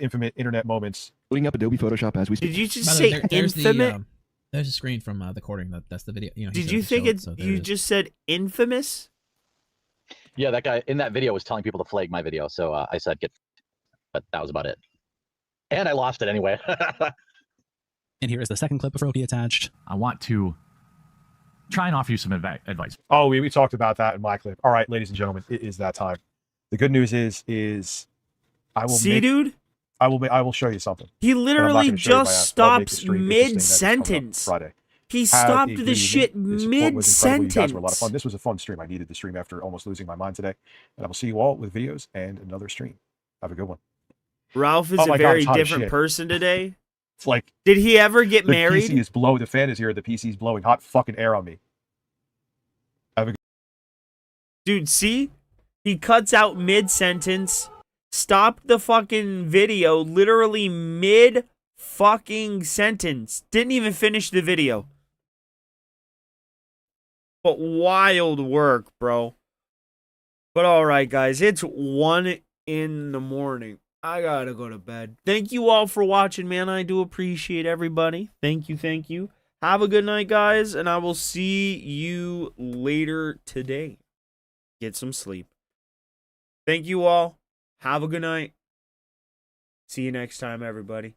[SPEAKER 13] infamous internet moments
[SPEAKER 16] Loading up Adobe Photoshop as we speak.
[SPEAKER 2] Did you just
[SPEAKER 20] By the
[SPEAKER 2] say
[SPEAKER 20] way, there's
[SPEAKER 2] infamous?
[SPEAKER 20] There's a screen from the recording that's the video. You know, he
[SPEAKER 2] Did you
[SPEAKER 20] started to
[SPEAKER 2] think
[SPEAKER 20] show
[SPEAKER 2] it?
[SPEAKER 20] so there
[SPEAKER 2] You
[SPEAKER 20] it is.
[SPEAKER 2] just said infamous.
[SPEAKER 19] Yeah, that guy in that video was telling people to flag my video, so I said get, but that was about it. And I lost it anyway.
[SPEAKER 15] And here is the second clip of Roki attached.
[SPEAKER 17] I want to try and offer you some advice.
[SPEAKER 13] Oh, we talked about that in my clip. All right, ladies and gentlemen, it is that time. The good news is I will
[SPEAKER 2] See, dude?
[SPEAKER 13] I will show you something.
[SPEAKER 2] He
[SPEAKER 13] And I'm not
[SPEAKER 2] literally
[SPEAKER 13] gonna show you by
[SPEAKER 2] just
[SPEAKER 13] accident. I'll make the
[SPEAKER 2] stops
[SPEAKER 13] stream interesting that is coming up
[SPEAKER 2] mid-sentence.
[SPEAKER 13] Friday.
[SPEAKER 2] He
[SPEAKER 13] Have
[SPEAKER 2] stopped
[SPEAKER 13] a
[SPEAKER 2] the
[SPEAKER 13] good
[SPEAKER 2] shit
[SPEAKER 13] evening. The support was incredible. You guys were a lot of
[SPEAKER 2] mid-sentence.
[SPEAKER 13] fun. This was a fun stream. I needed the stream after almost losing my mind today. And I will see you all with videos and another stream. Have a good one.
[SPEAKER 2] Ralph is
[SPEAKER 13] Oh
[SPEAKER 2] a
[SPEAKER 13] my God,
[SPEAKER 2] very
[SPEAKER 13] it's hot as
[SPEAKER 2] different
[SPEAKER 13] shit.
[SPEAKER 2] person today.
[SPEAKER 13] It's like,
[SPEAKER 2] Did he ever get
[SPEAKER 13] the
[SPEAKER 2] married?
[SPEAKER 13] PC is blowing. The fan is here. The PC is blowing hot fucking air on me. Have a good
[SPEAKER 2] Dude, see? He cuts out mid-sentence, stopped the fucking video literally mid-fucking sentence. Didn't even finish the video. But wild work, bro. But alright, guys. It's 1 in the morning. I gotta go to bed. Thank you all for watching, man. I do appreciate everybody. Thank you, thank you. Have a good night, guys, and I will see you later today. Get some sleep. Thank you all. Have a good night. See you next time, everybody.